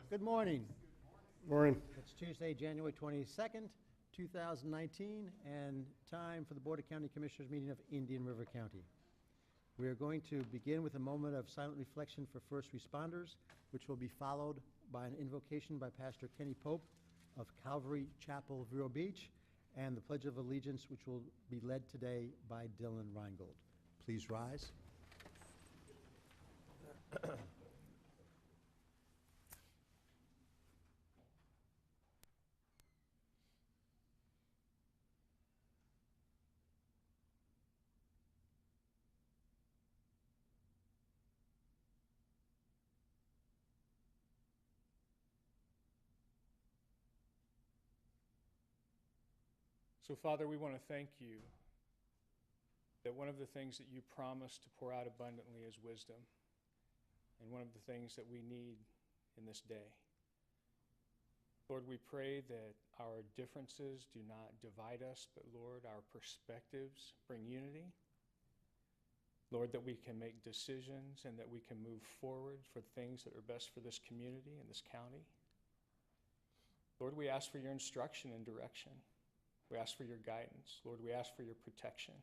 Good morning. Morning. It's Tuesday, January 22nd, 2019, and time for the Board of County Commissioners meeting of Indian River County. We are going to begin with a moment of silent reflection for first responders, which will be followed by an invocation by Pastor Kenny Pope of Calvary Chapel, Vero Beach, and the Pledge of Allegiance, which will be led today by Dylan Reingold. Please rise. So, Father, we want to thank you that one of the things that you promised to pour out abundantly is wisdom, and one of the things that we need in this day. Lord, we pray that our differences do not divide us, but Lord, our perspectives bring unity. Lord, that we can make decisions and that we can move forward for things that are best for this community and this county. Lord, we ask for your instruction and direction. We ask for your guidance. Lord, we ask for your protection.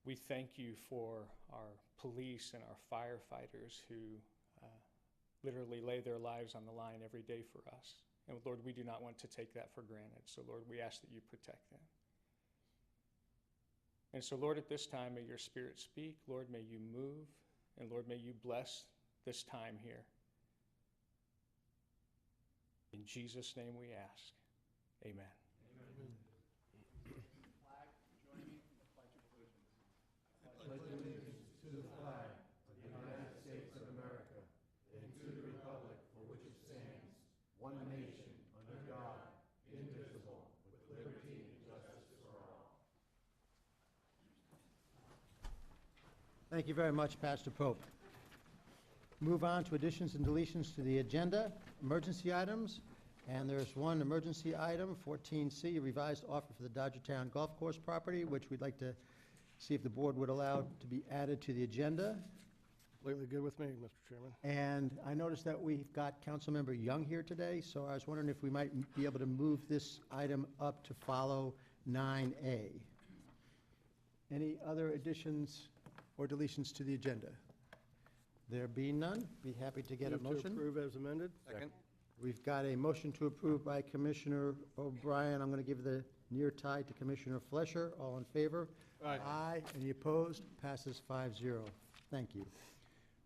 We thank you for our police and our firefighters who literally lay their lives on the line every day for us. And Lord, we do not want to take that for granted. So Lord, we ask that you protect them. And so Lord, at this time, may your Spirit speak. Lord, may you move. And Lord, may you bless this time here. In Jesus' name we ask. Amen. Pledge allegiance to the flag of the United States of America and to the republic for which it stands, one nation, under God, indivisible, with liberty and justice for all. Thank you very much, Pastor Pope. Move on to additions and deletions to the agenda, emergency items. And there's one emergency item, 14C, a revised offer for the Dodgertown Golf Course property, which we'd like to see if the board would allow to be added to the agenda. Completely good with me, Mr. Chairman. And I noticed that we've got Councilmember Young here today, so I was wondering if we might be able to move this item up to follow 9A. Any other additions or deletions to the agenda? There being none, be happy to get a Move motion. to approve as amended. Second. We've got a motion to approve by Commissioner O'Brien. I'm going to give the near tie to Commissioner Flesher. All in favor? Aye. Aye. Any opposed? Passes 5-0. Thank you.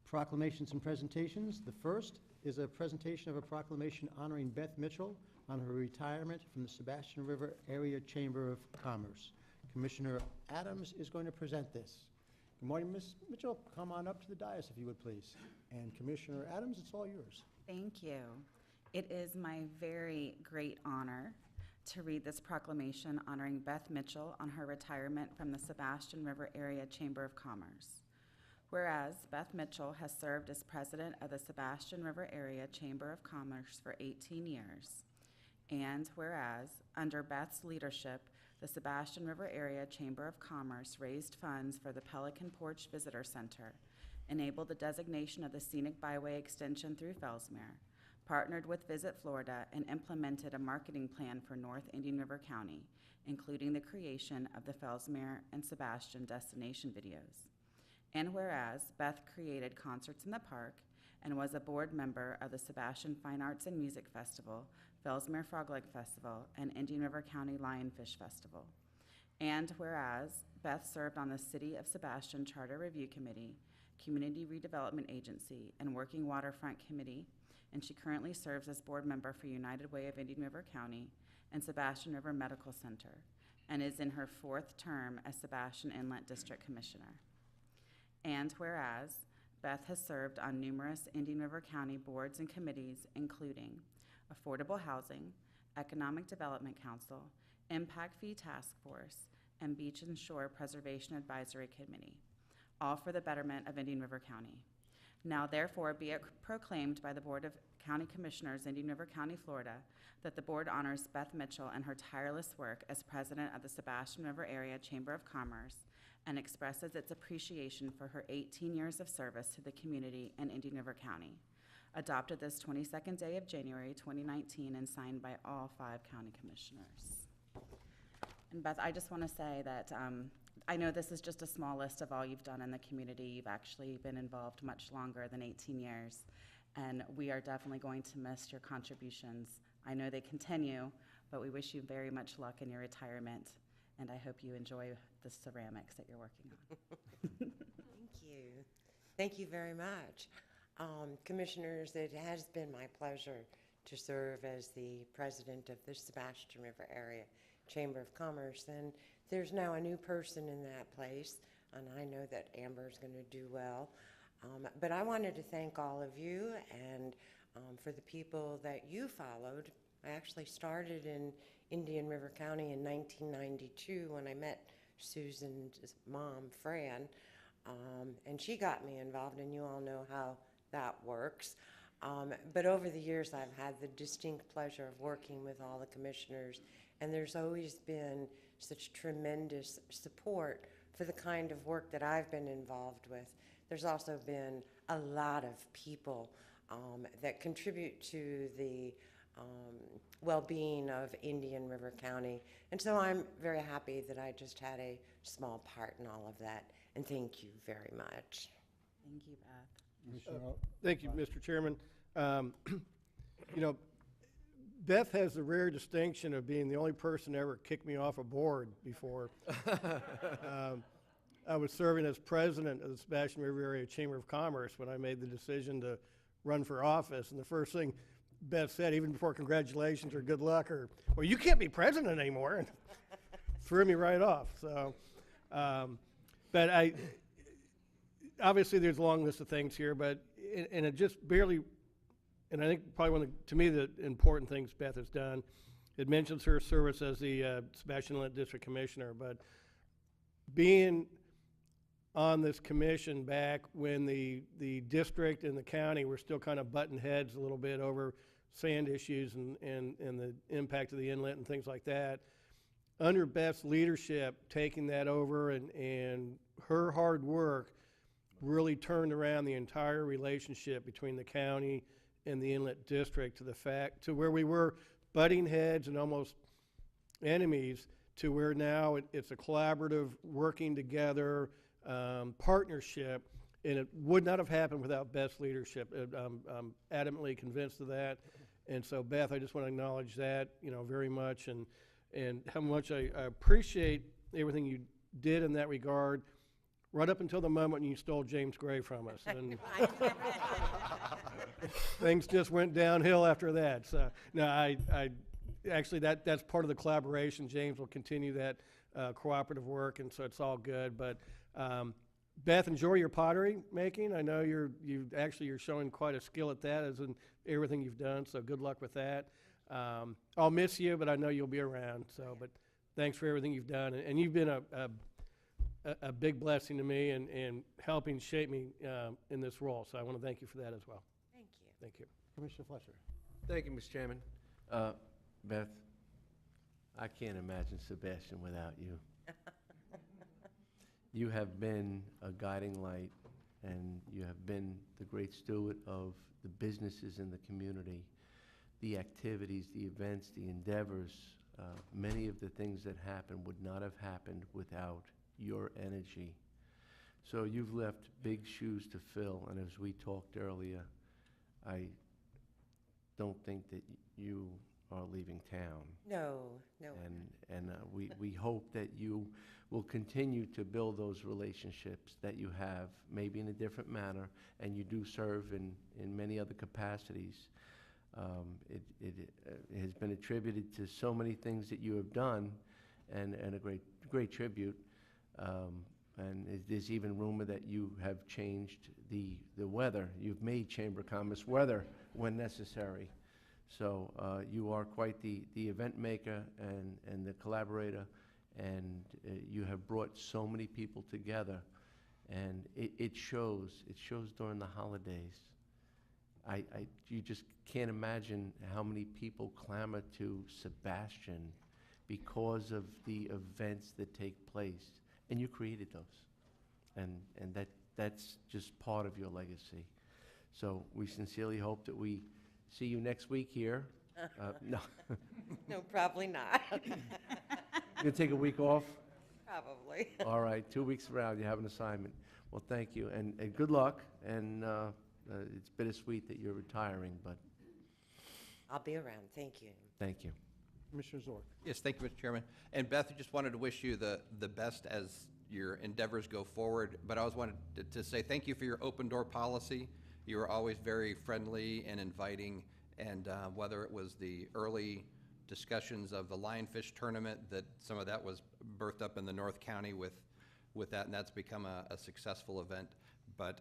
Proclamations and presentations. The first is a presentation of a proclamation honoring Beth Mitchell on her retirement from the Sebastian River Area Chamber of Commerce. Commissioner Adams is going to present this. Good morning, Ms. Mitchell. Come on up to the dais if you would, please. And Commissioner Adams, it's all yours. Thank you. It is my very great honor to read this proclamation honoring Beth Mitchell on her retirement from the Sebastian River Area Chamber of Commerce. Whereas Beth Mitchell has served as president of the Sebastian River Area Chamber of Commerce for 18 years, and whereas under Beth's leadership, the Sebastian River Area Chamber of Commerce raised funds for the Pelican Porch Visitor Center, enabled the designation of the scenic byway extension through Fellsmere, partnered with Visit Florida, and implemented a marketing plan for North Indian River County, including the creation of the Fellsmere and Sebastian destination videos. And whereas Beth created Concerts in the Park and was a board member of the Sebastian Fine Arts and Music Festival, Fellsmere Frog Leg Festival, and Indian River County Lionfish Festival. And whereas Beth served on the City of Sebastian Charter Review Committee, Community Redevelopment Agency, and Working Waterfront Committee, and she currently serves as board member for United Way of Indian River County and Sebastian River Medical Center, and is in her 4th term as Sebastian Inlet District Commissioner. And whereas Beth has served on numerous Indian River County boards and committees, including Affordable Housing, Economic Development Council, Impact Fee Task Force, and Beach and Shore Preservation Advisory Committee, all for the betterment of Indian River County. Now therefore be it proclaimed by the Board of County Commissioners, Indian River County, Florida, that the board honors Beth Mitchell and her tireless work as president of the Sebastian River Area Chamber of Commerce and expresses its appreciation for her 18 years of service to the community in Indian River County. adopted this 22nd day of January 2019 and signed by all 5 county commissioners. And Beth, I just want to say that I know this is just a small list of all you've done in the community. You've actually been involved much longer than 18 years, and we are definitely going to miss your contributions. I know they continue, but we wish you very much luck in your retirement, and I hope you enjoy the ceramics that you're working on. Thank you. Thank you very much. Commissioners, it has been my pleasure to serve as the president of the Sebastian River Area Chamber of Commerce, and there's now a new person in that place, and I know that Amber is going to do well. But I wanted to thank all of you and for the people that you followed. I actually started in Indian River County in 1992 when I met Susan's mom, Fran, and she got me involved, and you all know how that works. But over the years, I've had the distinct pleasure of working with all the commissioners, and there's always been such tremendous support for the kind of work that I've been involved with. There's also been a lot of people that contribute to the well-being of Indian River County, and so I'm very happy that I just had a small part in all of that, and thank you very much. Thank you, Beth. Thank you, Mr. Chairman. You know, Beth has the rare distinction of being the only person to ever kick me off a board before. I was serving as president of the Sebastian River Area Chamber of Commerce when I made the decision to run for office, and the first thing Beth said, even before congratulations or good luck, or, well, you can't be president anymore, and threw me right off. So, but obviously there's a long list of things here, but, and it just barely, and I think probably one of the, to me, the important things Beth has done, it mentions her service as the Sebastian Inlet District Commissioner, but being on this commission back when the district and the county were still kind of butting heads a little bit over sand issues and the impact of the inlet and things like that. Under Beth's leadership, taking that over and her hard work really turned around the entire relationship between the county and the inlet district to where we were butting heads and almost enemies to where now it's a collaborative, working together partnership, and it would not have happened without Beth's leadership. I'm adamantly convinced of that, and so Beth, I just want to acknowledge that, you know, very much, and how much I appreciate everything you did in that regard, right up until the moment when you stole James Gray from us, and things just went downhill after that. So no, I actually that's part of the collaboration. James will continue that cooperative work, and so it's all good. But Beth, enjoy your pottery making. I know you're showing quite a skill at that, as in everything you've done. So good luck with that. I'll miss you, but I know you'll be around. So, but thanks for everything you've done, and you've been a big blessing to me and helping shape me in this role. So I want to thank you for that as well. Thank you. Thank you. Commissioner Fletcher. Thank you, Mr. Chairman. Beth, I can't imagine Sebastian without you. You have been a guiding light, and you have been the great steward of the businesses in the community, the activities, the events, the endeavors. Many of the things that happen would not have happened without your energy. So you've left big shoes to fill, and as we talked earlier, I don't think that you are leaving town. No. And we hope that you will continue to build those relationships that you have, maybe in a different manner, and you do serve in many other capacities. It has been attributed to so many things that you have done, and a great tribute. And there's even rumor that you have changed the weather. You've made Chamber of Commerce weather when necessary. So you are quite the event maker and the collaborator, and you have brought so many people together, and it shows. It shows during the holidays. You just can't imagine how many people clamor to Sebastian because of the events that take place, and you created those, and that's just part of your legacy. So we sincerely hope that we see you next week here. No, No, probably not. you're gonna take a week off? Probably. All right, 2 weeks around, you have an assignment. Well, thank you, and good luck, and it's bittersweet that you're retiring, but I'll be around. Thank you. thank you. Commissioner Zork. Yes, thank you, Mr. Chairman. And Beth, I just wanted to wish you the best as your endeavors go forward, but I always wanted to say thank you for your open door policy. You were always very friendly and inviting, and whether it was the early discussions of the lionfish tournament, that some of that was birthed up in the North County with that, and that's become a successful event. But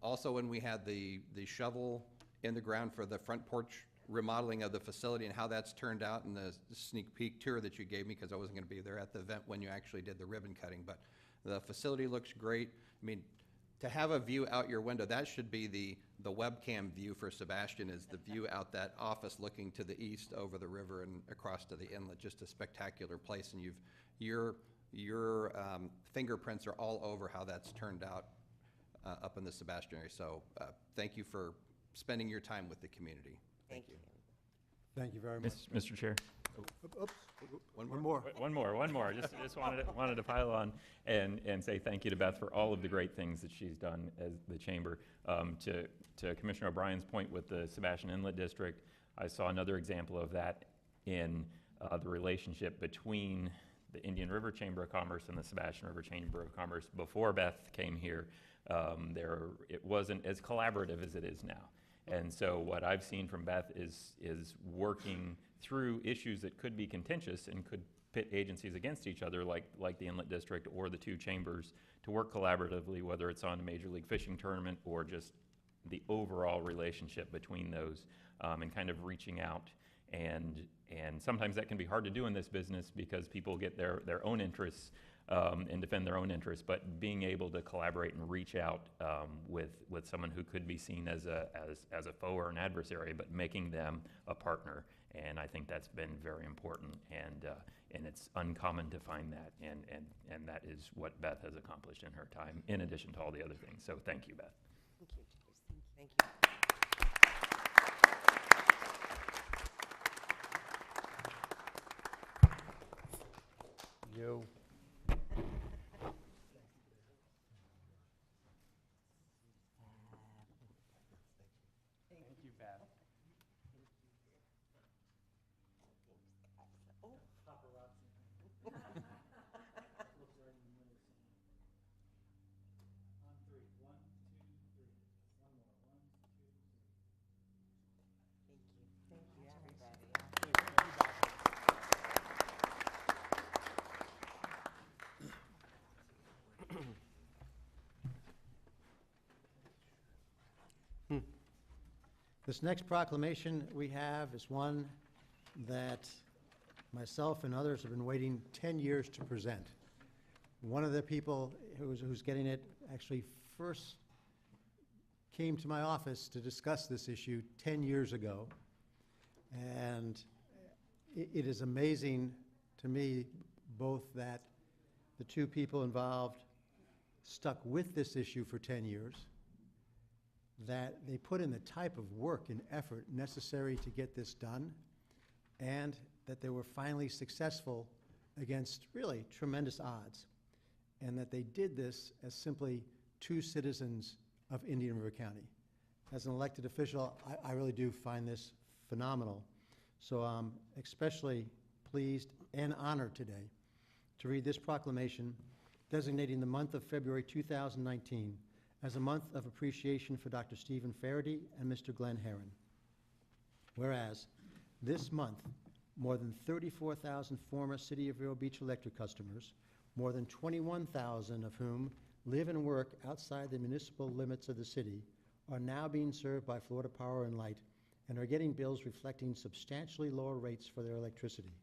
also when we had the shovel in the ground for the front porch remodeling of the facility and how that's turned out, and the sneak peek tour that you gave me, because I wasn't going to be there at the event when you actually did the ribbon cutting. But the facility looks great. I mean, to have a view out your window, that should be the webcam view for Sebastian, is the view out that office looking to the east over the river and across to the inlet. Just a spectacular place, and your fingerprints are all over how that's turned out up in the Sebastian area. So thank you for spending your time with the community. Thank you. Thank you very much. Mr. Chair, Oops, One one more. more. one more. Just wanted to pile on and say thank you to Beth for all of the great things that she's done as the chamber. To Commissioner O'Brien's point with the Sebastian Inlet District, I saw another example of that in the relationship between the Indian River Chamber of Commerce and the Sebastian River Chamber of Commerce. Before Beth came here, it wasn't as collaborative as it is now. And so what I've seen from Beth is working through issues that could be contentious and could pit agencies against each other, like the Inlet District or the two chambers, to work collaboratively, whether it's on a Major League Fishing tournament or just the overall relationship between those, and kind of reaching out. And sometimes that can be hard to do in this business because people get their own interests and defend their own interests, but being able to collaborate and reach out with someone who could be seen as a foe or an adversary, but making them a partner. And I think that's been very important, and it's uncommon to find that, and that is what Beth has accomplished in her time, in addition to all the other things. So thank you, Beth. Thank you. Thank you. You. Thank you, Beth. Thank you, everybody. This next proclamation we have is one that myself and others have been waiting 10 years to present. One of the people who's getting it actually first came to my office to discuss this issue 10 years ago. And it is amazing to me both that the two people involved stuck with this issue for 10 years, that they put in the type of work and effort necessary to get this done, and that they were finally successful against really tremendous odds, and that they did this as simply two citizens of Indian River County. As an elected official, I really do find this phenomenal. So I'm especially pleased and honored today to read this proclamation designating the month of February 2019 as a month of appreciation for Dr. Stephen Faraday and Mr. Glenn Herron. Whereas this month, more than 34,000 former City of Vero Beach Electric customers, more than 21,000 of whom live and work outside the municipal limits of the city, are now being served by Florida Power and Light and are getting bills reflecting substantially lower rates for their electricity.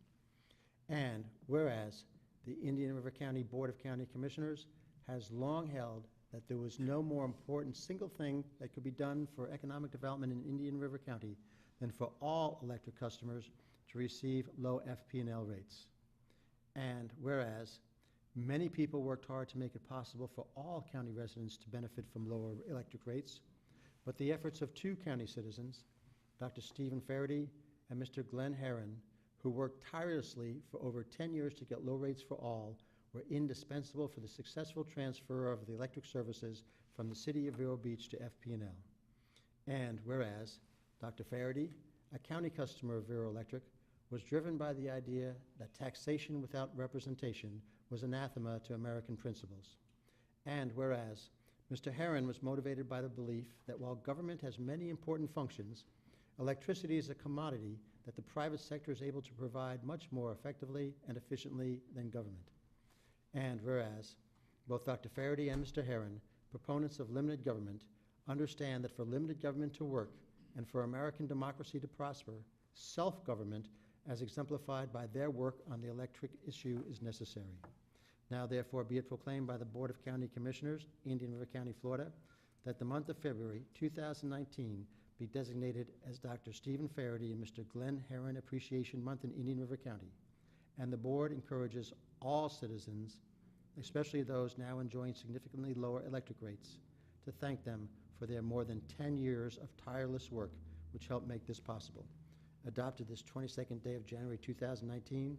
And whereas the Indian River County Board of County Commissioners has long held that there was no more important single thing that could be done for economic development in Indian River County than for all electric customers to receive low FP&L rates. And whereas many people worked hard to make it possible for all county residents to benefit from lower electric rates, but the efforts of two county citizens, Dr. Stephen Faraday and Mr. Glenn Herron, who worked tirelessly for over 10 years to get low rates for all, were indispensable for the successful transfer of the electric services from the city of Vero Beach to FP&L. And whereas Dr. Faraday, a county customer of Vero Electric, was driven by the idea that taxation without representation was anathema to American principles. And whereas Mr. Herron was motivated by the belief that while government has many important functions, electricity is a commodity that the private sector is able to provide much more effectively and efficiently than government. And whereas both Dr. Faraday and Mr. Herron, proponents of limited government, understand that for limited government to work and for American democracy to prosper, self-government, as exemplified by their work on the electric issue, is necessary. Now therefore be it proclaimed by the Board of County Commissioners, Indian River County, Florida, that the month of February 2019 be designated as Dr. Stephen Faraday and Mr. Glenn Herron Appreciation Month in Indian River County. And the board encourages all citizens, especially those now enjoying significantly lower electric rates, to thank them for their more than 10 years of tireless work which helped make this possible. Adopted this 22nd day of January 2019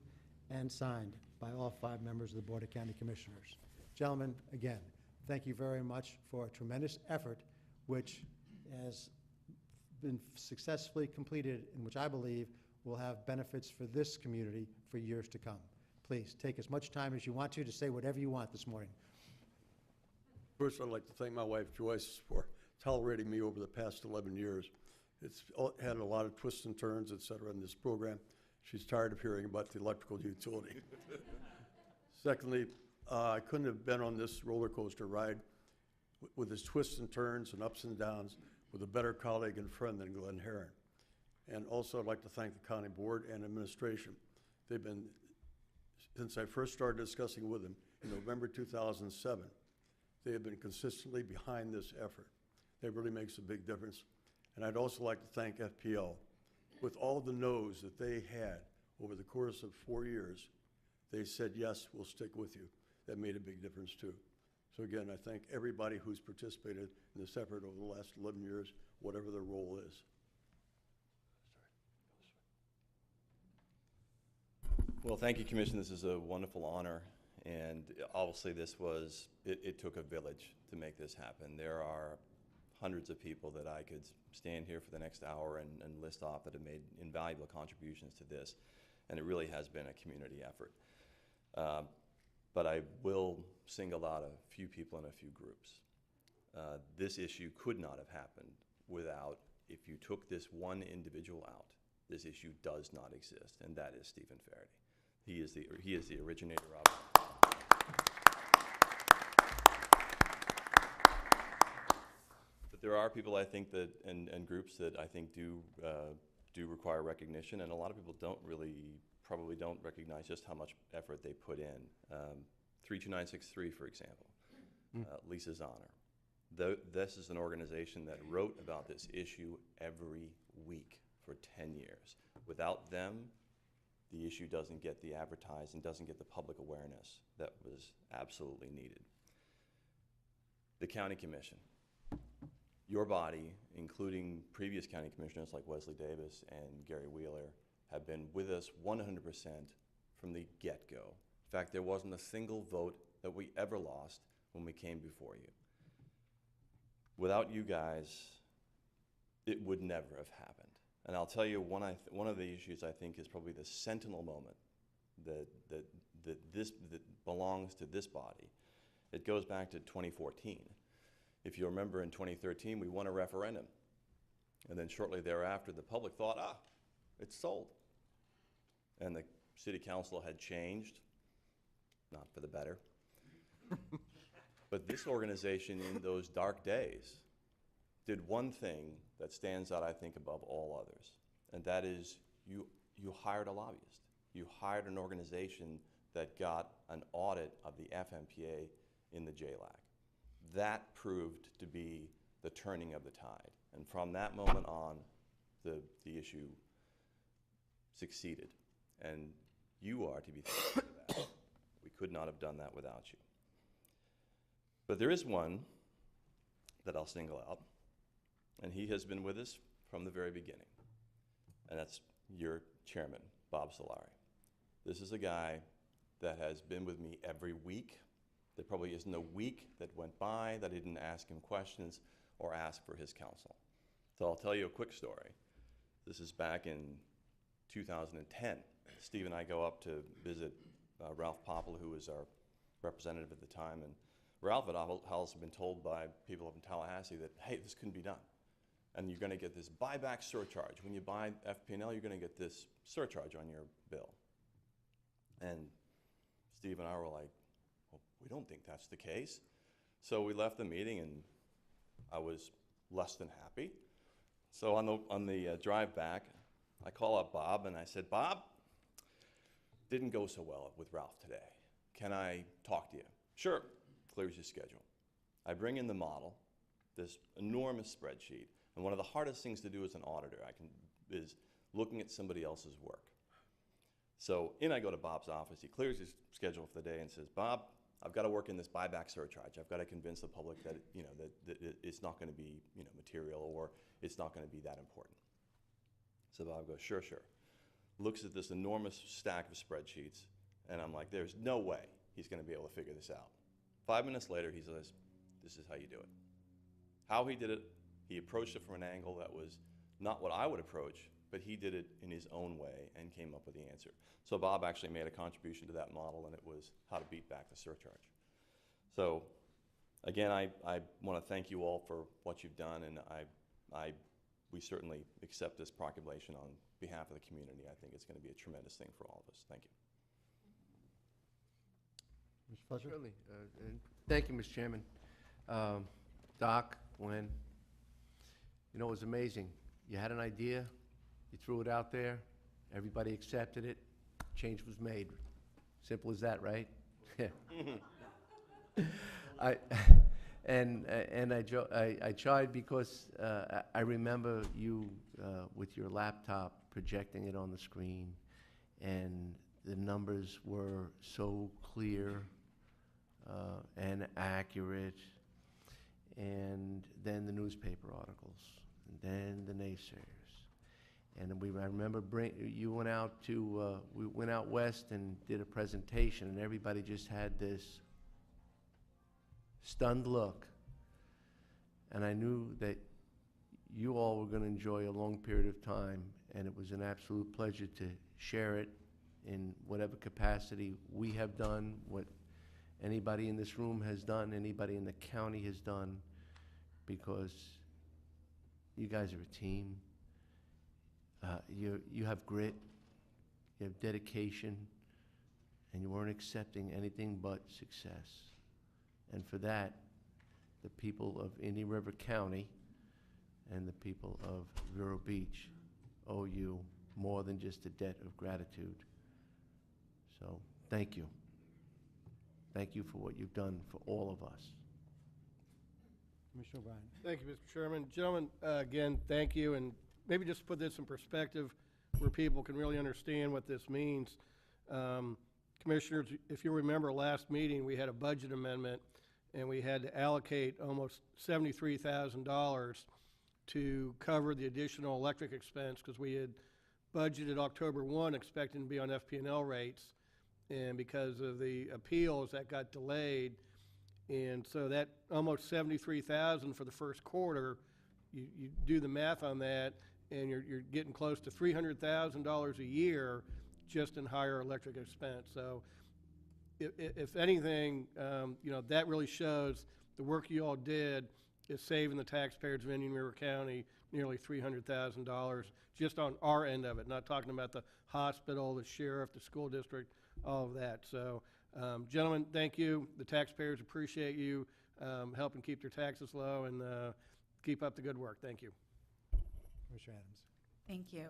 and signed by all 5 members of the Board of County Commissioners. Gentlemen, again, thank you very much for a tremendous effort which has been successfully completed and which I believe will have benefits for this community for years to come. Please take as much time as you want to say whatever you want this morning. First, I'd like to thank my wife Joyce for tolerating me over the past 11 years. It's had a lot of twists and turns, et cetera, in this program. She's tired of hearing about the electrical utility. Secondly, I couldn't have been on this roller coaster ride with its twists and turns and ups and downs with a better colleague and friend than Glenn Herron. And also, I'd like to thank the county board and administration. They've been, since I first started discussing with them in November 2007, they have been consistently behind this effort. It really makes a big difference. And I'd also like to thank FPL. With all the no's that they had over the course of 4 years, they said, yes, we'll stick with you. That made a big difference too. So again, I thank everybody who's participated in this effort over the last 11 years, whatever their role is. Well, thank you, Commissioner. This is a wonderful honor. And obviously it took a village to make this happen. There are hundreds of people that I could stand here for the next hour and list off that have made invaluable contributions to this. And it really has been a community effort. But I will single out a few people and a few groups. This issue could not have happened without, if you took this one individual out, this issue does not exist, and that is Stephen Faraday. He is the originator of it. But there are people I think that, and groups that I think do require recognition, and a lot of people probably don't recognize just how much effort they put in. 32963, for example, Lisa's Honor. This is an organization that wrote about this issue every week for 10 years. Without them, the issue doesn't get the advertised and doesn't get the public awareness that was absolutely needed. The County Commission. Your body, including previous county commissioners like Wesley Davis and Gary Wheeler, have been with us 100% from the get-go. In fact, there wasn't a single vote that we ever lost when we came before you. Without you guys, it would never have happened. And I'll tell you, one of the issues I think is probably the sentinel moment that belongs to this body. It goes back to 2014. If you remember, in 2013, we won a referendum. And then shortly thereafter, the public thought, it's sold. And the city council had changed, not for the better. But this organization in those dark days did one thing that stands out, I think, above all others. And that is you hired a lobbyist. You hired an organization that got an audit of the FMPA in the JLAC. That proved to be the turning of the tide. And from that moment on, the issue succeeded. And you are to be thankful for that. We could not have done that without you. But there is one that I'll single out, And he has been with us from the very beginning. And that's your chairman, Bob Solari. This is a guy that has been with me every week. There probably isn't a week that went by that I didn't ask him questions or ask for his counsel. So I'll tell you a quick story. This is back in 2010. Steve and I go up to visit Ralph Popple, who was our representative at the time, and Ralph had also been told by people up in Tallahassee that, hey, this couldn't be done. And you're going to get this buyback surcharge. When you buy FP&L, you're going to get this surcharge on your bill. And Steve and I were like, well, we don't think that's the case. So we left the meeting, and I was less than happy. So on the drive back, I call up Bob, and I said, Bob, didn't go so well with Ralph today. Can I talk to you? Sure, clears his schedule. I bring in the model, this enormous spreadsheet, and one of the hardest things to do as an auditor is looking at somebody else's work. So in I go to Bob's office. He clears his schedule for the day and says, Bob, I've got to work in this buyback surcharge. I've got to convince the public that, that it's not going to be, material, or it's not going to be that important. So Bob goes, sure. Looks at this enormous stack of spreadsheets, and I'm like, there's no way he's going to be able to figure this out. 5 minutes later, he says, this is how you do it. How he did it, he approached it from an angle that was not what I would approach, but he did it in his own way and came up with the answer. So Bob actually made a contribution to that model, and it was how to beat back the surcharge. So again, I want to thank you all for what you've done, and we certainly accept this proclamation on behalf of the community. I think it's going to be a tremendous thing for all of us. Thank you. Mr. Fletcher? Certainly. And thank you, Mr. Chairman. Doc, Gwen, it was amazing. You had an idea, you threw it out there, everybody accepted it, change was made. Simple as that, right? I tried because I remember you with your laptop projecting it on the screen, and the numbers were so clear and accurate, and then the newspaper articles, and then the naysayers. And I remember you went out to, we went out west and did a presentation, and everybody just had this stunned look. And I knew that you all were going to enjoy a long period of time, and it was an absolute pleasure to share it in whatever capacity we have done, what anybody in this room has done, anybody in the county has done, because you guys are a team. You have grit, you have dedication, and you weren't accepting anything but success. And for that, the people of Indian River County and the people of Vero Beach owe you more than just a debt of gratitude. So thank you. Thank you for what you've done for all of us. Commissioner O'Brien? Thank you, Mr. Chairman. Gentlemen, again, thank you, and maybe just put this in perspective where people can really understand what this means. Commissioners, if you remember last meeting, we had a budget amendment, and we had to allocate almost $73,000 to cover the additional electric expense, because we had budgeted October 1 expecting to be on FP&L rates, and because of the appeals, that got delayed. And so that almost $73,000 for the first quarter, you do the math on that, and you're getting close to $300,000 a year just in higher electric expense. So if anything, that really shows the work you all did is saving the taxpayers of Indian River County nearly $300,000 just on our end of it, not talking about the hospital, the sheriff, the school district, all of that. So, gentlemen, thank you. The taxpayers appreciate you helping keep their taxes low, and keep up the good work. Thank you. Commissioner Adams? Thank you.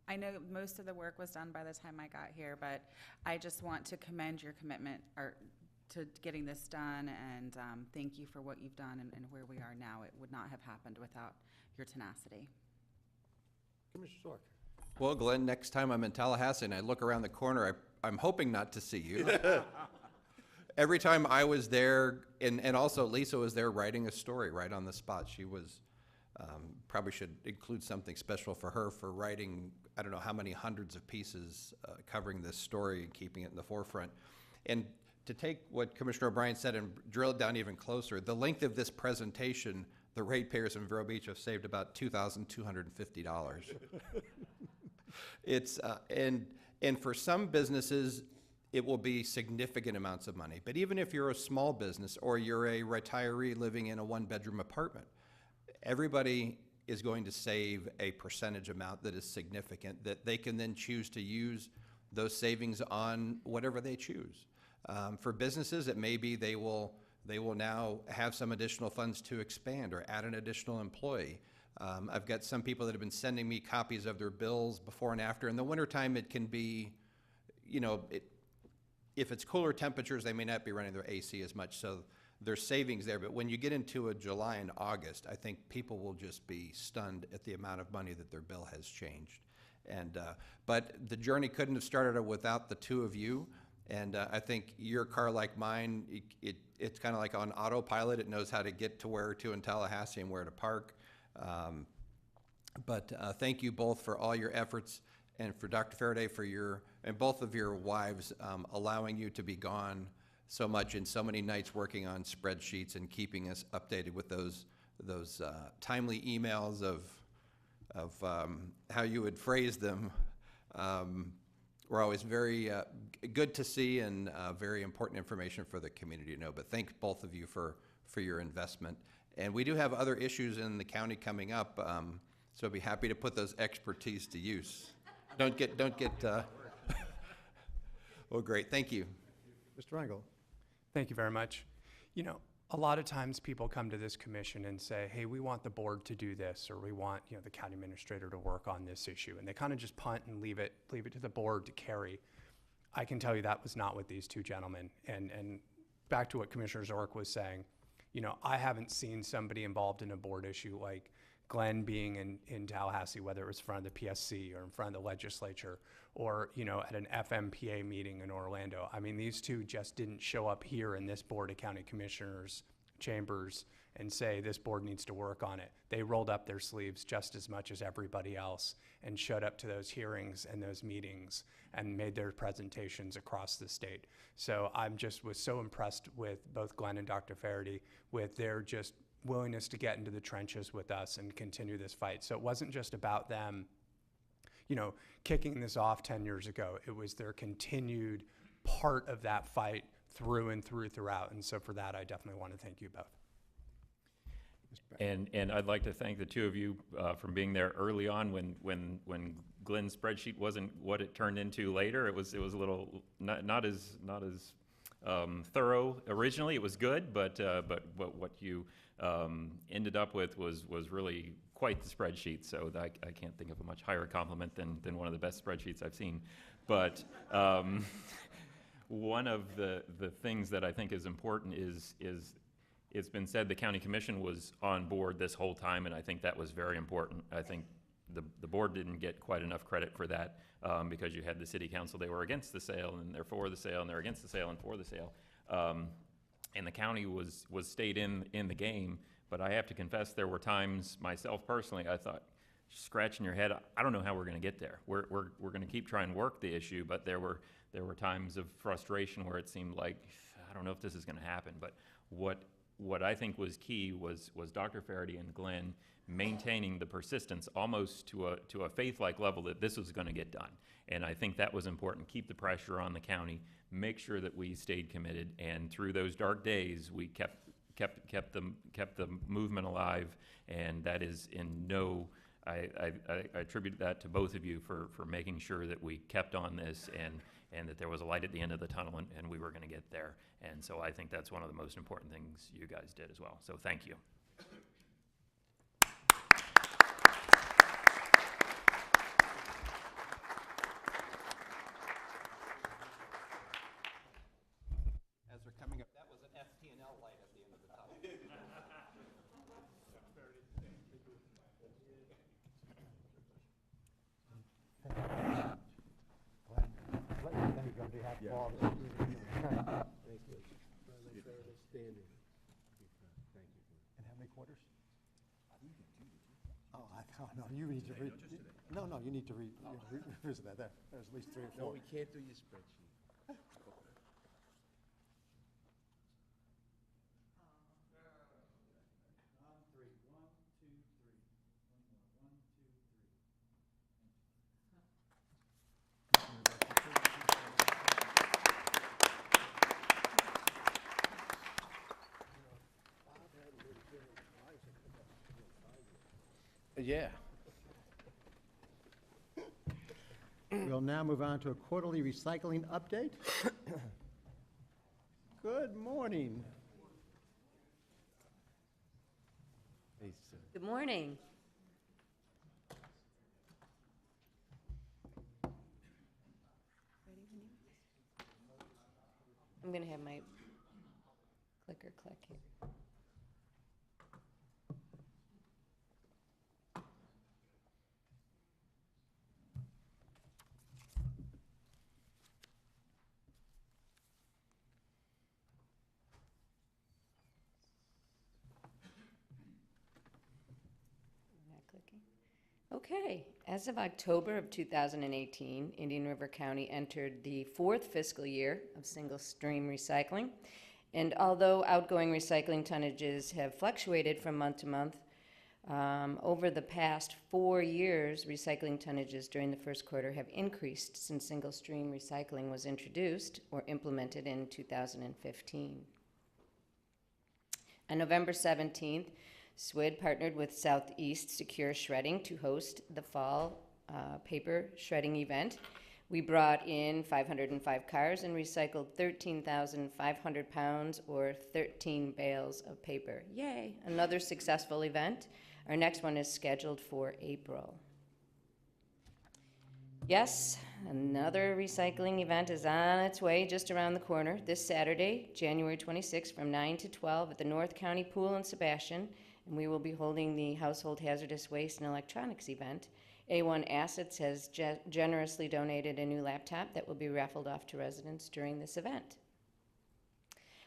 I know most of the work was done by the time I got here, but I just want to commend your commitment to getting this done, and thank you for what you've done and where we are now. It would not have happened without your tenacity. Commissioner Sork? Well, Glenn, next time I'm in Tallahassee and I look around the corner, I'm hoping not to see you. Every time I was there, and also Lisa was there writing a story right on the spot. She was Probably should include something special for her for writing, I don't know how many hundreds of pieces covering this story and keeping it in the forefront. And to take what Commissioner O'Brien said and drill it down even closer, the length of this presentation, the ratepayers in Vero Beach have saved about $2,250. It's, and for some businesses, it will be significant amounts of money. But even if you're a small business or you're a retiree living in a one-bedroom apartment, everybody is going to save a percentage amount that is significant that they can then choose to use those savings on whatever they choose. For businesses, it may be they will now have some additional funds to expand or add an additional employee. I've got some people that have been sending me copies of their bills before and after. In the wintertime, it can be, you know, if it's cooler temperatures, they may not be running their AC as much, so there's savings there. But when you get into a July and August, I think people will just be stunned at the amount of money that their bill has changed. And but the journey couldn't have started without the two of you. And I think your car, like mine, it's kind of like on autopilot. It knows how to get to where to in Tallahassee and where to park. But thank you both for all your efforts, and for Dr. Faraday for and both of your wives allowing you to be gone so much and so many nights working on spreadsheets and keeping us updated with those timely emails of how you would phrase them. Were always very good to see and very important information for the community to know. But thank both of you for your investment. And we do have other issues in the county coming up, so I'd be happy to put those expertise to use. Don't get. Well, great. Thank you. Mr. Rangel. Thank you very much. You know, a lot of times people come to this commission and say, hey, we want the board to do this, or we want, you know, the county administrator to work on this issue. And they kind of just punt and leave it to the board to carry. I can tell you that was not with these two gentlemen. And back to what Commissioner Zork was saying, you know, I haven't seen somebody involved in a board issue like Glenn being in Tallahassee, whether it was in front of the PSC or in front of the legislature, or, you know, at an FMPA meeting in Orlando. I mean, these two just didn't show up here in this Board of County Commissioners chambers and say this board needs to work on it. They rolled up their sleeves just as much as everybody else and showed up to those hearings and those meetings and made their presentations across the state. So was so impressed with both Glenn and Dr. Faraday with their just willingness to get into the trenches with us and continue this fight. So it wasn't just about them, you know, kicking this off 10 years ago. It was their continued part of that fight throughout. And so for that, I definitely want to thank you both. And I'd like to thank the two of you for being there early on when Glenn's spreadsheet wasn't what it turned into later. It was a little not as thorough originally. It was good, but what you ended up with was really quite the spreadsheet. So I can't think of a much higher compliment than one of the best spreadsheets I've seen. But one of the things that I think is important is it's been said the county commission was on board this whole time, and I think that was very important. I think the board didn't get quite enough credit for that because you had the city council, they were against the sale, and they're for the sale, and they're against the sale and for the sale. And the county was stayed in the game, but I have to confess there were times myself personally I thought, scratching your head, I don't know how we're going to get there. We're going to keep trying to work the issue, but there were times of frustration where it seemed like I don't know if this is going to happen. But what I think was key was Dr. Faraday and Glenn maintaining the persistence almost to a faith-like level that this was going to get done. And I think that was important. Keep the pressure on the county, make sure that we stayed committed, and through those dark days, we kept the movement alive. And that is in no. I attribute that to both of you for making sure that we kept on this and that there was a light at the end of the tunnel and we were going to get there. And so I think that's one of the most important things you guys did as well. So thank you. As they're coming up, that was an FT&L light at the end of the tunnel. Thank you on behalf of all of us. Thank you. Standing. Thank you. And how many quarters? I think you get two. Oh, no, you need to read, no, no, you need to revisit that. There's at least 3 or 4. No, we can't do your spreadsheet. Yeah. We'll now move on to a quarterly recycling update. Good morning. Hey, sir. Good morning. I'm going to have my clicker click here. Not clicking. Okay, as of October of 2018, Indian River County entered the 4th fiscal year of single-stream recycling. And although outgoing recycling tonnages have fluctuated from month to month, over the past 4 years, recycling tonnages during the first quarter have increased since single-stream recycling was introduced or implemented in 2015. On November 17th, SWID partnered with Southeast Secure Shredding to host the fall paper shredding event. We brought in 505 cars and recycled 13,500 pounds or 13 bales of paper. Yay! Another successful event. Our next one is scheduled for April. Yes, another recycling event is on its way just around the corner this Saturday, January 26th from 9 to 12 at the North County Pool in Sebastian. And we will be holding the Household Hazardous Waste and Electronics event. A1 Assets has generously donated a new laptop that will be raffled off to residents during this event.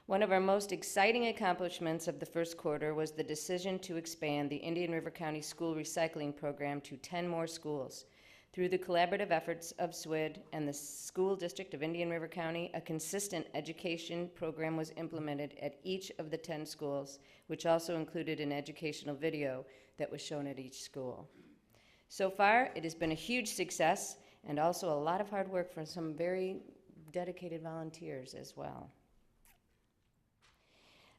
One of our most exciting accomplishments of the first quarter was the decision to expand the Indian River County School Recycling Program to 10 more schools. Through the collaborative efforts of SWID and the School District of Indian River County, a consistent education program was implemented at each of the 10 schools, which also included an educational video that was shown at each school. So far, it has been a huge success and also a lot of hard work from some very dedicated volunteers as well.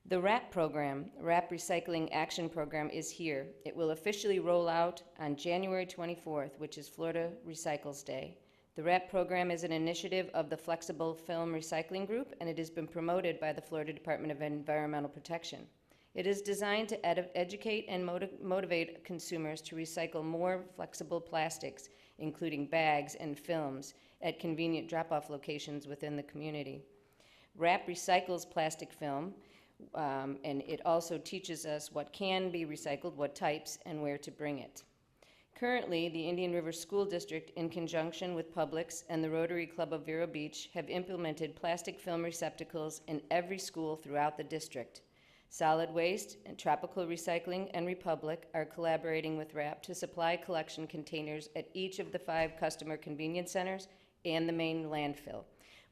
The RAP program, RAP Recycling Action Program, is here. It will officially roll out on January 24th, which is Florida Recycles Day. The RAP program is an initiative of the Flexible Film Recycling Group, and it has been promoted by the Florida Department of Environmental Protection. It is designed to educate and motivate consumers to recycle more flexible plastics, including bags and films, at convenient drop-off locations within the community. RAP recycles plastic film, and it also teaches us what can be recycled, what types, and where to bring it. Currently, the Indian River School District, in conjunction with Publix and the Rotary Club of Vero Beach, have implemented plastic film receptacles in every school throughout the district. Solid Waste and Tropical Recycling and Republic are collaborating with RAP to supply collection containers at each of the 5 customer convenience centers and the main landfill.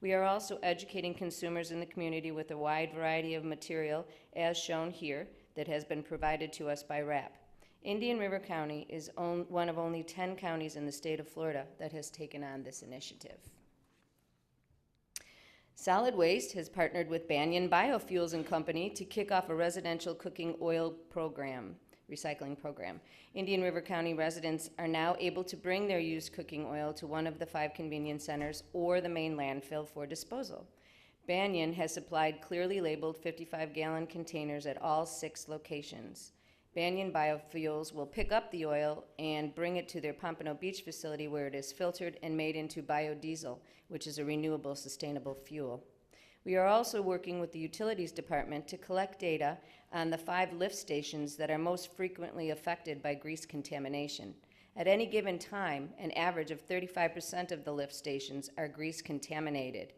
We are also educating consumers in the community with a wide variety of material, as shown here, that has been provided to us by RAP. Indian River County is one of only 10 counties in the state of Florida that has taken on this initiative. Solid Waste has partnered with Banyan Biofuels and Company to kick off a residential cooking oil program, recycling program. Indian River County residents are now able to bring their used cooking oil to one of the 5 convenience centers or the main landfill for disposal. Banyan has supplied clearly labeled 55-gallon containers at all 6 locations. Banyan Biofuels will pick up the oil and bring it to their Pompano Beach facility where it is filtered and made into biodiesel, which is a renewable, sustainable fuel. We are also working with the Utilities Department to collect data on the 5 lift stations that are most frequently affected by grease contamination. At any given time, an average of 35% of the lift stations are grease contaminated.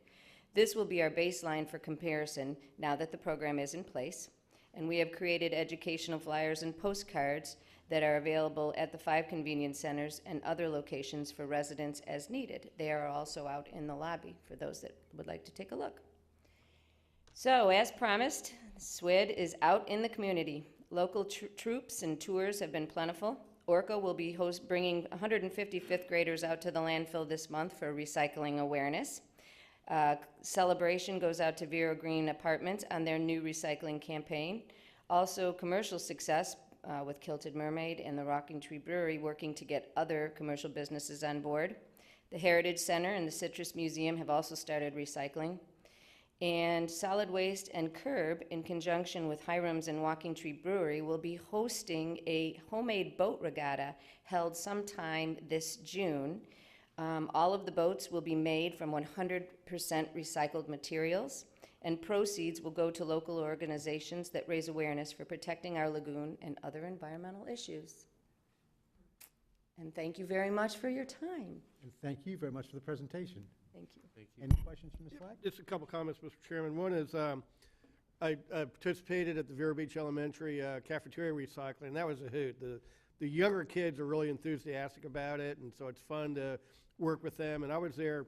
This will be our baseline for comparison now that the program is in place, and we have created educational flyers and postcards that are available at the 5 convenience centers and other locations for residents as needed. They are also out in the lobby for those that would like to take a look. So, as promised, SWID is out in the community. Local troops and tours have been plentiful. Orca will be bringing 150 fifth graders out to the landfill this month for recycling awareness. Celebration goes out to Vero Green Apartments on their new recycling campaign. Also, commercial success with Kilted Mermaid and the Rocking Tree Brewery working to get other commercial businesses on board. The Heritage Center and the Citrus Museum have also started recycling. And Solid Waste and Curb, in conjunction with Hiram's and Walking Tree Brewery, will be hosting a homemade boat regatta held sometime this June. All of the boats will be made from 100% recycled materials, and proceeds will go to local organizations that raise awareness for protecting our lagoon and other environmental issues. And thank you very much for your time. And thank you very much for the presentation. Thank you. Any questions from Ms. Flack? Just a couple comments, Mr. Chairman. One is I participated at the Vero Beach Elementary cafeteria recycling, and that was a hoot. The younger kids are really enthusiastic about it, and so it's fun to work with them. And I was there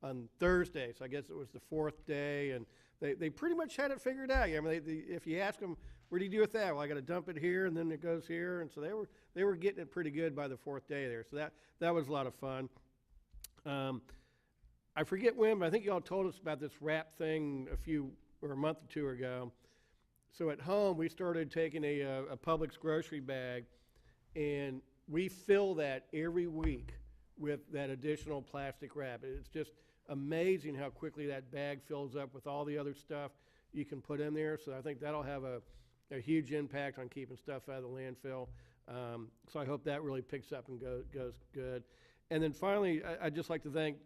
on Thursday, so I guess it was the 4th day, and they pretty much had it figured out. I mean, if you ask them, what do you do with that? Well, I got to dump it here, and then it goes here, and so they were getting it pretty good by the 4th day there. So that was a lot of fun. I forget when, but I think you all told us about this wrap thing a month or two ago. So at home, we started taking a Publix grocery bag, and we fill that every week with that additional plastic wrap. It's just amazing how quickly that bag fills up with all the other stuff you can put in there. So I think that'll have a huge impact on keeping stuff out of the landfill. So I hope that really picks up and goes good. And then finally, I'd just like to thank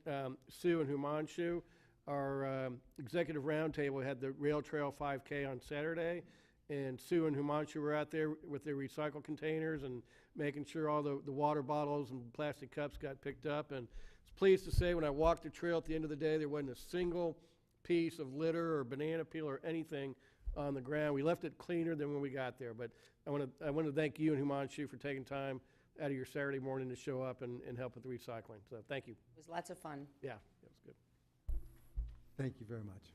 Sue and Humanshu. Our executive roundtable had the Rail Trail 5K on Saturday, and Sue and Humanshu were out there with their recycle containers and making sure all the water bottles and plastic cups got picked up. And I was pleased to say when I walked the trail at the end of the day, there wasn't a single piece of litter or banana peel or anything on the ground. We left it cleaner than when we got there. But I want to thank you and Humanshu for taking time out of your Saturday morning to show up and help with the recycling. So thank you. It was lots of fun. Yeah, that was good. Thank you very much.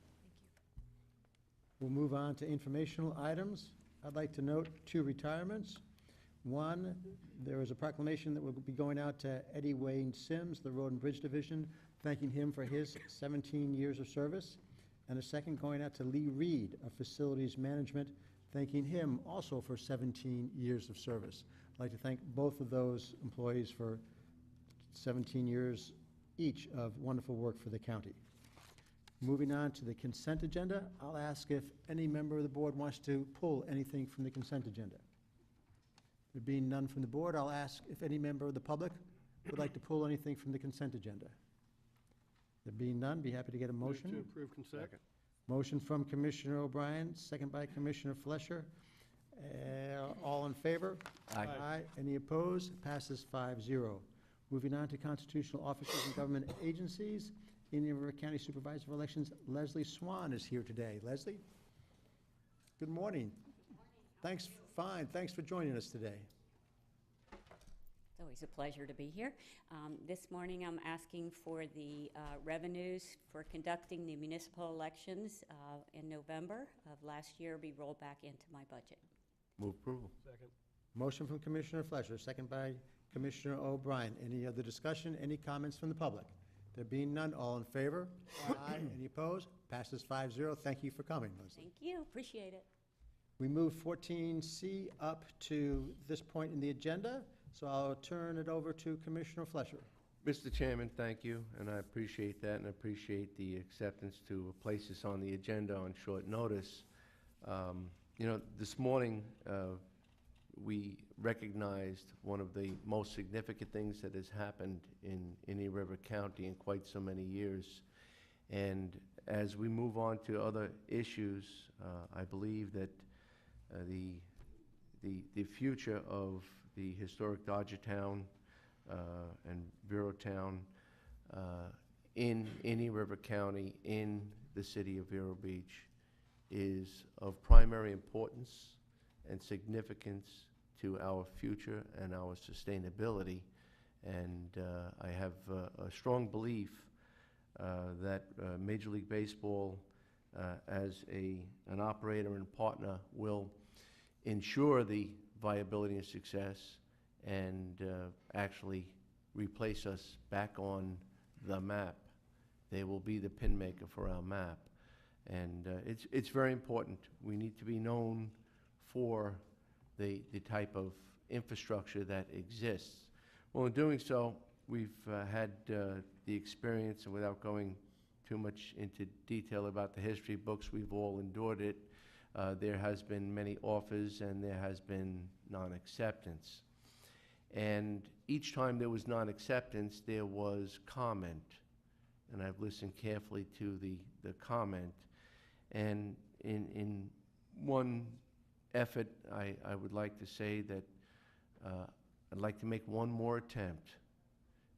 We'll move on to informational items. I'd like to note 2 retirements. One, there is a proclamation that will be going out to Eddie Wayne Sims, the Road and Bridge Division, thanking him for his 17 years of service. And a second going out to Lee Reed of Facilities Management, thanking him also for 17 years of service. I'd like to thank both of those employees for 17 years each of wonderful work for the county. Moving on to the consent agenda, I'll ask if any member of the board wants to pull anything from the consent agenda. There being none from the board, I'll ask if any member of the public would like to pull anything from the consent agenda. There being none, be happy to get a motion. Move to approve consent. Motion from Commissioner O'Brien, second by Commissioner Flesher. All in favor? Aye. Aye. Any opposed? Passes 5-0. Moving on to constitutional officers and government agencies. Indian River County Supervisor of Elections, Leslie Swan is here today. Leslie? Good morning. Thanks, fine. Thanks for joining us today. It's always a pleasure to be here. This morning I'm asking for the revenues for conducting the municipal elections in November of last year be rolled back into my budget. Move approval. Second. Motion from Commissioner Flesher, second by Commissioner O'Brien. Any other discussion? Any comments from the public? There being none, all in favor? Aye. Any opposed? Passes 5-0. Thank you for coming, Leslie. Thank you, appreciate it. We move 14C up to this point in the agenda, so I'll turn it over to Commissioner Flesher. Mr. Chairman, thank you, and I appreciate that, and I appreciate the acceptance to place this on the agenda on short notice. You know, this morning, we recognized one of the most significant things that has happened in Indian River County in quite so many years. And as we move on to other issues, I believe that the future of the historic Dodgertown and Vero Town in Indian River County, in the city of Vero Beach, is of primary importance and significance to our future and our sustainability. And I have a strong belief that Major League Baseball, as an operator and partner, will ensure the viability and success and actually replace us back on the map. They will be the pin maker for our map. And it's very important. We need to be known for the type of infrastructure that exists. Well, in doing so, we've had the experience, and without going too much into detail about the history books, we've all endured it. There has been many offers, and there has been non-acceptance. And each time there was non-acceptance, there was comment. And I've listened carefully to the comment. And in one effort, I would like to say that I'd like to make one more attempt,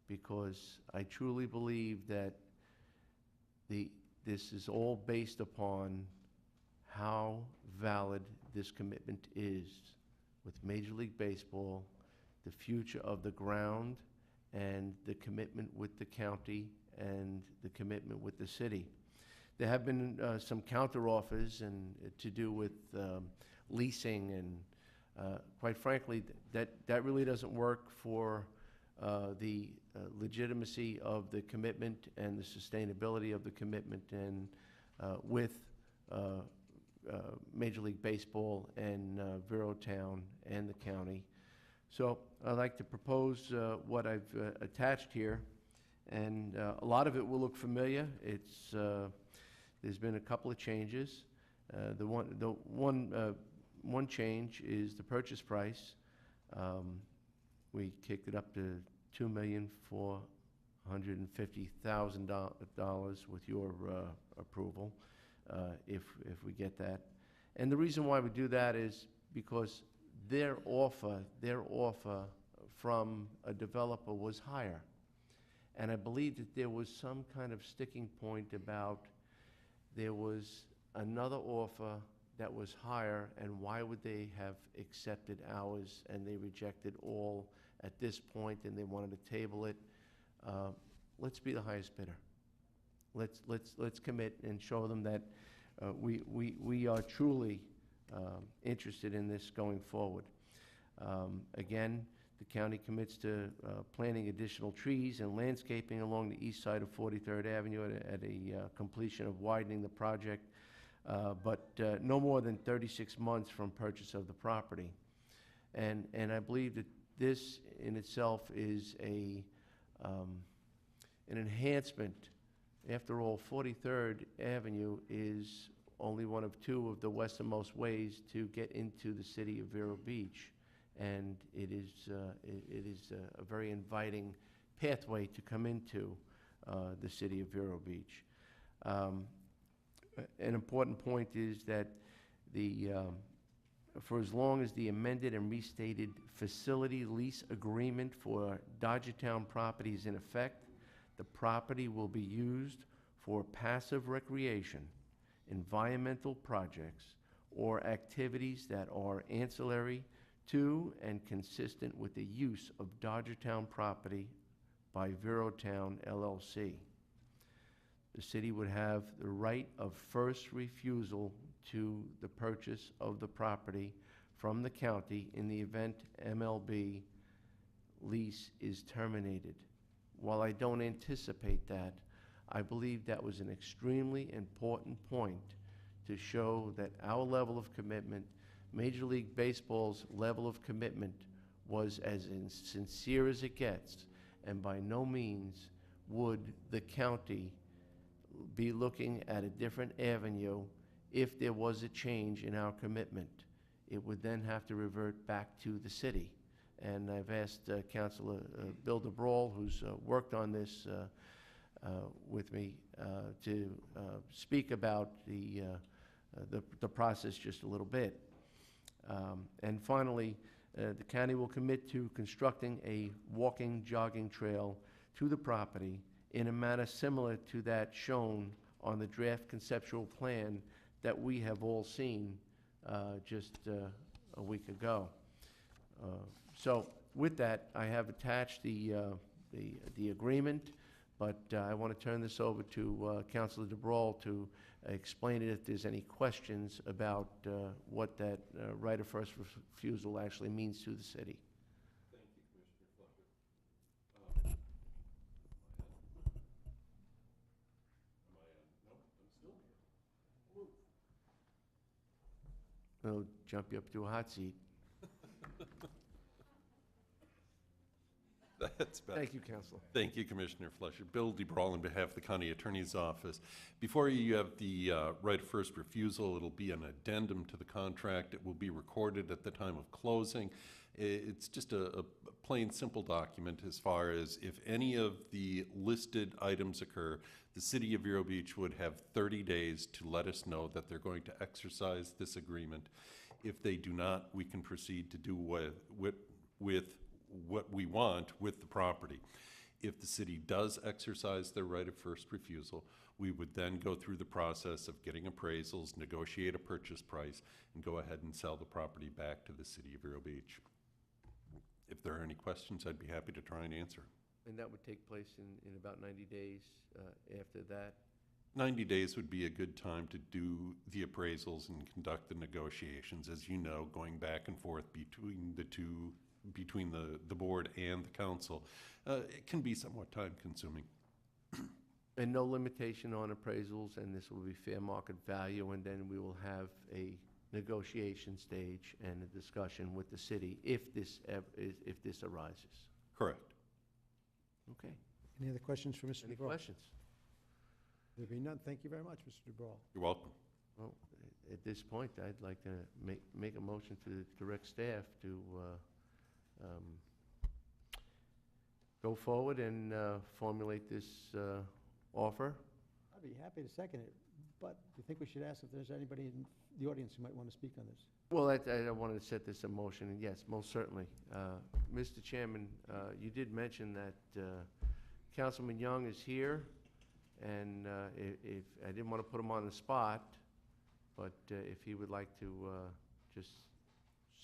because I truly believe that this is all based upon how valid this commitment is with Major League Baseball, the future of the ground, and the commitment with the county and the commitment with the city. There have been some counteroffers and to do with leasing, and quite frankly, that really doesn't work for the legitimacy of the commitment and the sustainability of the commitment, and with Major League Baseball and Vero Town and the county. So I'd like to propose what I've attached here, and a lot of it will look familiar. There's been a couple of changes. The one change is the purchase price. We kicked it up to $2,450,000 with your approval, if we get that. And the reason why we do that is because their offer from a developer was higher. And I believe that there was some kind of sticking point about there was another offer that was higher, and why would they have accepted ours and they rejected all at this point, and they wanted to table it. Let's be the highest bidder. Let's commit and show them that we are truly interested in this going forward. Again, the county commits to planting additional trees and landscaping along the east side of 43rd Avenue at a completion of widening the project, but no more than 36 months from purchase of the property. And I believe that this in itself is an enhancement. After all, 43rd Avenue is only one of two of the westernmost ways to get into the city of Vero Beach, and it is a very inviting pathway to come into the city of Vero Beach. An important point is that for as long as the amended and restated facility lease agreement for Dodgertown property is in effect, the property will be used for passive recreation, environmental projects, or activities that are ancillary to and consistent with the use of Dodgertown property by Vero Town LLC. The city would have the right of first refusal to the purchase of the property from the county in the event MLB lease is terminated. While I don't anticipate that, I believe that was an extremely important point to show that our level of commitment, Major League Baseball's level of commitment, was as sincere as it gets, and by no means would the county be looking at a different avenue if there was a change in our commitment. It would then have to revert back to the city. And I've asked Councilor Bill DeBrawl, who's worked on this with me, to speak about the process just a little bit. And finally, the county will commit to constructing a walking, jogging trail to the property in a manner similar to that shown on the draft conceptual plan that we have all seen just a week ago. So with that, I have attached the agreement, but I want to turn this over to Councilor DeBrawl to explain it if there's any questions about what that right of first refusal actually means to the city. Thank you, Commissioner Fletcher. Am I on? No, I'm still here. I'll jump you up to a hot seat. That's better. Thank you, Councilor. Thank you, Commissioner Fletcher. Bill DeBrawl on behalf of the County Attorney's Office. Before you have the right of first refusal, it'll be an addendum to the contract. It will be recorded at the time of closing. It's just a plain, simple document as far as if any of the listed items occur, the City of Vero Beach would have 30 days to let us know that they're going to exercise this agreement. If they do not, we can proceed to do with what we want with the property. If the city does exercise their right of first refusal, we would then go through the process of getting appraisals, negotiate a purchase price, and go ahead and sell the property back to the City of Vero Beach. If there are any questions, I'd be happy to try and answer. And that would take place in about 90 days after that? 90 days would be a good time to do the appraisals and conduct the negotiations. As you know, going back and forth between the board and the council, it can be somewhat time-consuming. And no limitation on appraisals, and this will be fair market value, and then we will have a negotiation stage and a discussion with the city if this arises. Correct. Okay. Any other questions for Mr. Any DeBrawl? questions? There being none, thank you very much, Mr. DeBrawl. You're welcome. Well, at this point, I'd like to make a motion to direct staff to go forward and formulate this offer. I'd be happy to second it, but do you think we should ask if there's anybody in the audience who might want to speak on this? Well, I wanted to set this in motion, and yes, most certainly. Mr. Chairman, you did mention that Councilman Young is here, and if I didn't want to put him on the spot, but if he would like to just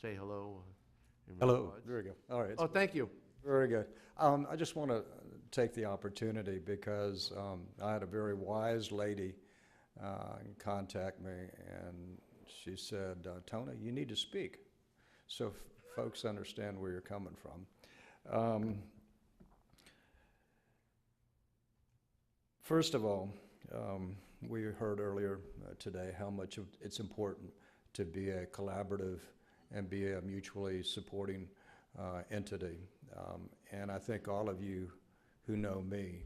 say hello. Hello. There we go. All right. Oh, thank you. Very good. I just want to take the opportunity because I had a very wise lady contact me, and she said, Tony, you need to speak so folks understand where you're coming from. First of all, we heard earlier today how much it's important to be a collaborative and be a mutually supporting entity. And I think all of you who know me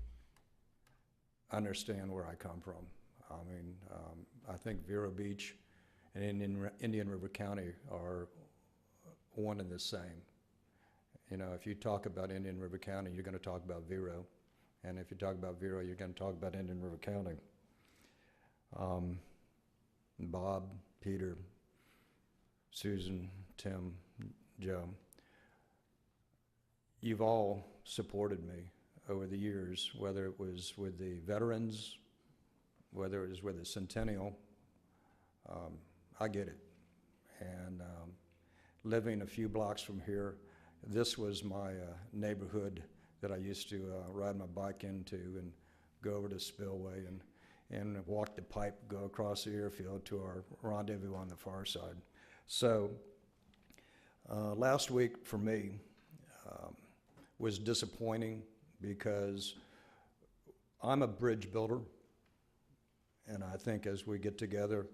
understand where I come from. I mean, I think Vero Beach and Indian River County are one and the same. You know, if you talk about Indian River County, you're going to talk about Vero. And if you talk about Vero, you're going to talk about Indian River County. Bob, Peter, Susan, Tim, Joe, you've all supported me over the years, whether it was with the veterans, whether it was with the Centennial. I get it. And living a few blocks from here, this was my neighborhood that I used to ride my bike into and go over to Spillway and walk the pipe, go across the airfield to our rendezvous on the far side. So last week for me was disappointing because I'm a bridge builder, and I think as we get together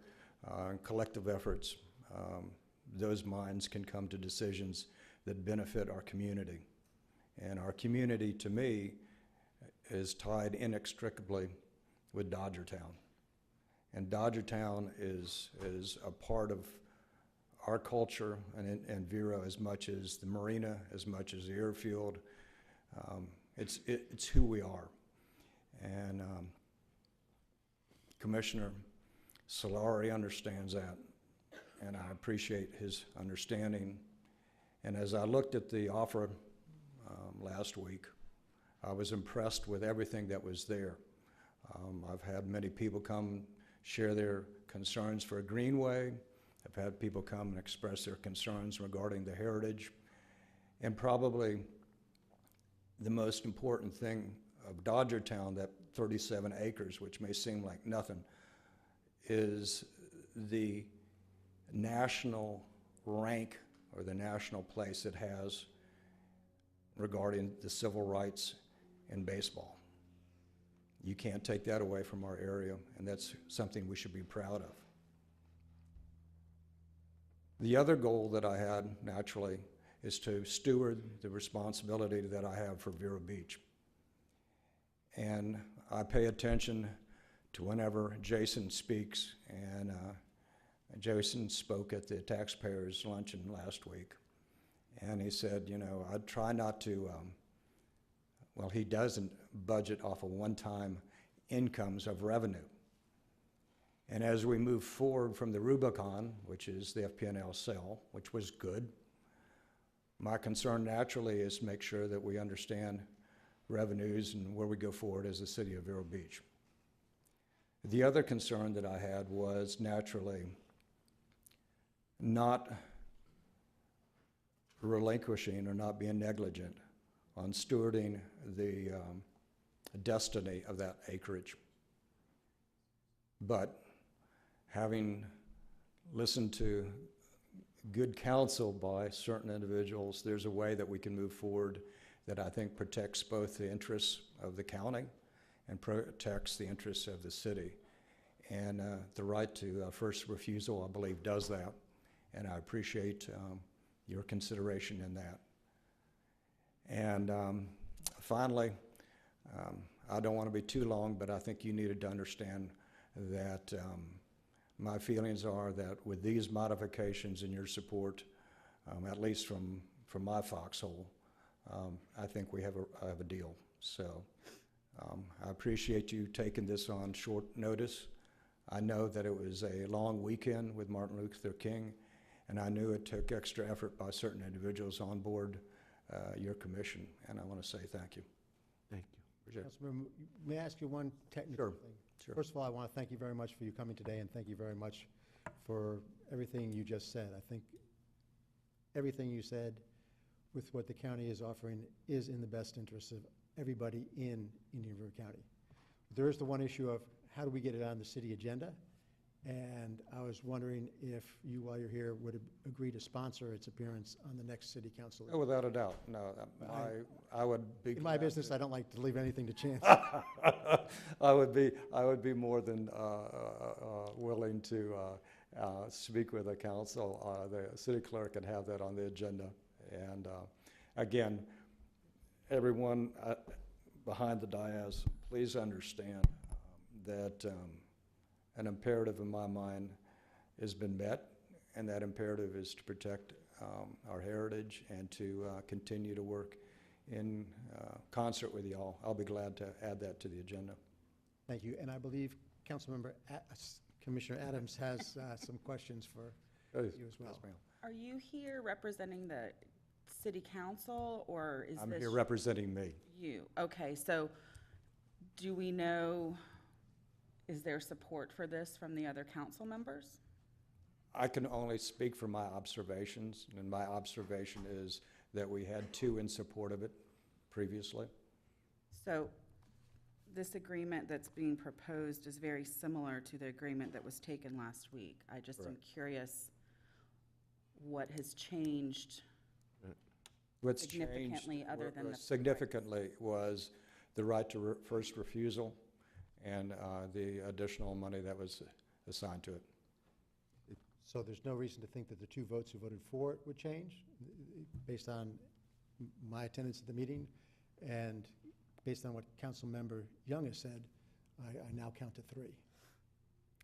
in collective efforts, those minds can come to decisions that benefit our community. And our community, to me, is tied inextricably with Dodgertown. And Dodgertown is a part of our culture and Vero as much as the marina, as much as the airfield. It's who we are. And Commissioner Solari understands that, and I appreciate his understanding. And as I looked at the offer last week, I was impressed with everything that was there. I've had many people come share their concerns for a greenway. I've had people come and express their concerns regarding the heritage. And probably the most important thing of Dodgertown, that 37 acres, which may seem like nothing, is the national rank or the national place it has regarding the civil rights in baseball. You can't take that away from our area, and that's something we should be proud of. The other goal that I had, naturally, is to steward the responsibility that I have for Vero Beach. And I pay attention to whenever Jason speaks, and Jason spoke at the taxpayers luncheon last week, and he said, you know, I'd try not to, well, he doesn't budget off of one-time incomes of revenue. And as we move forward from the Rubicon, which is the FP&L sale, which was good, my concern naturally is make sure that we understand revenues and where we go forward as the city of Vero Beach. The other concern that I had was naturally not relinquishing or not being negligent on stewarding the destiny of that acreage. But having listened to good counsel by certain individuals, there's a way that we can move forward that I think protects both the interests of the county and protects the interests of the city. And the right to first refusal, I believe, does that. And I appreciate your consideration in that. And finally, I don't want to be too long, but I think you needed to understand that my feelings are that with these modifications and your support, at least from my foxhole, I think we have a deal. So I appreciate you taking this on short notice. I know that it was a long weekend with Martin Luther King, and I knew it took extra effort by certain individuals on board your commission, and I want to say thank you. Thank you. Councilmember, may I ask you one technical thing? Sure. First of all, I want to thank you very much for you coming today, and thank you very much for everything you just said. I think everything you said with what the county is offering is in the best interest of everybody in Indian River County. There is the one issue of how do we get it on the city agenda? And I was wondering if you, while you're here, would agree to sponsor its appearance on the next city council. Oh, without a doubt. No, I would be. In my business, I don't like to leave anything to chance. I would be more than willing to speak with the council, the city clerk, and have that on the agenda. And again, everyone behind the dais, please understand that an imperative in my mind has been met, and that imperative is to protect our heritage and to continue to work in concert with y'all. I'll be glad to add that to the agenda. Thank you. And I believe Councilmember Commissioner Adams has some questions for you as well. Yes, ma'am. Are you here representing the city council, or is I'm this? here representing me. You, okay, so do we know, is there support for this from the other council members? I can only speak for my observations, and my observation is that we had two in support of it previously. So this agreement that's being proposed is very similar to the agreement that was taken last week. I just am curious what has changed What's significantly changed other than the significantly was the right to first refusal and the additional money that was assigned to it. So there's no reason to think that the two votes who voted for it would change, based on my attendance at the meeting, and based on what Councilmember Young has said, I now count to 3.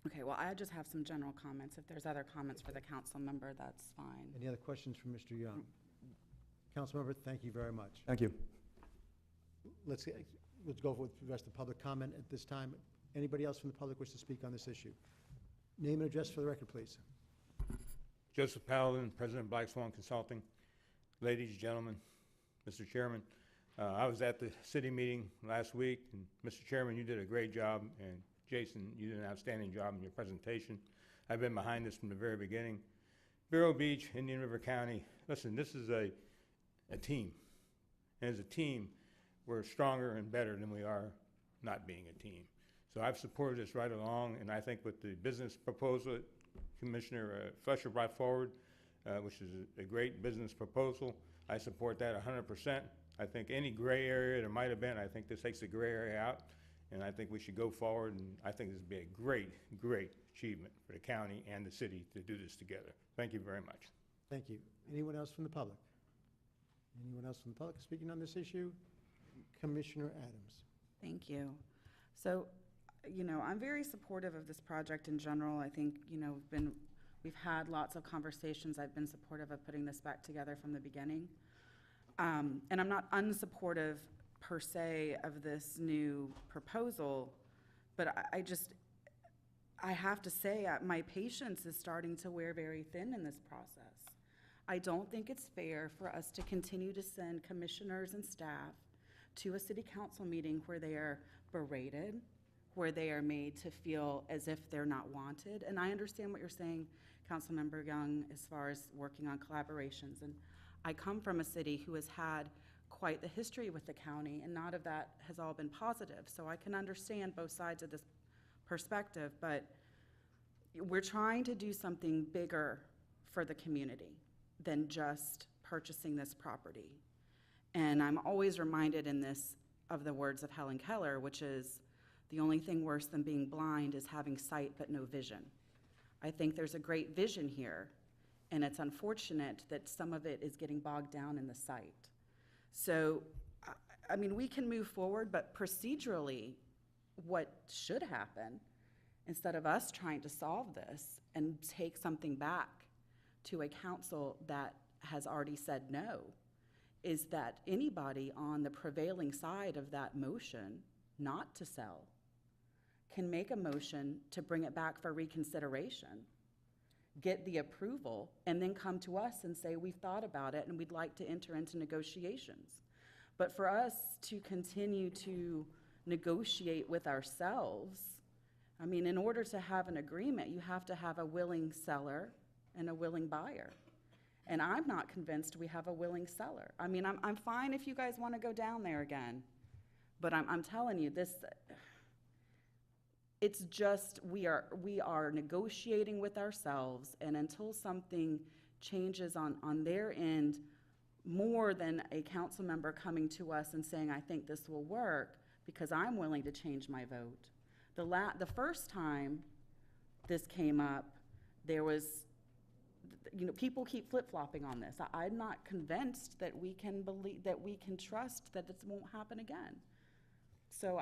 Okay, well, I just have some general comments. If there's other comments for the council member, that's fine. Any other questions from Mr. Young? Councilmember, thank you very much. Thank you. Let's go with the rest of the public comment at this time. Anybody else from the public wish to speak on this issue? Name and address for the record, please. Joseph Paladin, President of Black Swan Consulting. Ladies, gentlemen, Mr. Chairman, I was at the city meeting last week, and Mr. Chairman, you did a great job, and Jason, you did an outstanding job in your presentation. I've been behind this from the very beginning. Vero Beach, Indian River County, listen, this is a team. And as a team, we're stronger and better than we are not being a team. So I've supported this right along, and I think with the business proposal that Commissioner Fletcher brought forward, which is a great business proposal, I support that 100%. I think any gray area there might have been, I think this takes the gray area out, and I think we should go forward, and I think this would be a great, great achievement for the county and the city to do this together. Thank you very much. Thank you. Anyone else from the public? Anyone else from the public speaking on this issue? Commissioner Adams. Thank you. So, I'm very supportive of this project in general. I think, we've had lots of conversations. I've been supportive of putting this back together from the beginning. And I'm not unsupportive per se of this new proposal, but I have to say my patience is starting to wear very thin in this process. I don't think it's fair for us to continue to send commissioners and staff to a city council meeting where they are berated, where they are made to feel as if they're not wanted. And I understand what you're saying, Councilmember Young, as far as working on collaborations. And I come from a city who has had quite the history with the county, and not of that has all been positive. So I can understand both sides of this perspective, but we're trying to do something bigger for the community than just purchasing this property. And I'm always reminded in this of the words of Helen Keller, which is, the only thing worse than being blind is having sight but no vision. I think there's a great vision here, and it's unfortunate that some of it is getting bogged down in the sight. So, I mean, we can move forward, but procedurally, what should happen, instead of us trying to solve this and take something back to a council that has already said no, is that anybody on the prevailing side of that motion not to sell can make a motion to bring it back for reconsideration, get the approval, and then come to us and say, we've thought about it and we'd like to enter into negotiations. But for us to continue to negotiate with ourselves, I mean, in order to have an agreement, you have to have a willing seller and a willing buyer. And I'm not convinced we have a willing seller. I mean, I'm fine if you guys want to go down there again, but I'm telling you, it's just, we are negotiating with ourselves, and until something changes on their end, more than a council member coming to us and saying, I think this will work, because I'm willing to change my vote. The first time this came up, there was, people keep flip-flopping on this. I'm not convinced that we can trust that this won't happen again. So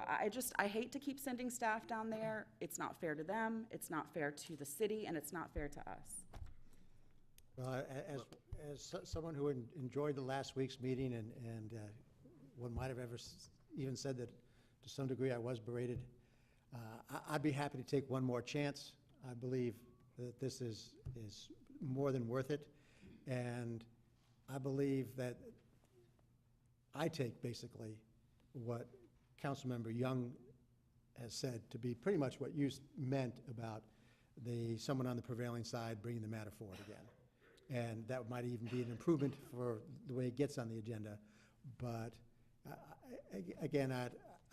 I hate to keep sending staff down there. It's not fair to them, it's not fair to the city, and it's not fair to us. Well, as someone who enjoyed the last week's meeting, and one might have even said that to some degree I was berated, I'd be happy to take one more chance. I believe that this is more than worth it, and I believe that I take basically what Councilmember Young has said to be pretty much what you meant about someone on the prevailing side bringing the matter forward again. And that might even be an improvement for the way it gets on the agenda. But again,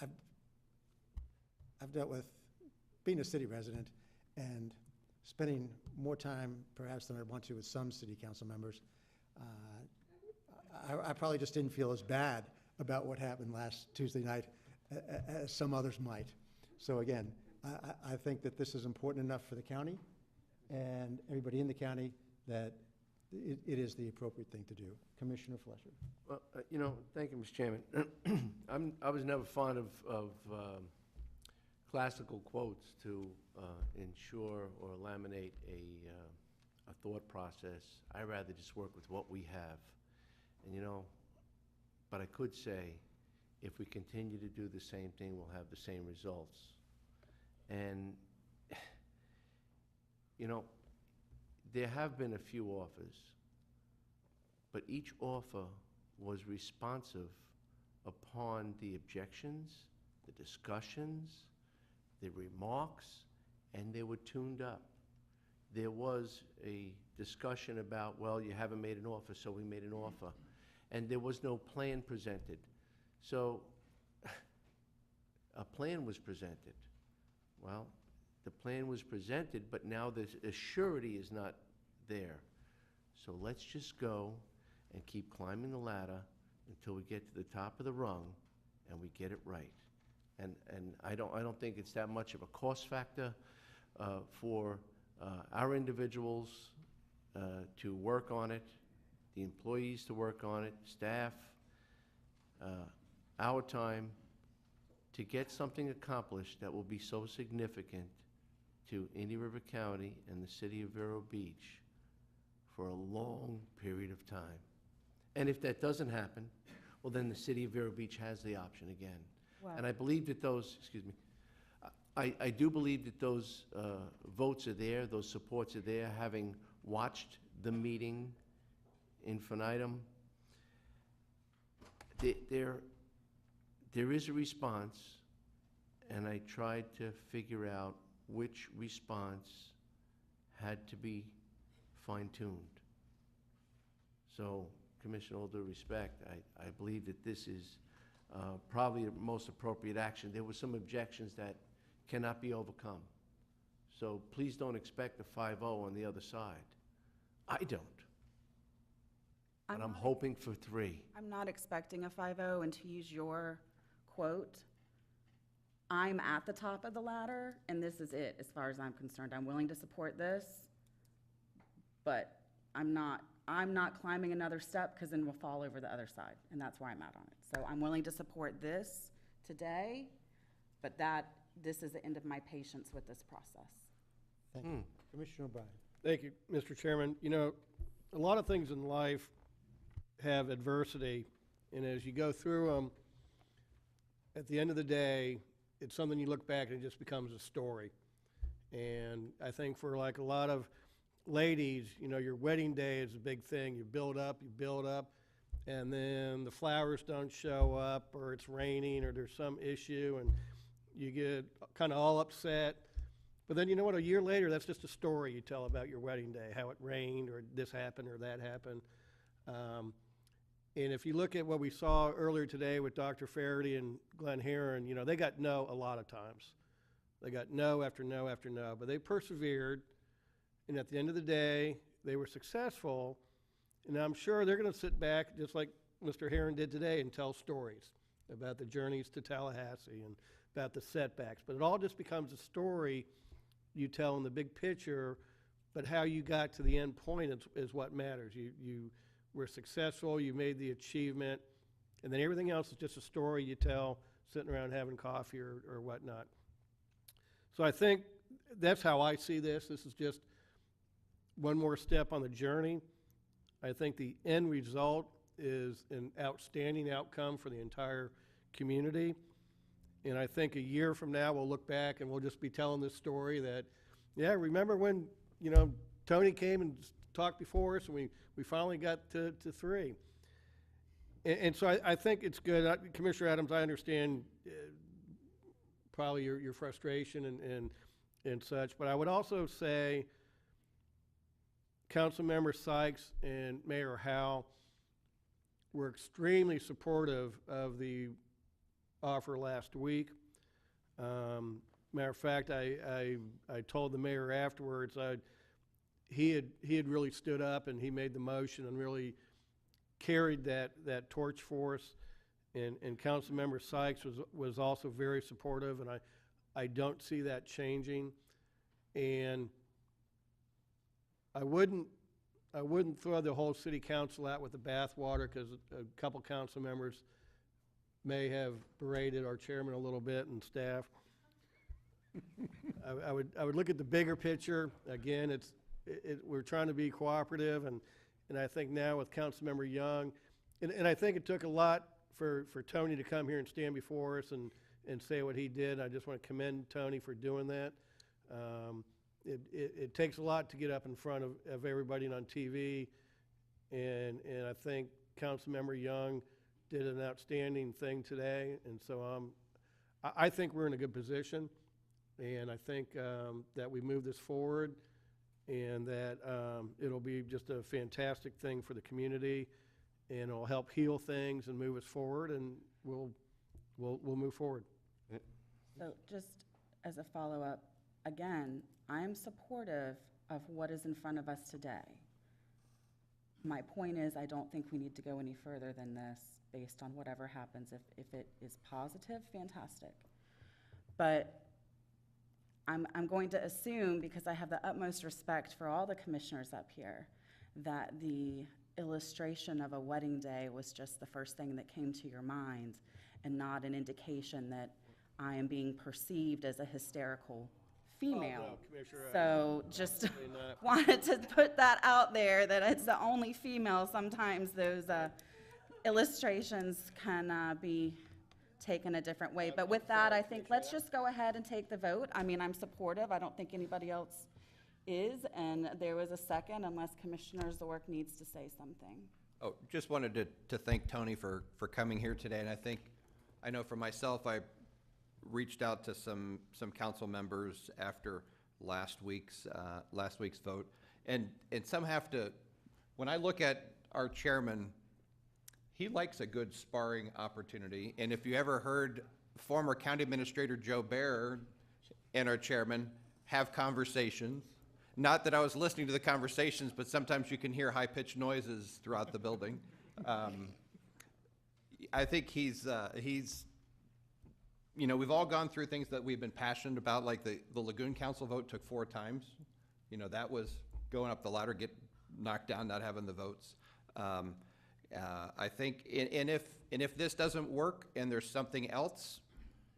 I've dealt with being a city resident and spending more time perhaps than I want to with some city council members. I probably just didn't feel as bad about what happened last Tuesday night as some others might. So again, I think that this is important enough for the county and everybody in the county that it is the appropriate thing to do. Commissioner Fletcher. Well, thank you, Mr. Chairman. I was never fond of classical quotes to ensure or laminate a thought process. I rather just work with what we have. And but I could say, if we continue to do the same thing, we'll have the same results. And, there have been a few offers, but each offer was responsive upon the objections, the discussions, the remarks, and they were tuned up. There was a discussion about, well, you haven't made an offer, so we made an offer. and there was no plan presented. So a plan was presented. Well, the plan was presented, but now the surety is not there. So let's just go and keep climbing the ladder until we get to the top of the rung and we get it right. And I don't think it's that much of a cost factor for our individuals to work on it, the employees to work on it, staff, our time, to get something accomplished that will be so significant to Indian River County and the city of Vero Beach for a long period of time. And if that doesn't happen, well, then the city of Vero Beach has the option again. Wow. And I believe that those, excuse me, I do believe that those votes are there, those supports are there, having watched the meeting infinitum. There is a response, and I tried to figure out which response had to be fine-tuned. So, Commissioner, all due respect, I believe that this is probably the most appropriate action. There were some objections that cannot be overcome. So please don't expect a 5-0 on the other side. I don't. And I'm hoping for 3. I'm not expecting a 5-0, and to use your quote, I'm at the top of the ladder, and this is it as far as I'm concerned. I'm willing to support this, but I'm not climbing another step, because then we'll fall over the other side, and that's where I'm at on it. So I'm willing to support this today, but this is the end of my patience with this process. Thank you. Commissioner O'Brien. Thank you, Mr. Chairman. You know, a lot of things in life have adversity, and as you go through them, at the end of the day, it's something you look back and it just becomes a story. And I think for like a lot of ladies, you know, your wedding day is a big thing. You build up, and then the flowers don't show up, or it's raining, or there's some issue, and you get kind of all upset. But then, you know what, a year later, that's just a story you tell about your wedding day, how it rained, or this happened, or that happened. And if you look at what we saw earlier today with Dr. Faraday and Glenn Herron, you know, they got no a lot of times. They got no after no after no, but they persevered, and at the end of the day, they were successful, and I'm sure they're going to sit back, just like Mr. Herron did today, and tell stories about the journeys to Tallahassee and about the setbacks. But it all just becomes a story you tell in the big picture, but how you got to the end point is what matters. You were successful, you made the achievement, and then everything else is just a story you tell sitting around having coffee or whatnot. So I think that's how I see this. This is just one more step on the journey. I think the end result is an outstanding outcome for the entire community. And I think a year from now, we'll look back and we'll just be telling this story that, yeah, remember when, you know, Tony came and talked before us and we finally got to 3. And so I think it's good. Commissioner Adams, I understand probably your frustration and such, but I would also say Councilmember Sykes and Mayor Howe were extremely supportive of the offer last week. Matter of fact, I told the mayor afterwards he had really stood up and he made the motion and really carried that torch for us. And Councilmember Sykes was also very supportive, and I don't see that changing. And I wouldn't throw the whole city council out with the bathwater, because a couple council members may have berated our chairman a little bit and staff. I would look at the bigger picture. Again, we're trying to be cooperative, and I think now with Councilmember Young, and I think it took a lot for Tony to come here and stand before us and say what he did. I just want to commend Tony for doing that. It takes a lot to get up in front of everybody and on TV, and I think Councilmember Young did an outstanding thing today, and so I think we're in a good position, and I think that we move this forward, and that it'll be just a fantastic thing for the community, and it'll help heal things and move us forward, and we'll move forward. So just as a follow-up, again, I am supportive of what is in front of us today. My point is, I don't think we need to go any further than this based on whatever happens. If it is positive, fantastic. But I'm going to assume, because I have the utmost respect for all the commissioners up here, that the illustration of a wedding day was just the first thing that came to your mind and not an indication that I am being perceived as a hysterical female. Oh, no, Commissioner, So just absolutely not. wanted to put that out there, that it's the only female. Sometimes those illustrations can be taken a different way. But with that, I think let's just go ahead and take the vote. I mean, I'm supportive. I don't think anybody else is. And there was a second, unless Commissioner Zork needs to say something. Oh, just wanted to thank Tony for coming here today, and I know for myself, I reached out to some council members after last week's vote, and some have to, when I look at our chairman, he likes a good sparring opportunity, and if you ever heard former County Administrator Joe Baer and our chairman have conversations, not that I was listening to the conversations, but sometimes you can hear high-pitched noises throughout the building. I think he's you know, we've all gone through things that we've been passionate about, like the Lagoon Council vote took 4 times. You know, that was going up the ladder, get knocked down, not having the votes. I think, and if this doesn't work and there's something else,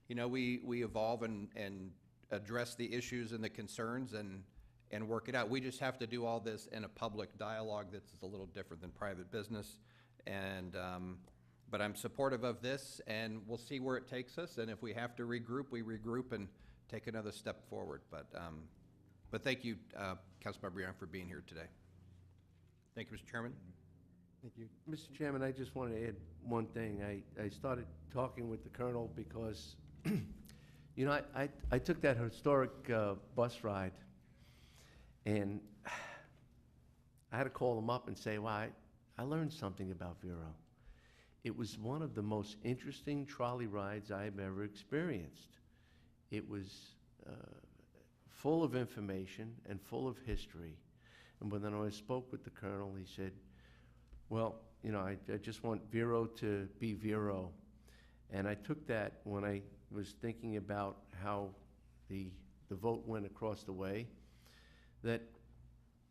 you know, we evolve and address the issues and the concerns and work it out. We just have to do all this in a public dialogue that's a little different than private business. And but I'm supportive of this, and we'll see where it takes us. And if we have to regroup, we regroup and take another step forward. But thank you, Councilmember Young, for being here today. Thank you, Mr. Chairman. Thank you. Mr. Chairman, I just want to add one thing. I started talking with the Colonel because, you know, I took that historic bus ride, and I had to call him up and say, well, I learned something about Vero. It was one of the most interesting trolley rides I've ever experienced. It was full of information and full of history. And when I spoke with the Colonel, he said, well, you know, I just want Vero to be Vero. And I took that when I was thinking about how the vote went across the way, that,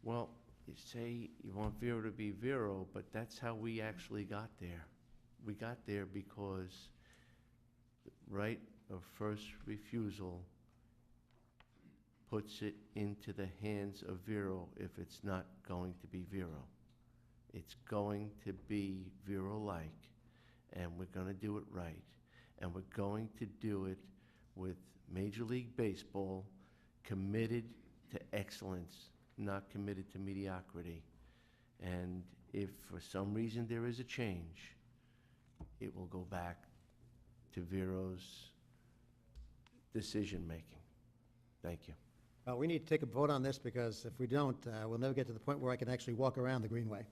well, you say you want Vero to be Vero, but that's how we actually got there. We got there because the right of first refusal puts it into the hands of Vero if it's not going to be Vero. It's going to be Vero-like, and we're going to do it right. And we're going to do it with Major League Baseball committed to excellence, not committed to mediocrity. And if for some reason there is a change, it will go back to Vero's decision-making. Thank you. We need to take a vote on this, because if we don't, we'll never get to the point where I can actually walk around the Greenway.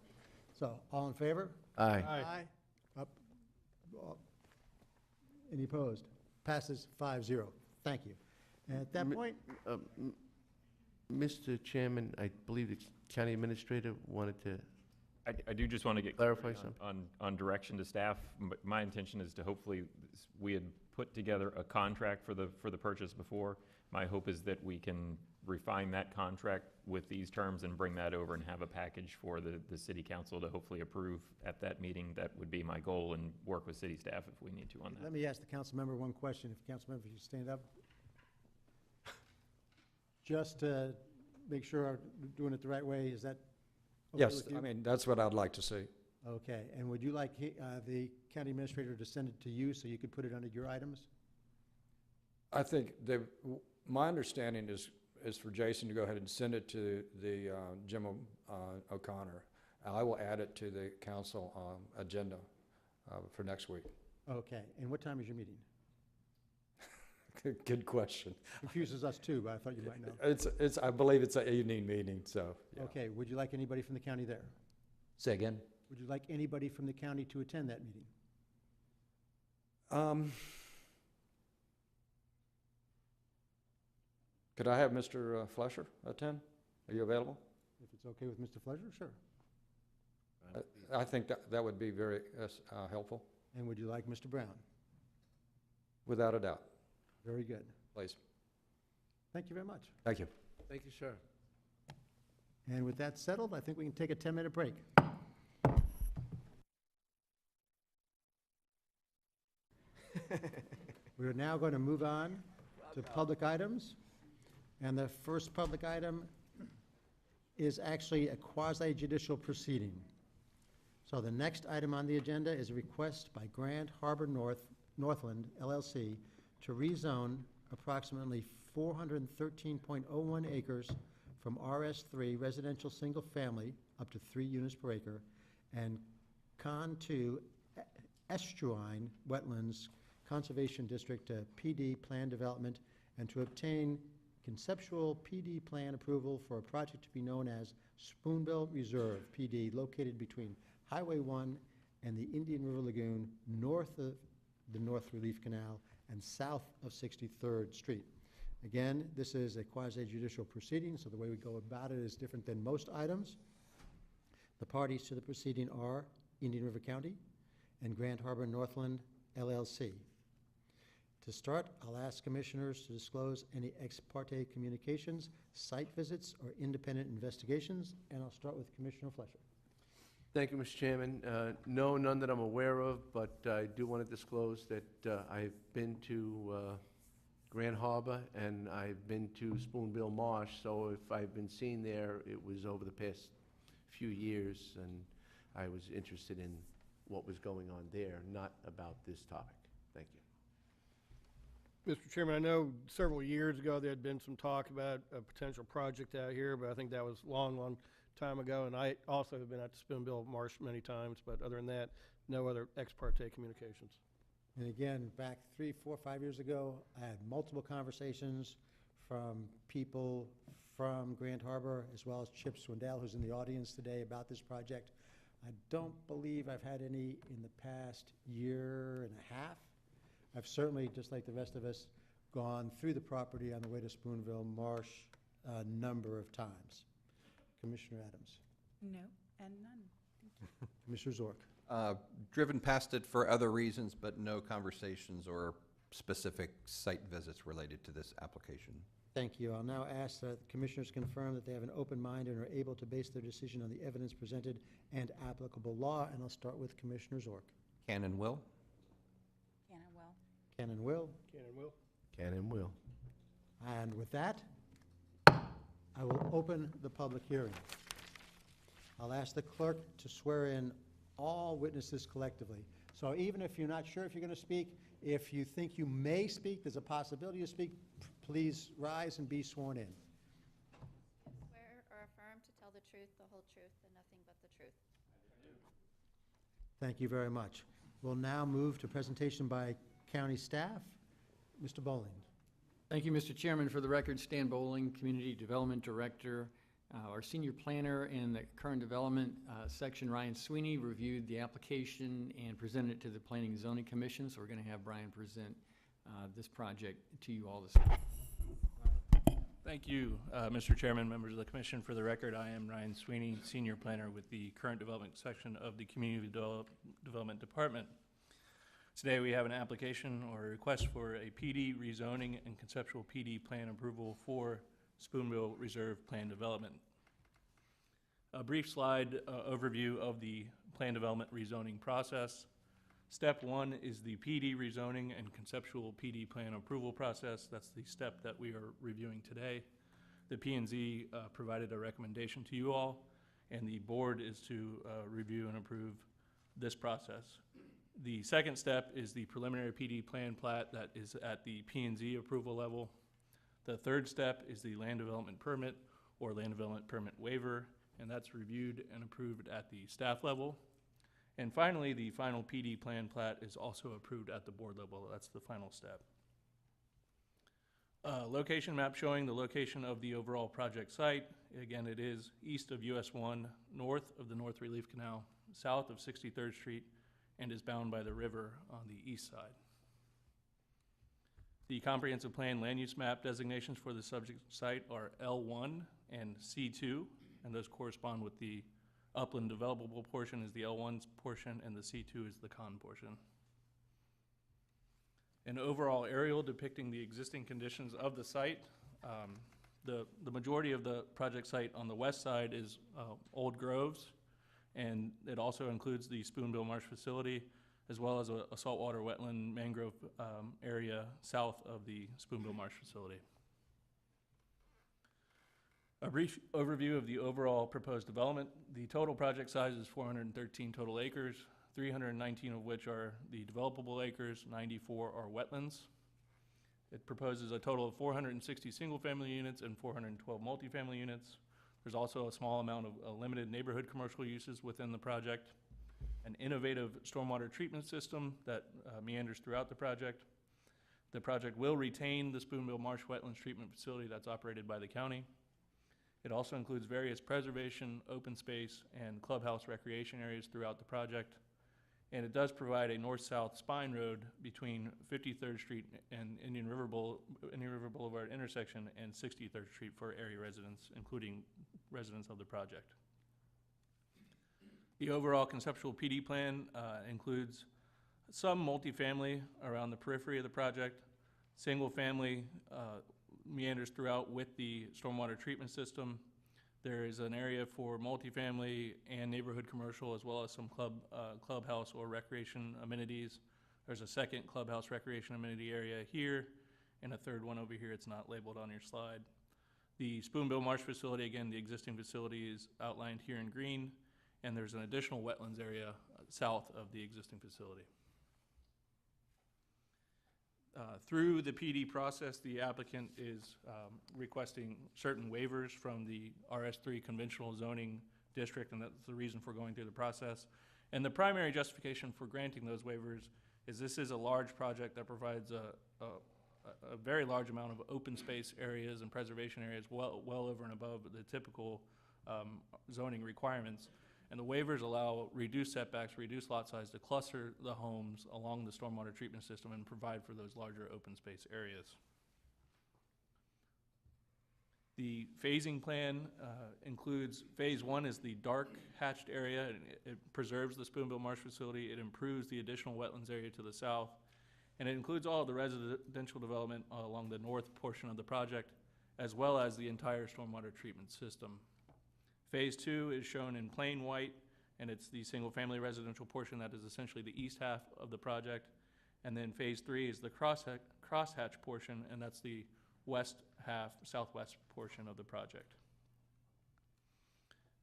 So, all in favor? Aye. Aye. Up. Any opposed? Passes 5-0. Thank you. And at that point, Mr. Chairman, I believe the county administrator wanted to I do just want to get clarify clarity something. on direction to staff. My intention is to hopefully, we had put together a contract for the purchase before. My hope is that we can refine that contract with these terms and bring that over and have a package for the city council to hopefully approve at that meeting. That would be my goal, and work with city staff if we need to on that. let me ask the council member one question. If council member, you stand up. Just to make sure I'm doing it the right way, is that okay Yes, with you? I mean, that's what I'd like to see. Okay, and would you like the county administrator to send it to you so you could put it under your items? I think my understanding is for Jason to go ahead and send it to the Jim O'Connor. I will add it to the council agenda for next week. Okay, and what time is your meeting? Good question. Confuses us too, but I thought you might know. I believe it's an evening meeting, so. Yeah. Okay, would you like anybody from the county there? Say again? Would you like anybody from the county to attend that meeting? Could I have Mr. Flesher attend? Are you available? If it's okay with Mr. Fleischer, sure. I think that would be very helpful, And would you like Mr. Brown? without a doubt. Very good. Please. Thank you very much. Thank you. Thank you, sir. And with that settled, I think we can take a 10-minute break. We are now going to move on to public items. And the first public item is actually a quasi-judicial proceeding. So the next item on the agenda is a request by Grand Harbor Northland LLC to rezone approximately 413.01 acres from RS3 residential single family up to 3 units per acre and Con 2 estuarine wetlands conservation district to PD plan development and to obtain conceptual PD plan approval for a project to be known as Spoonbill Reserve PD located between Highway 1 and the Indian River Lagoon north of the North Relief Canal and south of 63rd Street. Again, this is a quasi-judicial proceeding, so the way we go about it is different than most items. The parties to the proceeding are Indian River County and Grand Harbor Northland LLC. To start, I'll ask commissioners to disclose any ex parte communications, site visits, or independent investigations, and I'll start with Commissioner Fleischer. Thank you, Mr. Chairman. No, none that I'm aware of, but I do want to disclose that I've been to Grand Harbor and I've been to Spoonbill Marsh, so if I've been seen there, it was over the past few years, and I was interested in what was going on there, not about this topic. Thank you. Mr. Chairman, I know several years ago there had been some talk about a potential project out here, but I think that was long time ago, and I also have been at the Spoonbill Marsh many times, but other than that, no other ex parte communications. And again, back 3, 4, 5 years ago, I had multiple conversations from people from Grand Harbor, as well as Chip Swindell, who's in the audience today, about this project. I don't believe I've had any in the past year and a half. I've certainly, just like the rest of us, gone through the property on the way to Spoonbill Marsh a number of times. Commissioner Adams. No, and none. Thank you. Commissioner Zork. Driven past it for other reasons, but no conversations or specific site visits related to this application. Thank you. I'll now ask that the commissioners confirm that they have an open mind and are able to base their decision on the evidence presented and applicable law, and I'll start with Commissioner Zork. Can and will. Can and will. Can and will. Can and will. Can and will. And with that, I will open the public hearing. I'll ask the clerk to swear in all witnesses collectively. So even if you're not sure if you're going to speak, if you think you may speak, there's a possibility to speak, please rise and be sworn in. Swear or affirm to tell the truth, the whole truth, and nothing but the truth. Thank you very much. We'll now move to presentation by county staff. Mr. Bowling. Thank you, Mr. Chairman. For the record, Stan Bowling, Community Development Director. Our senior planner in the current development section, Ryan Sweeney, reviewed the application and presented it to the Planning and Zoning Commission. So we're going to have Brian present this project to you all this morning. Thank you, Mr. Chairman, members of the Commission. For the record, I am Ryan Sweeney, Senior Planner with the current development section of the Community Development Department. Today we have an application or a request for a PD rezoning and conceptual PD plan approval for Spoonbill Reserve Plan Development. A brief slide overview of the plan development rezoning process. Step 1 is the PD rezoning and conceptual PD plan approval process. That's the step that we are reviewing today. The P&Z provided a recommendation to you all, and the board is to review and approve this process. The second step is the preliminary PD plan plat that is at the P&Z approval level. The third step is the land development permit or land development permit waiver, and that's reviewed and approved at the staff level. And finally, the final PD plan plat is also approved at the board level. That's the final step. Location map showing the location of the overall project site. Again, it is east of US 1, north of the North Relief Canal, south of 63rd Street and is bound by the river on the east side. The comprehensive plan land use map designations for the subject site are L1 and C2, and those correspond with the upland developable portion is the L1 portion and the C2 is the con portion. An overall aerial depicting the existing conditions of the site. The majority of the project site on the west side is Old Groves, and it also includes the Spoonbill Marsh facility, as well as a saltwater wetland mangrove area south of the Spoonbill Marsh facility. A brief overview of the overall proposed development. The total project size is 413 total acres, 319 of which are the developable acres, 94 are wetlands. It proposes a total of 460 single-family units and 412 multifamily units. There's also a small amount of limited neighborhood commercial uses within the project. An innovative stormwater treatment system that meanders throughout the project. The project will retain the Spoonbill Marsh Wetlands Treatment Facility that's operated by the county. It also includes various preservation, open space, and clubhouse recreation areas throughout the project. And it does provide a north-south spine road between 53rd Street and Indian River Boulevard intersection and 63rd Street for area residents, including residents of the project. The overall conceptual PD plan includes some multifamily around the periphery of the project, single family meanders throughout with the stormwater treatment system. There is an area for multifamily and neighborhood commercial, as well as some clubhouse or recreation amenities. There's a second clubhouse recreation amenity area here, and a third one over here. It's not labeled on your slide. The Spoonbill Marsh facility, again, the existing facility is outlined here in green, and there's an additional wetlands area south of the existing facility. Through the PD process, the applicant is requesting certain waivers from the RS3 conventional zoning district, and that's the reason for going through the process. And the primary justification for granting those waivers is this is a large project that provides a very large amount of open space areas and preservation areas well over and above the typical zoning requirements. And the waivers allow reduced setbacks, reduced lot size to cluster the homes along the stormwater treatment system and provide for those larger open space areas. The phasing plan includes phase one is the dark hatched area. It preserves the Spoonbill Marsh facility. It improves the additional wetlands area to the south. And it includes all of the residential development along the north portion of the project, as well as the entire stormwater treatment system. Phase two is shown in plain white, and it's the single-family residential portion that is essentially the east half of the project. And then phase three is the crosshatch portion, and that's the west half, southwest portion of the project.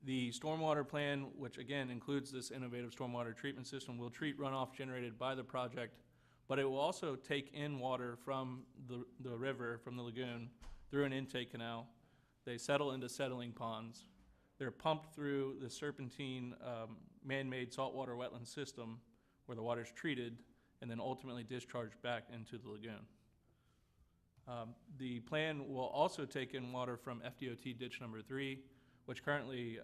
The stormwater plan, which again includes this innovative stormwater treatment system, will treat runoff generated by the project, but it will also take in water from the river, from the lagoon, through an intake canal. They settle into settling ponds. They're pumped through the serpentine man-made saltwater wetland system where the water's treated and then ultimately discharged back into the lagoon. The plan will also take in water from FDOT ditch number 3, which currently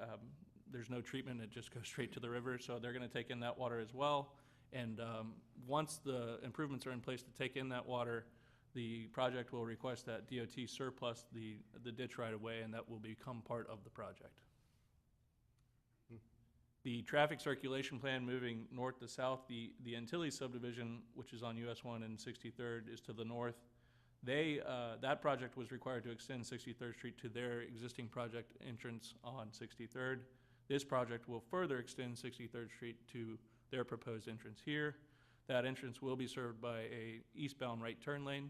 there's no treatment, it just goes straight to the river, so they're gonna take in that water as well. And once the improvements are in place to take in that water, the project will request that DOT surplus the ditch right away, and that will become part of the project. The traffic circulation plan moving north to south, the Antilles subdivision, which is on US 1 and 63rd, is to the north. That project was required to extend 63rd Street to their existing project entrance on 63rd. This project will further extend 63rd Street to their proposed entrance here. That entrance will be served by a eastbound right turn lane.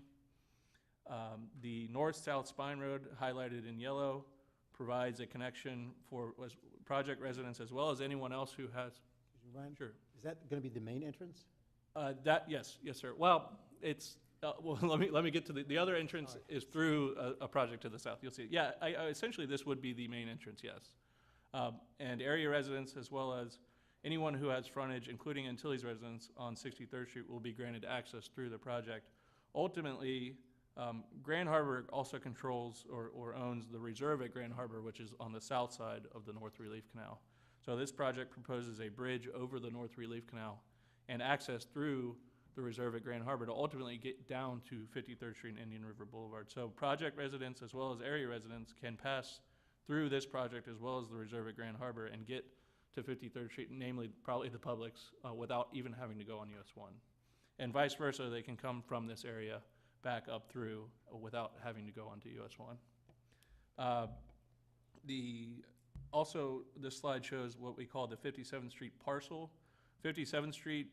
The north-south spine road, highlighted in yellow, provides a connection for project residents as well as anyone else who has. Excuse me, Ryan? Sure. Is that going to be the main entrance? Yes, sir. Well, it's well. Let me get to the other entrance is through a project to the south. You'll see. Yeah, essentially this would be the main entrance. Yes, and area residents as well as anyone who has frontage, including Antilles residents on 63rd Street, will be granted access through the project. Ultimately, Grand Harbor also controls or owns the reserve at Grand Harbor, which is on the south side of the North Relief Canal. So this project proposes a bridge over the North Relief Canal and access through the reserve at Grand Harbor to ultimately get down to 53rd Street and Indian River Boulevard. So project residents as well as area residents can pass through this project as well as the reserve at Grand Harbor and get to 53rd Street, namely probably the Publix, without even having to go on US 1. And vice versa, they can come from this area back up through without having to go onto US 1. Also, this slide shows what we call the 57th Street parcel. 57th Street,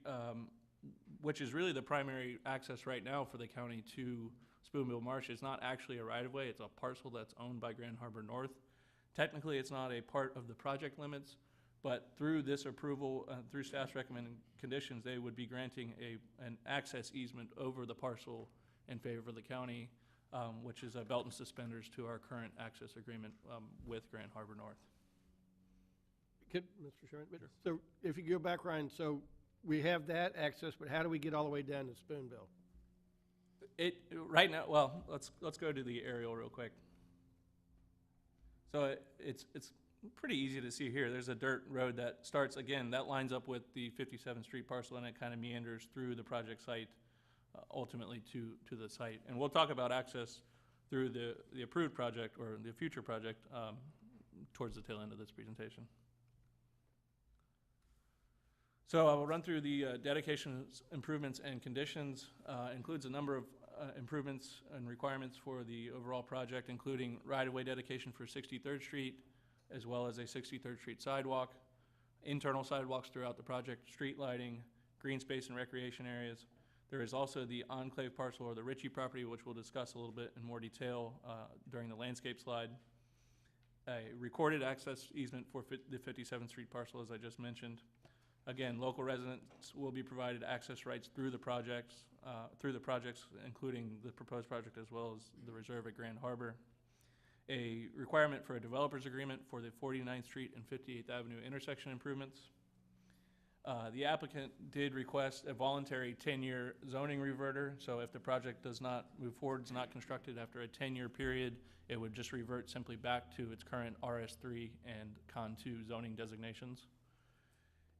which is really the primary access right now for the county to Spoonbill Marsh, is not actually a right-of-way. It's a parcel that's owned by Grand Harbor North. Technically, it's not a part of the project limits, but through this approval, through staff's recommended conditions, they would be granting an access easement over the parcel in favor of the county, which is a belt and suspenders to our current access agreement with Grand Harbor North. Mr. Chairman, so if you go back, Ryan, so we have that access, but how do we get all the way down to Spoonbill? Right now, well, let's go to the aerial real quick. So it's pretty easy to see here. There's a dirt road that starts, again, that lines up with the 57th Street parcel, and it kind of meanders through the project site, ultimately to the site. And we'll talk about access through the approved project or the future project towards the tail end of this presentation. So I will run through the dedications, improvements, and conditions. Includes a number of improvements and requirements for the overall project, including right-of-way dedication for 63rd Street, as well as a 63rd Street sidewalk, internal sidewalks throughout the project, street lighting, green space and recreation areas. There is also the enclave parcel or the Ritchie property, which we'll discuss a little bit in more detail during the landscape slide. A recorded access easement for the 57th Street parcel, as I just mentioned. Again, local residents will be provided access rights through the projects, including the proposed project as well as the reserve at Grand Harbor. A requirement for a developer's agreement for the 49th Street and 58th Avenue intersection improvements. The applicant did request a voluntary 10-year zoning reverter, so if the project does not move forward, is not constructed after a 10-year period, it would just revert simply back to its current RS3 and Con 2 zoning designations.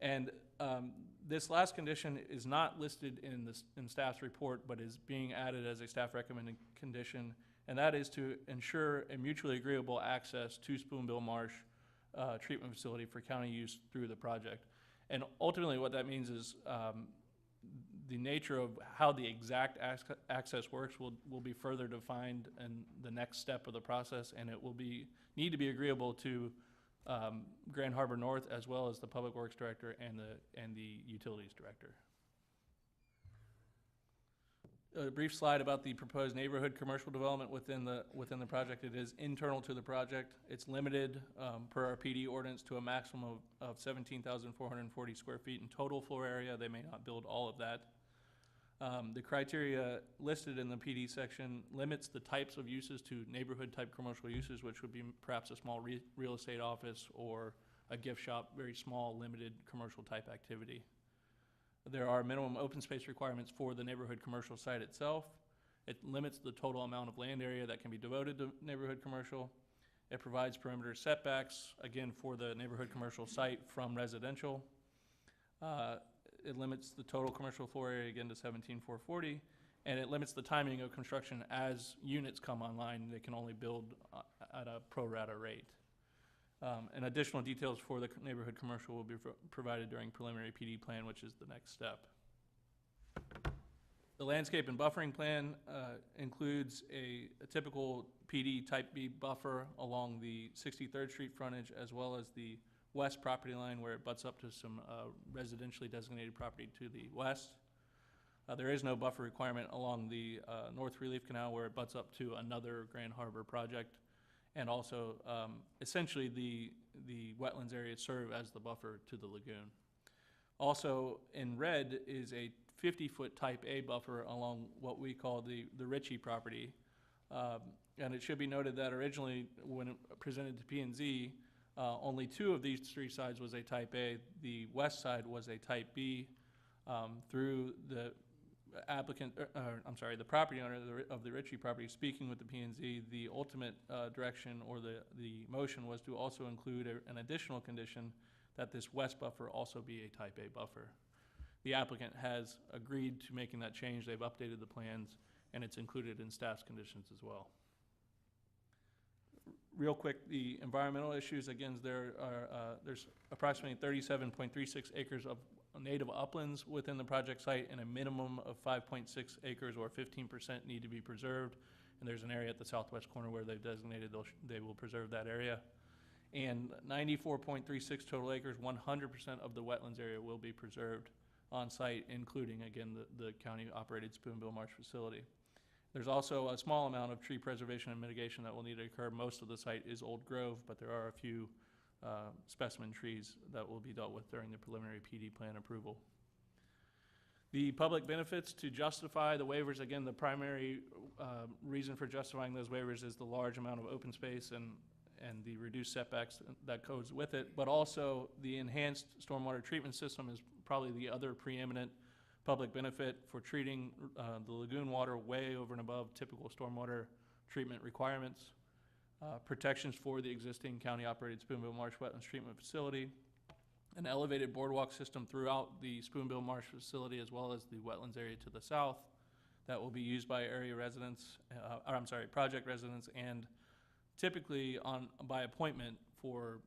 And this last condition is not listed in staff's report, but is being added as a staff recommended condition, and that is to ensure a mutually agreeable access to Spoonbill Marsh treatment facility for county use through the project. And ultimately what that means is the nature of how the exact access works will be further defined in the next step of the process, and it will need to be agreeable to Grand Harbor North, as well as the Public Works Director and the Utilities Director. A brief slide about the proposed neighborhood commercial development within the project. It is internal to the project. It's limited per our PD ordinance to a maximum of 17,440 square feet in total floor area. They may not build all of that. The criteria listed in the PD section limits the types of uses to neighborhood type commercial uses, which would be perhaps a small real estate office or a gift shop, very small, limited commercial type activity. There are minimum open space requirements for the neighborhood commercial site itself. It limits the total amount of land area that can be devoted to neighborhood commercial. It provides perimeter setbacks, again, for the neighborhood commercial site from residential. It limits the total commercial floor area, again, to 17,440, and it limits the timing of construction as units come online. They can only build at a pro rata rate. And additional details for the neighborhood commercial will be provided during preliminary PD plan, which is the next step. The landscape and buffering plan includes a typical PD type B buffer along the 63rd Street frontage, as well as the west property line where it butts up to some residentially designated property to the west. There is no buffer requirement along the North Relief Canal where it butts up to another Grand Harbor project. And also, essentially, the wetlands areas serve as the buffer to the lagoon. Also, in red is a 50-foot type A buffer along what we call the Ritchie property. And it should be noted that originally, when presented to P&Z, only 2 of these 3 sides was a type A. The west side was a type B. Through the the property owner of the Ritchie property speaking with the P&Z, the ultimate direction or the motion was to also include an additional condition that this west buffer also be a type A buffer. The applicant has agreed to making that change. They've updated the plans, and it's included in staff's conditions as well. Real quick, the environmental issues, again, there's approximately 37.36 acres of native uplands within the project site, and a minimum of 5.6 acres or 15% need to be preserved. And there's an area at the southwest corner where they've designated they will preserve that area. And 94.36 total acres, 100% of the wetlands area will be preserved on site, including, again, the county-operated Spoonbill Marsh facility. There's also a small amount of tree preservation and mitigation that will need to occur. Most of the site is old growth, but there are a few specimen trees that will be dealt with during the preliminary PD plan approval. The public benefits to justify the waivers, again, the primary reason for justifying those waivers is the large amount of open space and the reduced setbacks that goes with it, but also the enhanced stormwater treatment system is probably the other preeminent public benefit for treating the lagoon water way over and above typical stormwater treatment requirements, protections for the existing county-operated Spoonbill Marsh Wetlands Treatment Facility, an elevated boardwalk system throughout the Spoonbill Marsh facility as well as the wetlands area to the south that will be used by area residents, project residents, and typically by appointment for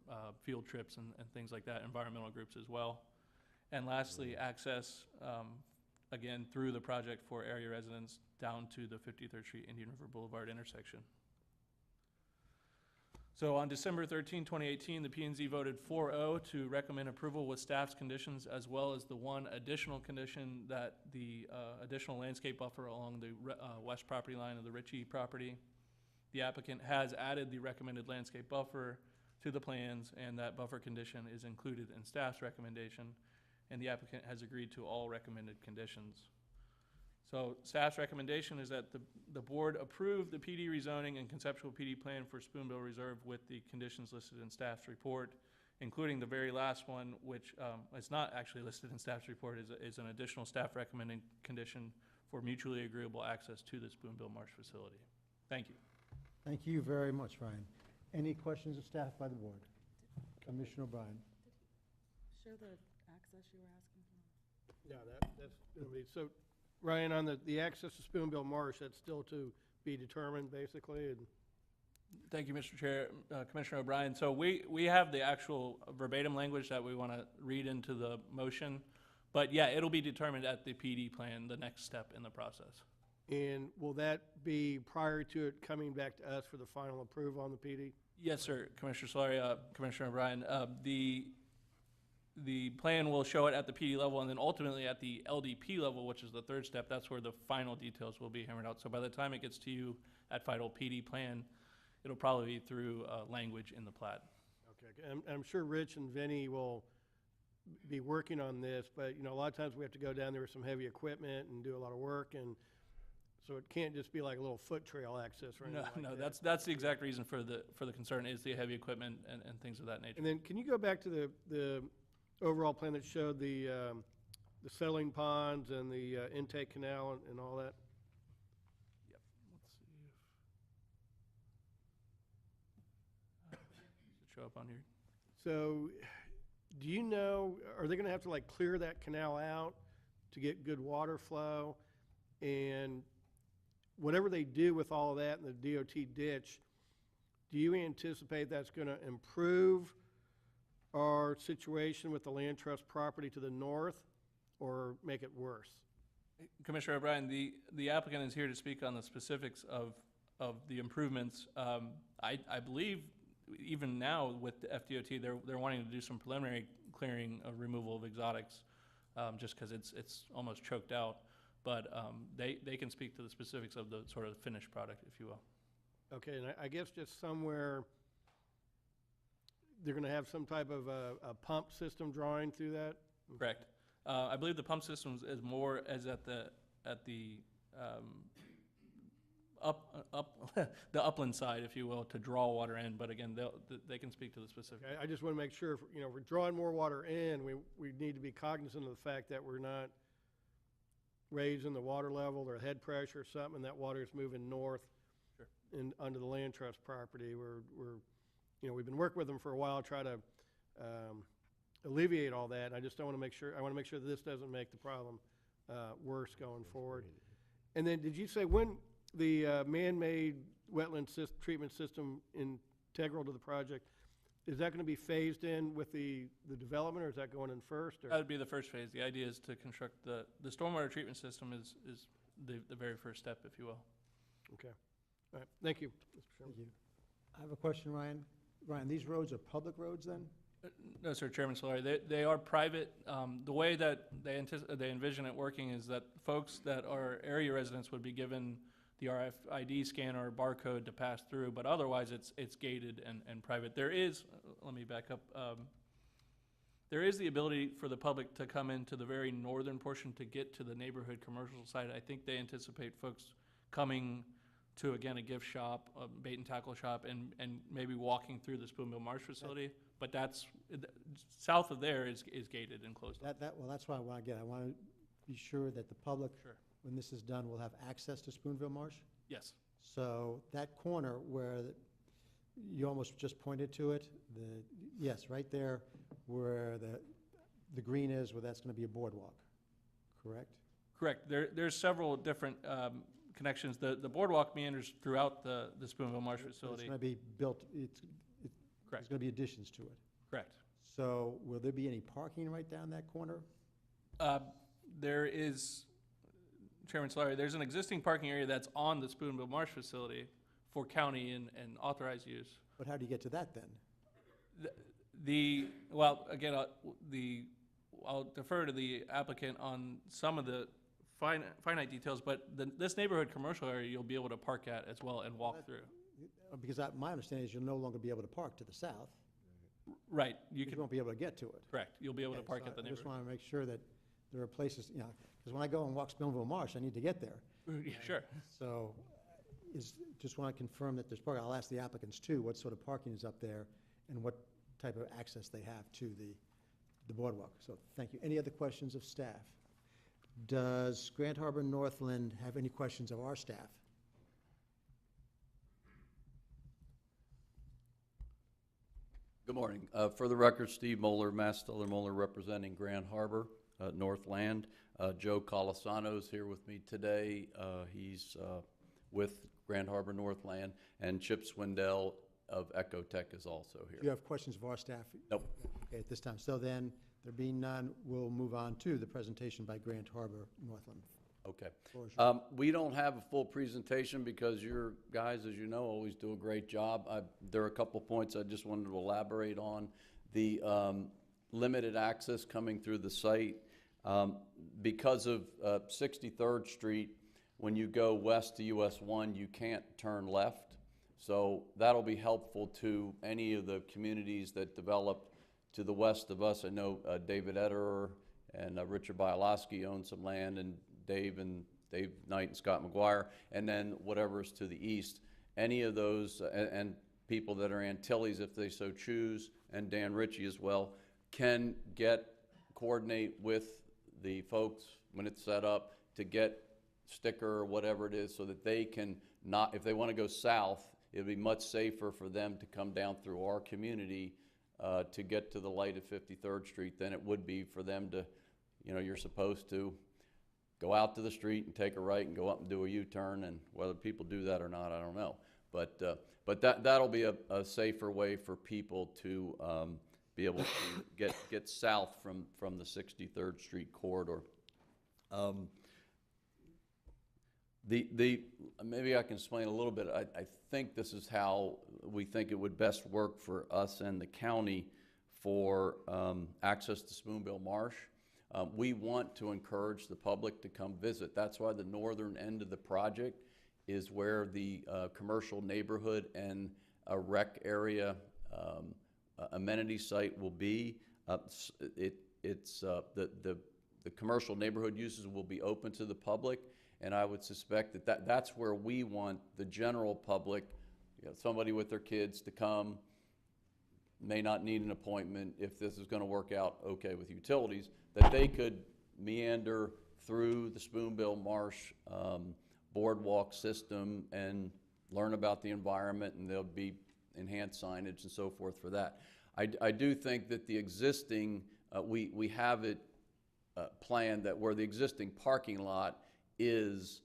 field trips and things like that, environmental groups as well. And lastly, access, again, through the project for area residents down to the 53rd Street Indian River Boulevard intersection. So on December 13, 2018, the P&Z voted 4-0 to recommend approval with staff's conditions, as well as the one additional condition that the additional landscape buffer along the west property line of the Ritchie property. The applicant has added the recommended landscape buffer to the plans, and that buffer condition is included in staff's recommendation, and the applicant has agreed to all recommended conditions. So staff's recommendation is that the board approve the PD rezoning and conceptual PD plan for Spoonbill Reserve with the conditions listed in staff's report, including the very last one, which is not actually listed in staff's report, is an additional staff recommending condition for mutually agreeable access to the Spoonbill Marsh facility. Thank you. Thank you very much, Ryan. Any questions of staff by the board? Commissioner O'Brien. Show the access you were asking for. Yeah, that's going to be, so Ryan, on the access to Spoonbill Marsh, that's still to be determined, basically? And Thank you, Mr. Chair, Commissioner O'Brien. So we have the actual verbatim language that we want to read into the motion, but yeah, it'll be determined at the PD plan, the next step in the process. And will that be prior to it coming back to us for the final approval on the PD? Yes, sir, Commissioner Solari, Commissioner O'Brien. The plan will show it at the PD level, and then ultimately at the LDP level, which is the third step, that's where the final details will be hammered out. So by the time it gets to you at final PD plan, it'll probably be through language in the plat. Okay, I'm sure Rich and Vinny will be working on this, but you know, a lot of times we have to go down there with some heavy equipment and do a lot of work, and so it can't just be like a little foot trail access or anything like that. That's the exact reason for the concern is the heavy equipment and things of that nature. And then can you go back to the overall plan that showed the settling ponds and the intake canal and all that? Yep. Let's see if does it show up on here. So, do you know, are they going to have to like clear that canal out to get good water flow? And whatever they do with all of that in the DOT ditch, do you anticipate that's going to improve our situation with the land trust property to the north or make it worse? Commissioner O'Brien, the applicant is here to speak on the specifics of the improvements. I believe even now with the FDOT, they're wanting to do some preliminary clearing of removal of exotics, just because it's almost choked out. But they can speak to the specifics of the sort of finished product, if you will. Okay, and I guess just somewhere they're going to have some type of a pump system drawing through that? Correct. I believe the pump system is more as at the the upland side, if you will, to draw water in. But again, they can speak to the specifics. Okay, I just want to make sure, if, you know, we're drawing more water in, we need to be cognizant of the fact that we're not raising the water level or head pressure or something, and that water is moving north. Sure. Onto the land trust property. We've been working with them for a while, try to alleviate all that. I just don't want to make sure, I want to make sure that this doesn't make the problem worse going forward. And then did you say when the man-made wetland treatment system integral to the project, is that going to be phased in with the development, or is that going in first? Or? That would be the first phase. The idea is to construct the stormwater treatment system is the very first step, if you will. Okay. All right. Thank you, Mr. Chairman. Thank you. I have a question, Ryan. Ryan, these roads are public roads then? No, sir, Chairman Solari, they are private. The way that they envision it working is that folks that are area residents would be given the RFID scanner or barcode to pass through, but otherwise it's gated and private. There is, let me back up, there is the ability for the public to come into the very northern portion to get to the neighborhood commercial side. I think they anticipate folks coming to, again, a gift shop, a bait and tackle shop, and maybe walking through the Spoonbill Marsh facility. But that's, south of there is gated and closed. Well, that's why I want to be sure that the public, Sure. when this is done, will have access to Spoonville Marsh. Yes. So that corner where you almost just pointed to it, yes, right there where the green is, where that's going to be a boardwalk, correct? Correct. There's several different connections. The boardwalk meanders throughout the Spoonville Marsh facility. It's going to be built, Correct. There's going to be additions to it. Correct. So will there be any parking right down that corner? There is, Chairman Solari, there's an existing parking area that's on the Spoonbill Marsh facility for county and authorized use. But how do you get to that then? Well, again, I'll defer to the applicant on some of the finite details, but this neighborhood commercial area you'll be able to park at as well and walk through. Because my understanding is you'll no longer be able to park to the south. Right. You won't be able to get to it. Correct. You'll be able to Okay, park so at the I just neighborhood. want to make sure that there are places, because when I go and walk Spoonville Marsh, I need to get there. Yeah, sure. So just want to confirm that there's parking. I'll ask the applicants too, what sort of parking is up there and what type of access they have to the boardwalk. So thank you. Any other questions of staff? Does Grand Harbor Northland have any questions of our staff? Good morning. For the record, Steve Moeller, Mass Stiller Moeller, representing Grand Harbor, Northland. Joe Colasano's here with me today. He's with Grand Harbor Northland, and Chip Swindell of Ecotech is also here. Do you have questions of our staff? Nope. Okay, at this time. So then, there being none, we'll move on to the presentation by Grand Harbor Northland. Okay. Floor is yours. We don't have a full presentation because your guys, as you know, always do a great job. There are a couple points I just wanted to elaborate on. The limited access coming through the site. Because of 63rd Street, when you go west to US 1, you can't turn left. So that'll be helpful to any of the communities that develop to the west of us. I know David Ederer and Richard Bialowski own some land, and Dave Knight and Scott McGuire, and then whatever's to the east. Any of those, and people that are Antilles if they so choose, and Dan Ritchie as well, can coordinate with the folks when it's set up to get sticker or whatever it is so that they can not, if they want to go south, it'd be much safer for them to come down through our community to get to the light of 53rd Street than it would be for them to, you're supposed to go out to the street and take a right and go up and do a U-turn, and whether people do that or not, I don't know. But that'll be a safer way for people to be able to get south from the 63rd Street corridor. Maybe I can explain a little bit. I think this is how we think it would best work for us and the county for access to Spoonbill Marsh. We want to encourage the public to come visit. That's why the northern end of the project is where the commercial neighborhood and a rec area amenity site will be. The commercial neighborhood uses will be open to the public, and I would suspect that's where we want the general public, somebody with their kids to come, may not need an appointment if this is going to work out okay with utilities, that they could meander through the Spoonbill Marsh boardwalk system and learn about the environment, and there'll be enhanced signage and so forth for that. I do think that the existing, we have it planned that where the existing parking lot is,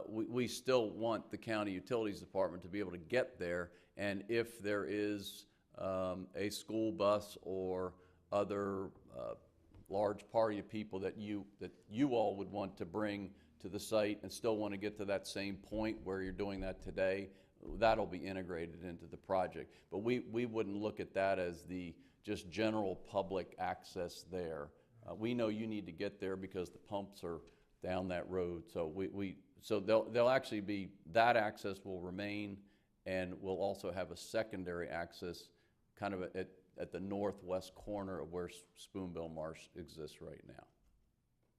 we still want the county utilities department to be able to get there, and if there is a school bus or other large party of people that you all would want to bring to the site and still want to get to that same point where you're doing that today, that'll be integrated into the project. But we wouldn't look at that as the just general public access there. We know you need to get there because the pumps are down that road. So so they'll actually be, that access will remain, and we'll also have a secondary access kind of at the northwest corner of where Spoonbill Marsh exists right now.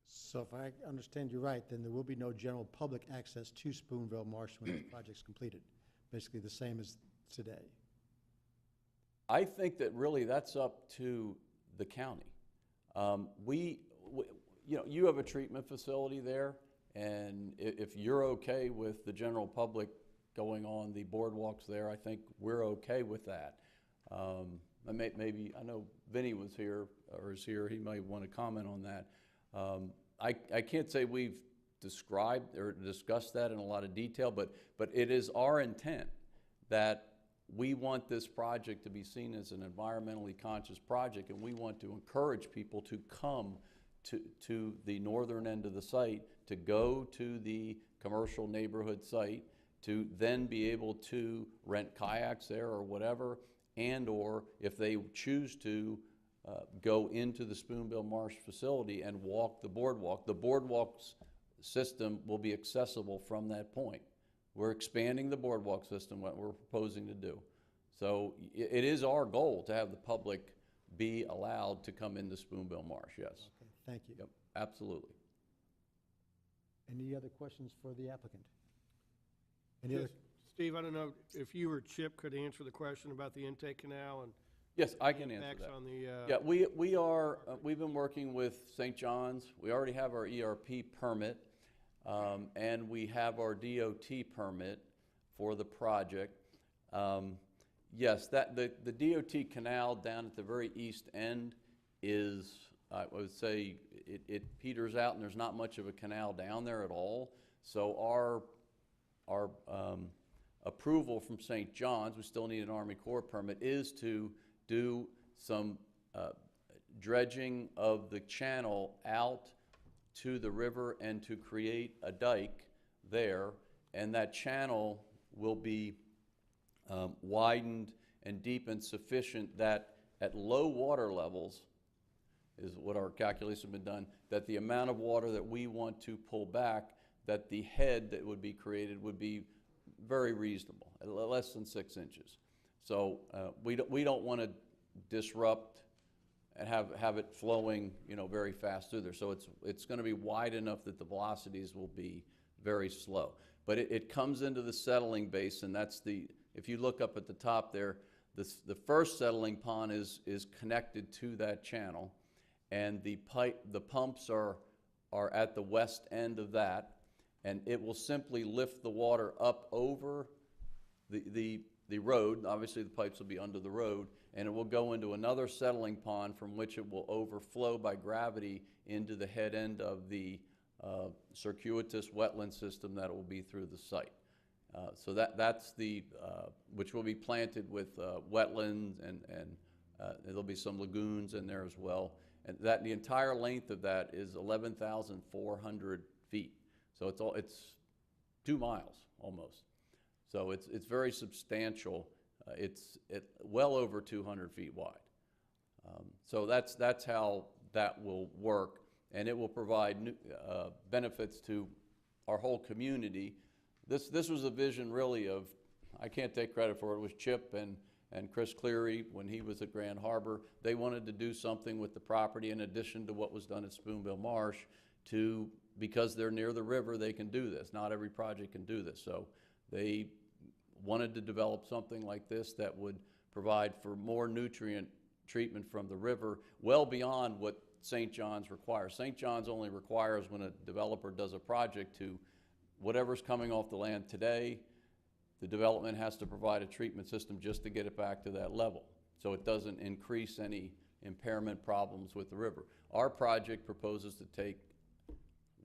So if I understand you right, then there will be no general public access to Spoonville Marsh when the project's completed. Basically the same as today. I think that really that's up to the county. You know, you have a treatment facility there, and if you're okay with the general public going on the boardwalks there, I think we're okay with that. Maybe, I know Vinny was here, or is here, he might want to comment on that. I can't say we've described or discussed that in a lot of detail, but it is our intent that we want this project to be seen as an environmentally conscious project, and we want to encourage people to come to the northern end of the site, to go to the commercial neighborhood site, to then be able to rent kayaks there or whatever, and or if they choose to go into the Spoonbill Marsh facility and walk the boardwalk. The boardwalks system will be accessible from that point. We're expanding the boardwalk system, what we're proposing to do. So it is our goal to have the public be allowed to come into Spoonbill Marsh, yes. Okay, thank you. Yep, absolutely. Any other questions for the applicant? Steve, I don't know if you or Chip could answer the question about the intake canal and yes, I can answer impacts that. on the, Yeah, we've been working with St. John's. We already have our ERP permit, and we have our DOT permit for the project. Yes, the DOT canal down at the very east end is, I would say, it peters out, and there's not much of a canal down there at all. So our approval from St. John's, we still need an Army Corps permit, is to do some dredging of the channel out to the river and to create a dike there, and that channel will be widened and deepened sufficient that at low water levels, is what our calculations have been done, that the amount of water that we want to pull back, that the head that would be created would be very reasonable, less than 6 inches. So we don't want to disrupt and have it flowing, you know, very fast through there. So it's going to be wide enough that the velocities will be very slow. But it comes into the settling basin. That's if you look up at the top there, the first settling pond is connected to that channel, and the pumps are at the west end of that, and it will simply lift the water up over the road. Obviously, the pipes will be under the road, and it will go into another settling pond from which it will overflow by gravity into the head end of the circuitous wetland system that will be through the site. So that's which will be planted with wetlands, and there'll be some lagoons in there as well. And the entire length of that is 11,400 feet. So it's 2 miles almost. So it's very substantial. It's well over 200 feet wide. So that's how that will work, and it will provide benefits to our whole community. This was a vision really of, I can't take credit for it, it was Chip and Chris Cleary when he was at Grand Harbor. They wanted to do something with the property in addition to what was done at Spoonbill Marsh because they're near the river, they can do this. Not every project can do this. So they wanted to develop something like this that would provide for more nutrient treatment from the river, well beyond what St. John's requires. St. John's only requires, when a developer does a project, to whatever's coming off the land today, the development has to provide a treatment system just to get it back to that level. so it doesn't increase any impairment problems with the river. Our project proposes to take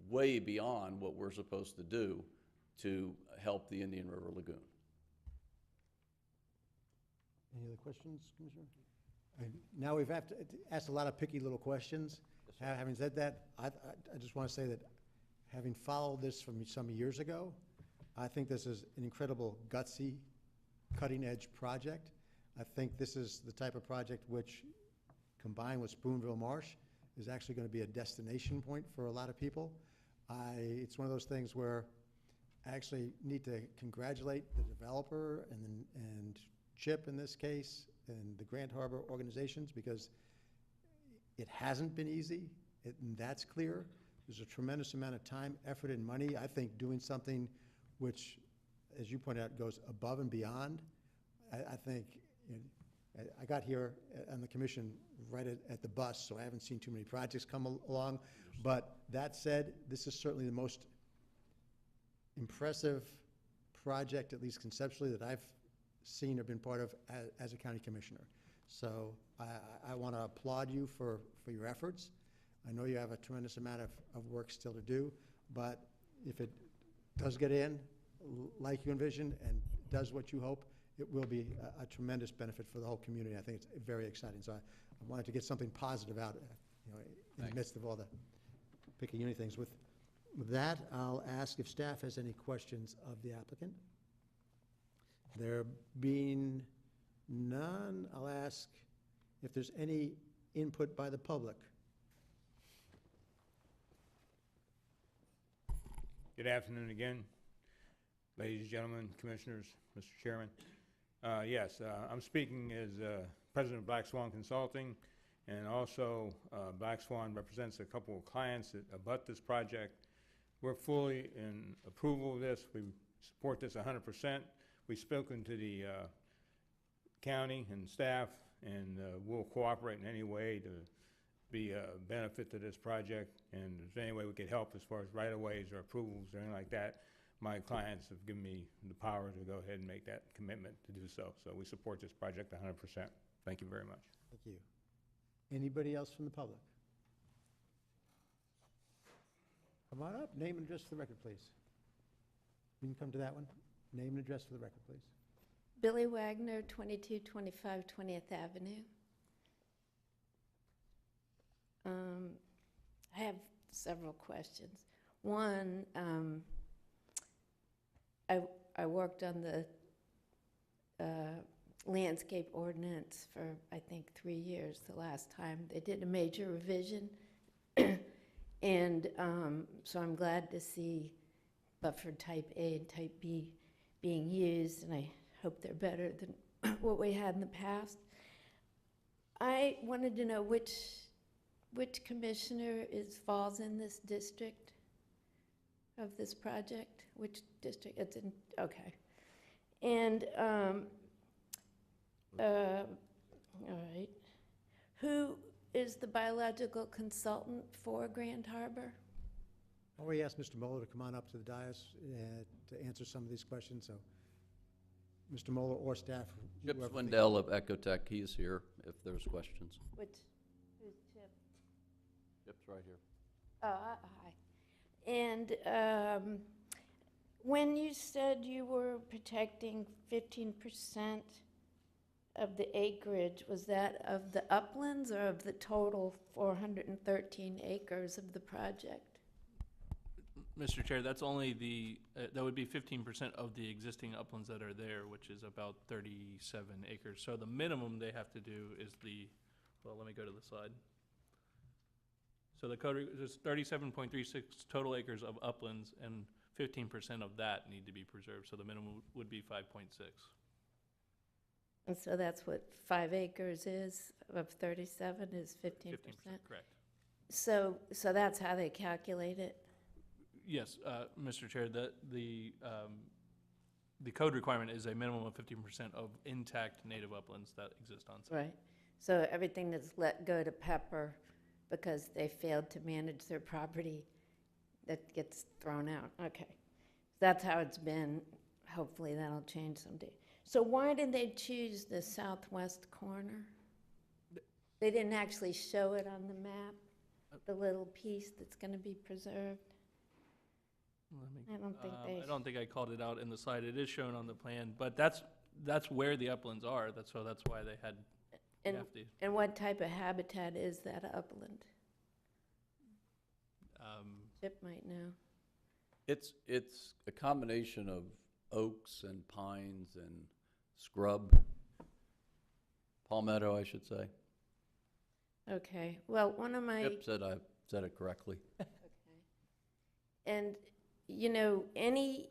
way beyond what we're supposed to do to help the Indian River Lagoon. Any other questions, Commissioner? Now we've asked a lot of picky little questions. Having said that, I just want to say that having followed this from some years ago, I think this is an incredible, gutsy, cutting-edge project. I think this is the type of project which, combined with Spoonville Marsh, is actually going to be a destination point for a lot of people. It's one of those things where I actually need to congratulate the developer and Chip in this case, and the Grand Harbor organizations, because it hasn't been easy, and that's clear. There's a tremendous amount of time, effort, and money. I think doing something which, as you pointed out, goes above and beyond. I think, I got here on the commission right at the bus, so I haven't seen too many projects come along. But that said, this is certainly the most impressive project, at least conceptually, that I've seen or been part of as a county commissioner. So I want to applaud you for your efforts. I know you have a tremendous amount of work still to do, but if it does get in like you envision and does what you hope, it will be a tremendous benefit for the whole community. I think it's very exciting. So I wanted to get something positive out, in the midst of all the picky uni things. With that, I'll ask if staff has any questions of the applicant. There being none, I'll ask if there's any input by the public. Good afternoon again, ladies and gentlemen, commissioners, Mr. Chairman. Yes, I'm speaking as president of Black Swan Consulting, and also Black Swan represents a couple of clients that abut this project. We're fully in approval of this. We support this 100%. We've spoken to the county and staff, and we'll cooperate in any way to be a benefit to this project. And if there's any way we could help as far as right-of-ways or approvals or anything like that, my clients have given me the power to go ahead and make that commitment to do so. So we support this project 100%. Thank you very much. Thank you. Anybody else from the public? Come on up, name and address for the record, please. You can come to that one. Name and address for the record, please. Billy Wagner, 2225 20th Avenue. I have several questions. One, I worked on the landscape ordinance for, I think, 3 years the last time. They did a major revision. And so I'm glad to see buffer type A and type B being used, and I hope they're better than what we had in the past. I wanted to know which commissioner falls in this district of this project? Which district? It's in, okay. And, all right. Who is the biological consultant for Grand Harbor? I already asked Mr. Moeller to come on up to the dais to answer some of these questions. So, Mr. Moeller or staff. Chip Swindell of Ecotech, he is here if there's questions. Who's Chip? Chip's right here. Hi. And when you said you were protecting 15% of the acreage, was that of the uplands or of the total 413 acres of the project? Mr. Chair, that's only that would be 15% of the existing uplands that are there, which is about 37 acres. So the minimum they have to do is well, let me go to the slide. So the code is 37.36 total acres of uplands, and 15% of that need to be preserved. So the minimum would be 5.6. And so that's what 5 acres is of 37 is 15%? 15%, correct. So that's how they calculate it? Yes, Mr. Chair, the code requirement is a minimum of 15% of intact native uplands that exist on site. Right. So everything that's let go to Pepper because they failed to manage their property, that gets thrown out. Okay. That's how it's been. Hopefully that'll change someday. So why did they choose the southwest corner? They didn't actually show it on the map, the little piece that's going to be preserved? I don't think they. I don't think I called it out in the slide. It is shown on the plan, but that's where the uplands are. That's why they had. And what type of habitat is that upland? Chip might know. It's a combination of oaks and pines and scrub, palmetto, I should say. Okay, well, one of my. Chip said I said it correctly. Okay. And, you know, any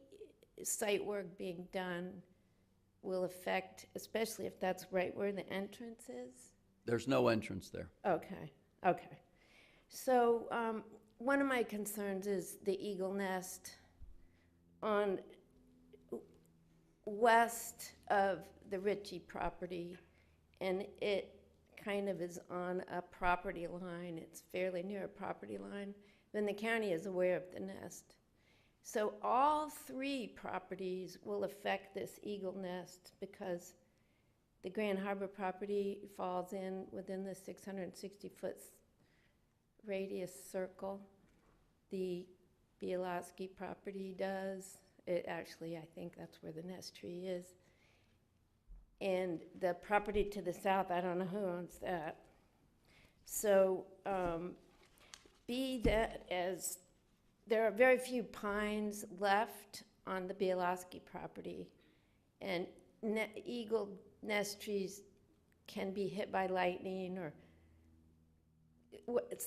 site work being done will affect, especially if that's right where the entrance is? There's no entrance there. Okay, okay. So one of my concerns is the eagle nest on west of the Ritchie property, and it kind of is on a property line. It's fairly near a property line. Then the county is aware of the nest. So all three properties will affect this eagle nest because the Grand Harbor property falls in within the 660-foot radius circle. The Bielowski property does. It actually, I think that's where the nest tree is. And the property to the south, I don't know who owns that. So be that as there are very few pines left on the Bielowski property, and eagle nest trees can be hit by lightning or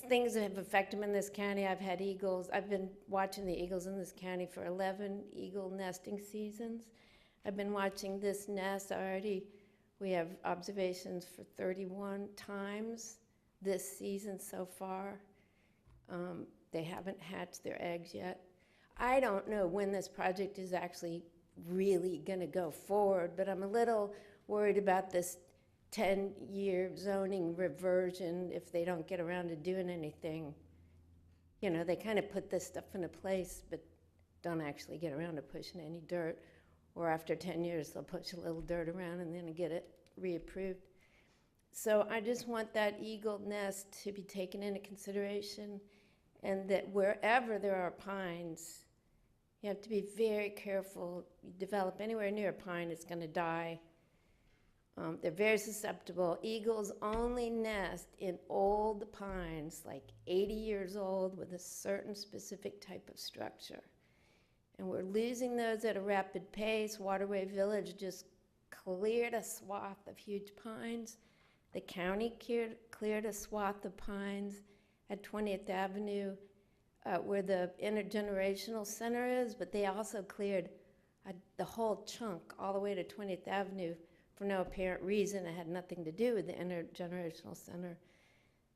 things that have affected them in this county. I've had eagles. I've been watching the eagles in this county for 11 eagle nesting seasons. I've been watching this nest already. We have observations for 31 times this season so far. They haven't hatched their eggs yet. I don't know when this project is actually really going to go forward, but I'm a little worried about this 10-year zoning reversion if they don't get around to doing anything. You know, they kind of put this stuff into place, but don't actually get around to pushing any dirt. Or after 10 years, they'll push a little dirt around and then get it reapproved. So I just want that eagle nest to be taken into consideration, and that wherever there are pines, you have to be very careful. You develop anywhere near a pine, it's going to die. They're very susceptible. Eagles only nest in old pines, like 80 years old, with a certain specific type of structure. And we're losing those at a rapid pace. Waterway Village just cleared a swath of huge pines. The county cleared a swath of pines at 20th Avenue where the intergenerational center is, but they also cleared the whole chunk all the way to 20th Avenue for no apparent reason. It had nothing to do with the intergenerational center.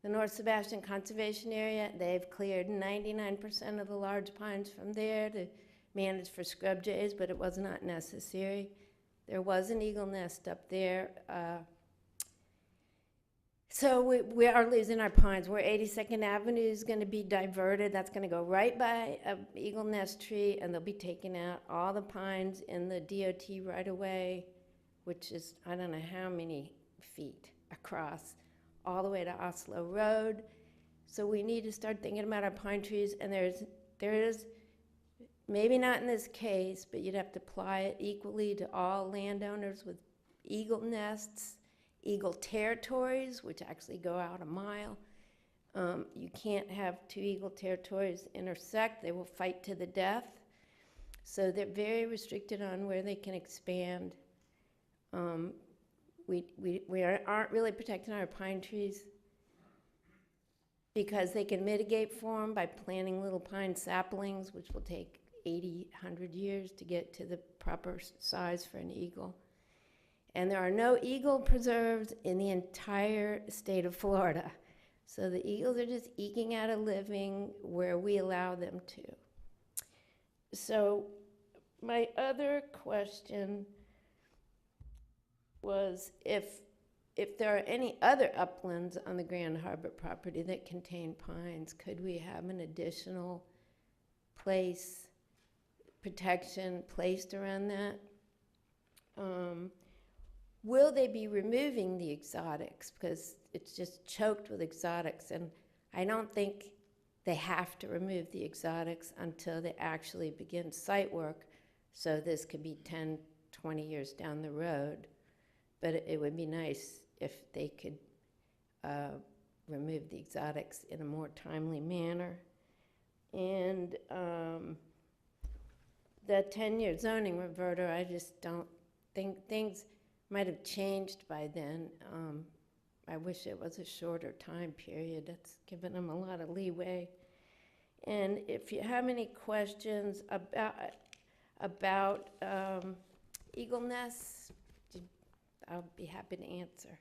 The North Sebastian Conservation Area, they've cleared 99% of the large pines from there to manage for scrub jays, but it was not necessary. There was an eagle nest up there. So we are losing our pines. Where 82nd Avenue is going to be diverted, that's going to go right by an eagle nest tree, and they'll be taking out all the pines in the DOT right away, which is, I don't know how many feet across, all the way to Oslo Road. So we need to start thinking about our pine trees, and there is, maybe not in this case, but you'd have to apply it equally to all landowners with eagle nests, eagle territories, which actually go out a mile. You can't have two eagle territories intersect. They will fight to the death. So they're very restricted on where they can expand. We aren't really protecting our pine trees because they can mitigate for them by planting little pine saplings, which will take 80, 100 years to get to the proper size for an eagle. And there are no eagle preserves in the entire state of Florida. So the eagles are just eking out a living where we allow them to. So my other question was if there are any other uplands on the Grand Harbor property that contain pines, could we have an additional protection placed around that? Will they be removing the exotics? Because it's just choked with exotics, and I don't think they have to remove the exotics until they actually begin site work, so this could be 10, 20 years down the road. But it would be nice if they could remove the exotics in a more timely manner. And the 10-year zoning reverter, I just don't think things might have changed by then. I wish it was a shorter time period. That's given them a lot of leeway. And if you have any questions about eagle nests, I'll be happy to answer.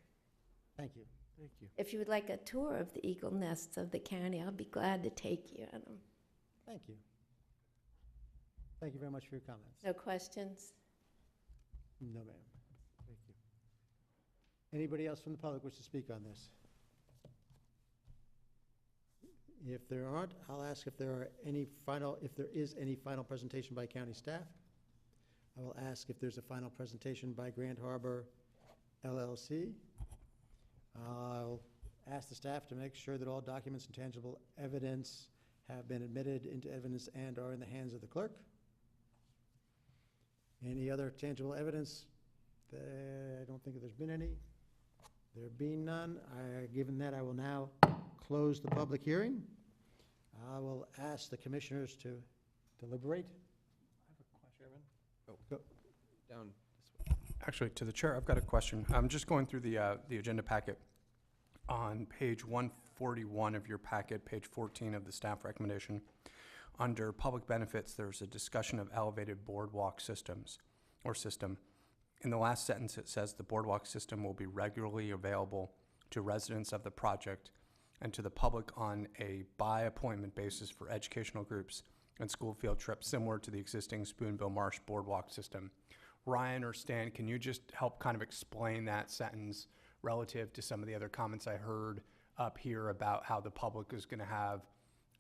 Thank you. Thank you. If you would like a tour of the eagle nests of the county, I'll be glad to take you on them. Thank you. Thank you very much for your comments. No questions? No, ma'am. Thank you. Anybody else from the public wish to speak on this? If there aren't, I'll ask if there is any final presentation by county staff. I will ask if there's a final presentation by Grand Harbor LLC. I'll ask the staff to make sure that all documents and tangible evidence have been admitted into evidence and are in the hands of the clerk. Any other tangible evidence? I don't think there's been any. There being none, given that, I will now close the public hearing. I will ask the commissioners to deliberate. I have a question. Oh, Go. down this way. Actually, to the chair, I've got a question. I'm just going through the agenda packet. On page 141 of your packet, page 14 of the staff recommendation, under public benefits, there's a discussion of elevated boardwalk system. In the last sentence, it says the boardwalk system will be regularly available to residents of the project and to the public on a by-appointment basis for educational groups and school field trips, similar to the existing Spoonbill Marsh boardwalk system. Ryan or Stan, can you just help kind of explain that sentence relative to some of the other comments I heard up here about how the public is going to have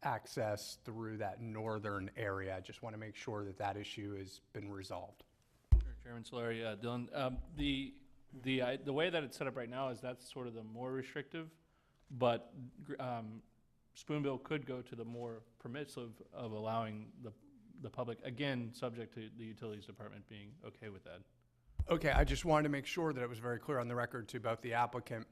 access through that northern area? I just want to make sure that that issue has been resolved. Sure, Chairman Solari, Dylan. The way that it's set up right now is that's sort of the more restrictive, but Spoonbill could go to the more permissive of allowing the public, again, subject to the utilities department being okay with that. Okay, I just wanted to make sure that it was very clear on the record to both the applicant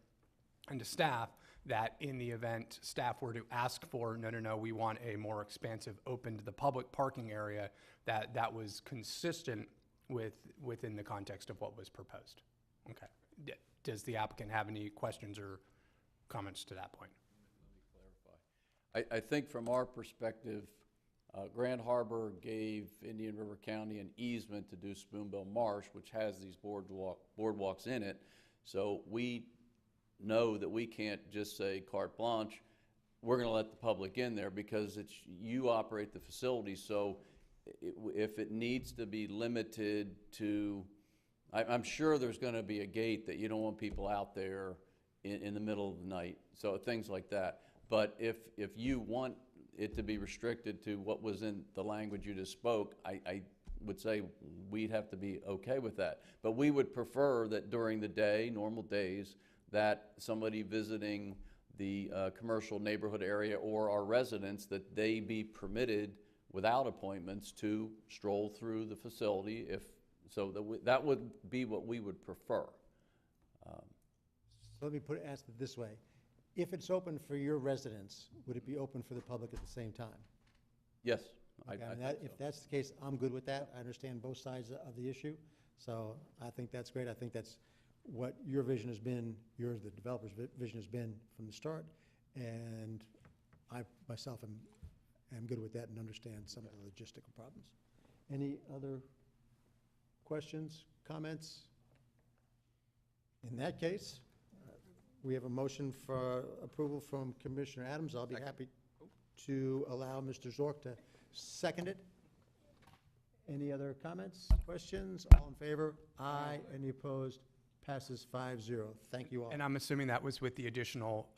and to staff that in the event staff were to ask for, no, we want a more expansive, open to the public parking area, that was consistent within the context of what was proposed. Okay. Does the applicant have any questions or comments to that point? Let me clarify. I think from our perspective, Grand Harbor gave Indian River County an easement to do Spoonbill Marsh, which has these boardwalks in it. So we know that we can't just say carte blanche, we're going to let the public in there because you operate the facility. So if it needs to be limited to, I'm sure there's going to be a gate that you don't want people out there in the middle of the night. So things like that. But if you want it to be restricted to what was in the language you just spoke, I would say we'd have to be okay with that. But we would prefer that during the day, normal days, that somebody visiting the commercial neighborhood area or our residents, that they be permitted without appointments to stroll through the facility. That would be what we would prefer. So let me ask it this way. If it's open for your residents, would it be open for the public at the same time? Yes. Okay, if that's the case, I'm good with that. I understand both sides of the issue. So I think that's great. I think that's what your vision has been, the developer's vision has been from the start. And I myself am good with that and understand some of the logistical problems. Any other questions, comments? In that case, we have a motion for approval from Commissioner Adams. I'll be happy to allow Mr. Zork to second it. Any other comments, questions? All in favor? Aye. Any opposed? Passes 5-0. Thank you all. And I'm assuming that was with the additional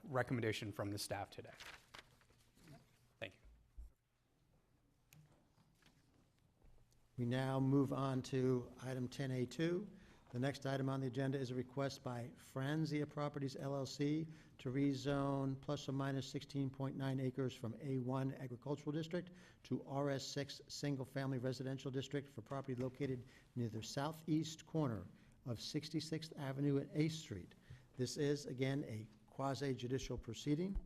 recommendation from the staff today. Thank you. We now move on to item 10A2. The next item on the agenda is a request by Franzia Properties LLC to rezone plus or minus 16.9 acres from A1 Agricultural District to RS6 Single Family Residential District for property located near the southeast corner of 66th Avenue and 8th Street. This is, again, a quasi-judicial proceeding.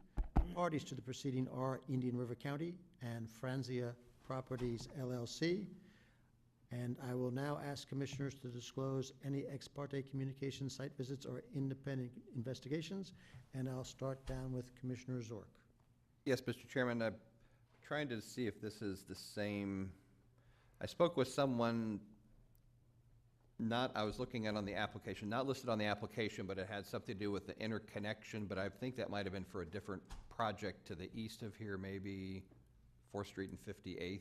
Parties to the proceeding are Indian River County and Franzia Properties LLC. And I will now ask commissioners to disclose any ex parte communications, site visits, or independent investigations. And I'll start down with Commissioner Zork. Yes, Mr. Chairman, I'm trying to see if this is the same. I spoke with someone, I was looking at on the application, not listed on the application, but it had something to do with the interconnection, but I think that might have been for a different project to the east of here, maybe 4th Street and 58th.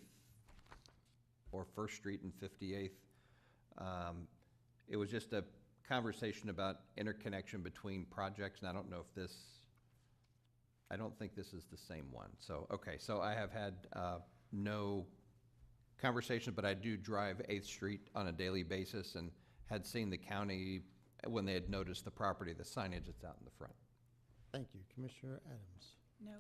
Or 1st Street and 58th. It was just a conversation about interconnection between projects, and I don't know if this, I don't think this is the same one. So, okay, so I have had no conversation, but I do drive 8th Street on a daily basis and had seen the county, when they had noticed the property, the signage that's out in the front. Thank you. Commissioner Adams? No.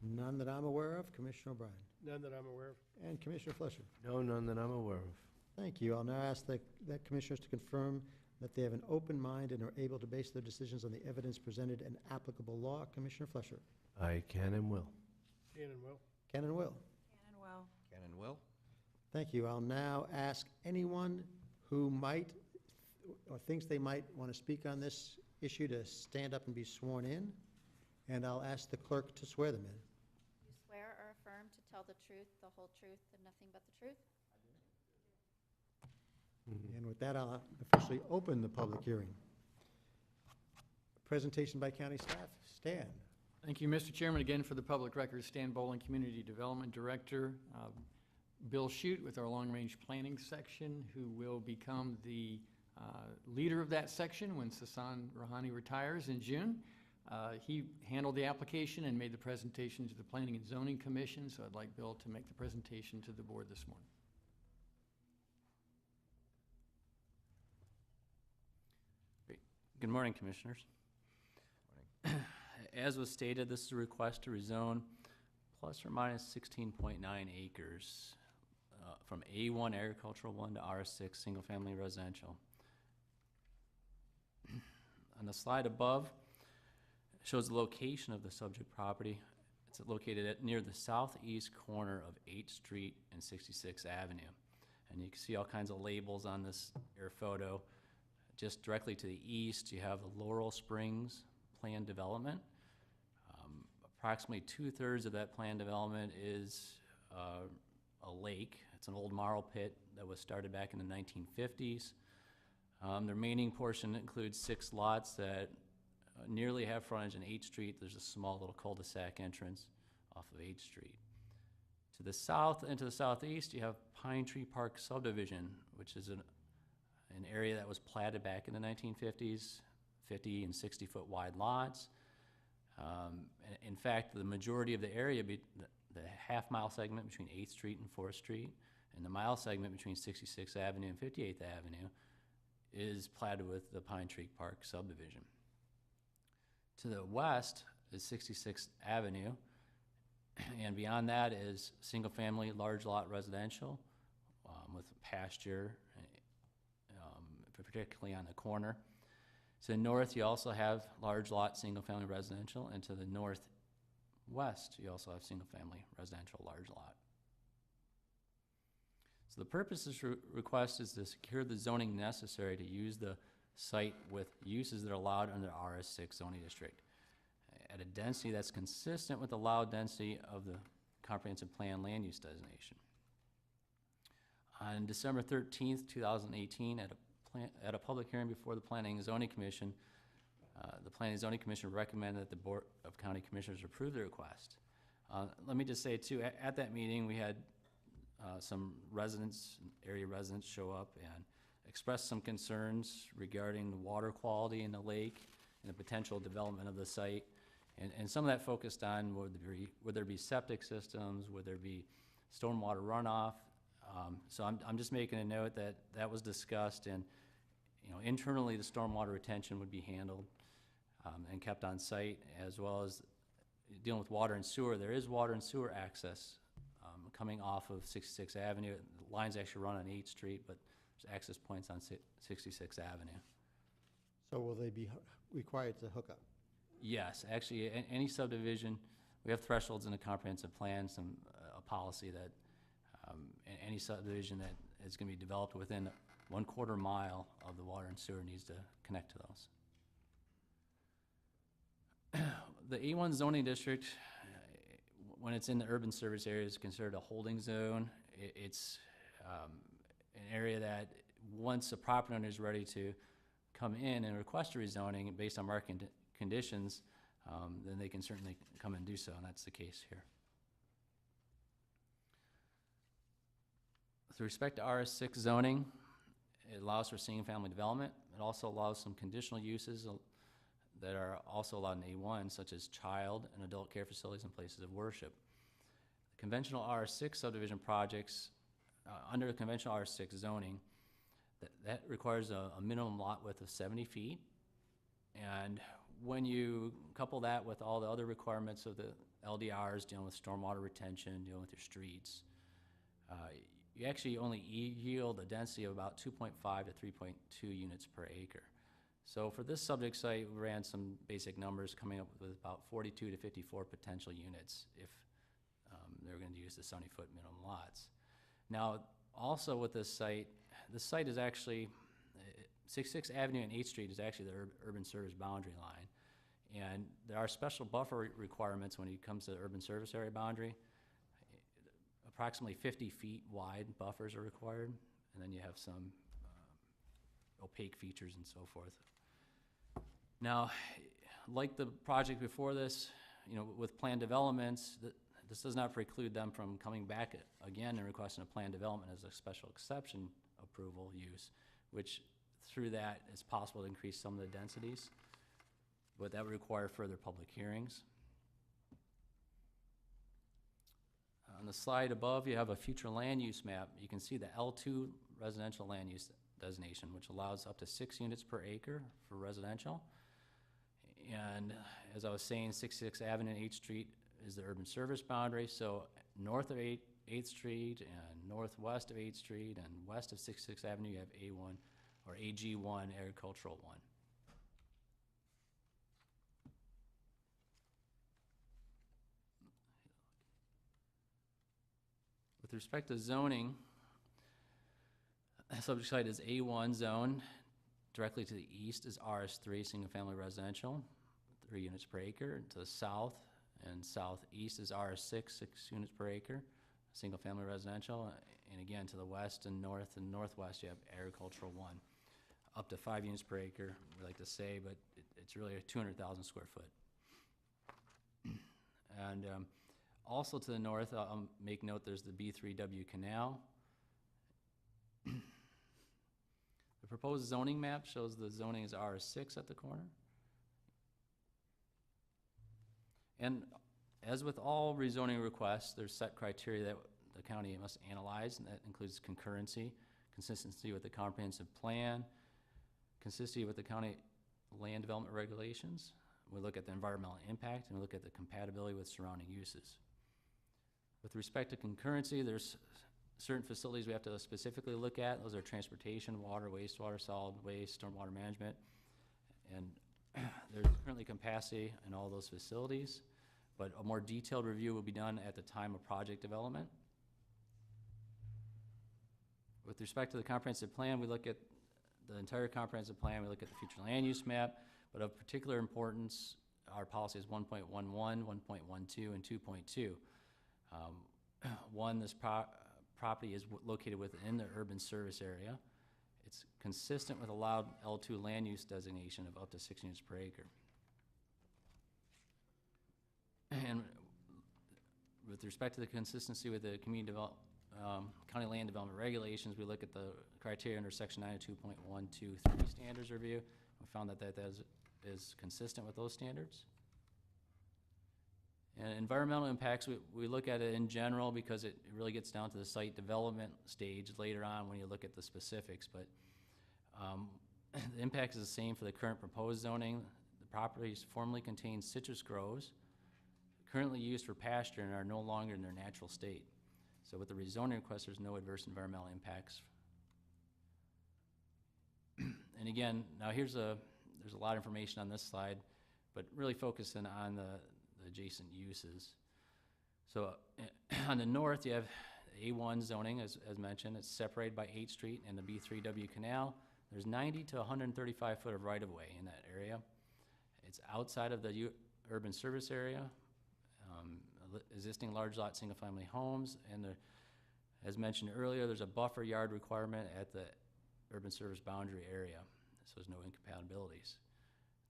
None that I'm aware of. Commissioner O'Brien? None that I'm aware of. And Commissioner Fletcher? No, none that I'm aware of. Thank you. I'll now ask the commissioners to confirm that they have an open mind and are able to base their decisions on the evidence presented and applicable law. Commissioner Fletcher? I can and will. Shannon will. Can and will. Can and will. Can and will. Thank you. I'll now ask anyone who might or thinks they might want to speak on this issue to stand up and be sworn in. And I'll ask the clerk to swear them in. You swear or affirm to tell the truth, the whole truth, and nothing but the truth? And with that, I'll officially open the public hearing. Presentation by county staff. Stan. Thank you, Mr. Chairman. Again, for the public record, Stan Bowling, Community Development Director. Bill Shute with our long-range planning section, who will become the leader of that section when Sasan Rahani retires in June. He handled the application and made the presentation to the Planning and Zoning Commission, so I'd like Bill to make the presentation to the board this morning. Great. Good morning, Commissioners. Morning. As was stated, this is a request to rezone plus or minus 16.9 acres from A1 Agricultural 1 to R6 Single Family Residential. On the slide above, shows the location of the subject property. It's located near the southeast corner of 8th Street and 66th Avenue. And you can see all kinds of labels on this air photo. Just directly to the east, you have the Laurel Springs planned development. Approximately 2/3 of that planned development is a lake. It's an old marl pit that was started back in the 1950s. The remaining portion includes 6 lots that nearly have frontage on 8th Street. There's a small little cul-de-sac entrance off of 8th Street. To the south and to the southeast, you have Pine Tree Park subdivision, which is an area that was platted back in the 1950s, 50 and 60-foot wide lots. In fact, the majority of the area, the half-mile segment between 8th Street and 4th Street, and the mile segment between 66th Avenue and 58th Avenue, is platted with the Pine Tree Park subdivision. To the west is 66th Avenue, and beyond that is single-family large lot residential with pasture, particularly on the corner. To the north, you also have large lot single-family residential, and to the northwest, you also have single-family residential large lot. So the purpose of this request is to secure the zoning necessary to use the site with uses that are allowed under the RS6 zoning district at a density that's consistent with the allowed density of the comprehensive plan land use designation. On December 13th, 2018, at a public hearing before the Planning and Zoning Commission, the Planning and Zoning Commission recommended that the Board of County Commissioners approve the request. Let me just say too, at that meeting we had some residents, area residents show up and express some concerns regarding the water quality in the lake and the potential development of the site. And some of that focused on would there be septic systems, would there be stormwater runoff. So I'm just making a note that that was discussed, and, you know, internally, the stormwater retention would be handled and kept on site, as well as dealing with water and sewer. There is water and sewer access coming off of 66th Avenue. The lines actually run on 8th Street, but there's access points on 66th Avenue. So will they be required to hook up? Yes, actually, any subdivision, we have thresholds in the comprehensive plan, a policy that any subdivision that is going to be developed within 1/4 mile of the water and sewer needs to connect to those. The A1 zoning district, when it's in the urban service area, is considered a holding zone. It's an area that once a property owner is ready to come in and request a rezoning based on market conditions, then they can certainly come and do so, and that's the case here. With respect to RS6 zoning, it allows for single-family development. It also allows some conditional uses that are also allowed in A1, such as child and adult care facilities and places of worship. Conventional R6 subdivision projects, under the conventional R6 zoning, that requires a minimum lot width of 70 feet. And when you couple that with all the other requirements of the LDRs, dealing with stormwater retention, dealing with your streets, you actually only yield a density of about 2.5 to 3.2 units per acre. So for this subject site, we ran some basic numbers, coming up with about 42 to 54 potential units if they're going to use the 70-foot minimum lots. Now, also with this site is actually, 66th Avenue and 8th Street is actually the urban service boundary line. And there are special buffer requirements when it comes to the urban service area boundary. Approximately 50 feet wide buffers are required, and then you have some opaque features and so forth. Now, like the project before this, you know, with planned developments, this does not preclude them from coming back again and requesting a planned development as a special exception approval use, which through that is possible to increase some of the densities, but that would require further public hearings. On the slide above, you have a future land use map. You can see the L2 residential land use designation, which allows up to 6 units per acre for residential. And as I was saying, 66th Avenue and 8th Street is the urban service boundary. So north of 8th Street and northwest of 8th Street and west of 66th Avenue, you have A1 or AG1, agricultural 1. With respect to zoning, the subject site is A1 zone. Directly to the east is RS3, single-family residential, 3 units per acre. To the south and southeast is RS6, 6 units per acre, single-family residential. And again, to the west and northwest, you have agricultural 1, up to 5 units per acre, we like to say, but it's really a 200,000 square foot. And also to the north, I'll make note there's the B3W Canal. The proposed zoning map shows the zoning is R6 at the corner. And as with all rezoning requests, there's set criteria that the county must analyze, and that includes concurrency, consistency with the comprehensive plan, consistency with the county land development regulations. We look at the environmental impact, and we look at the compatibility with surrounding uses. With respect to concurrency, there's certain facilities we have to specifically look at. Those are transportation, water, wastewater, solid waste, stormwater management. And there's currently capacity in all those facilities, but a more detailed review will be done at the time of project development. With respect to the comprehensive plan, we look at the entire comprehensive plan, we look at the future land use map, but of particular importance, our policy is 1.11, 1.12, and 2.2. One, this property is located within the urban service area. It's consistent with allowed L2 land use designation of up to 6 units per acre. And with respect to the consistency with the county land development regulations, we look at the criteria under section 902.123 standards review. We found that is consistent with those standards. And environmental impacts, we look at it in general because it really gets down to the site development stage later on when you look at the specifics, but the impact is the same for the current proposed zoning. The properties formerly contain citrus groves, currently used for pasture and are no longer in their natural state. So with the rezoning request, there's no adverse environmental impacts. And again, now there's a lot of information on this slide, but really focusing on the adjacent uses. So on the north, you have A1 zoning, as mentioned. It's separated by 8th Street and the B3W Canal. There's 90 to 135 foot of right-of-way in that area. It's outside of the urban service area, existing large lot single-family homes, and as mentioned earlier, there's a buffer yard requirement at the urban service boundary area, so there's no incompatibilities.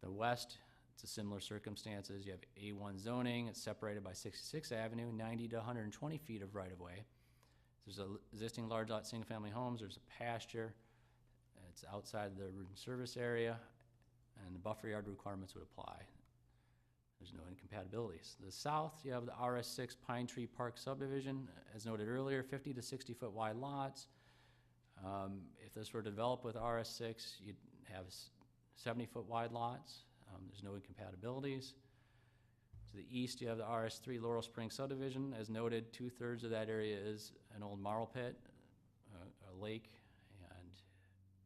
The west, it's a similar circumstances. You have A1 zoning. It's separated by 66th Avenue, 90 to 120 feet of right-of-way. There's existing large lot single-family homes. There's a pasture. It's outside the urban service area, and the buffer yard requirements would apply. There's no incompatibilities. The south, you have the RS6 Pine Tree Park subdivision. As noted earlier, 50 to 60 foot wide lots. If this were developed with RS6, you'd have 70 foot wide lots. There's no incompatibilities. To the east, you have the RS3 Laurel Springs subdivision. As noted, 2/3 of that area is an old marl pit, a lake,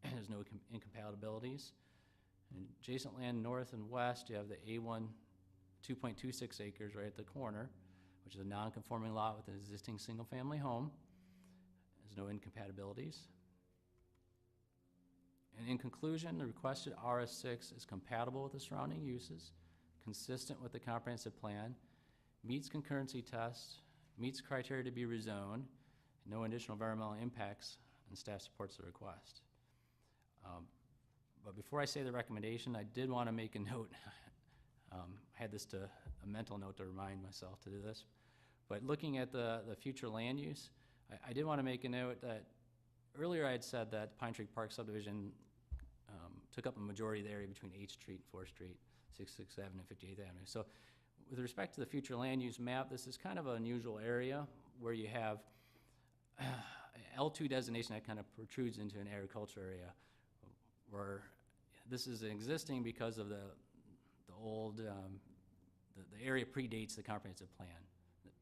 and there's no incompatibilities. And adjacent land north and west, you have the A1 2.26 acres right at the corner, which is a non-conforming lot with an existing single-family home. There's no incompatibilities. And in conclusion, the requested RS6 is compatible with the surrounding uses, consistent with the comprehensive plan, meets concurrency tests, meets criteria to be rezoned, no additional environmental impacts, and staff supports the request. But before I say the recommendation, I did want to make a note. I had a mental note to remind myself to do this. But looking at the future land use, I did want to make a note that earlier I had said that Pine Tree Park subdivision took up a majority of the area between 8th Street and 4th Street, 66th Avenue, 58th Avenue. So with respect to the future land use map, this is kind of an unusual area where you have L2 designation that kind of protrudes into an agriculture area, where this is existing because of the old, the area predates the comprehensive plan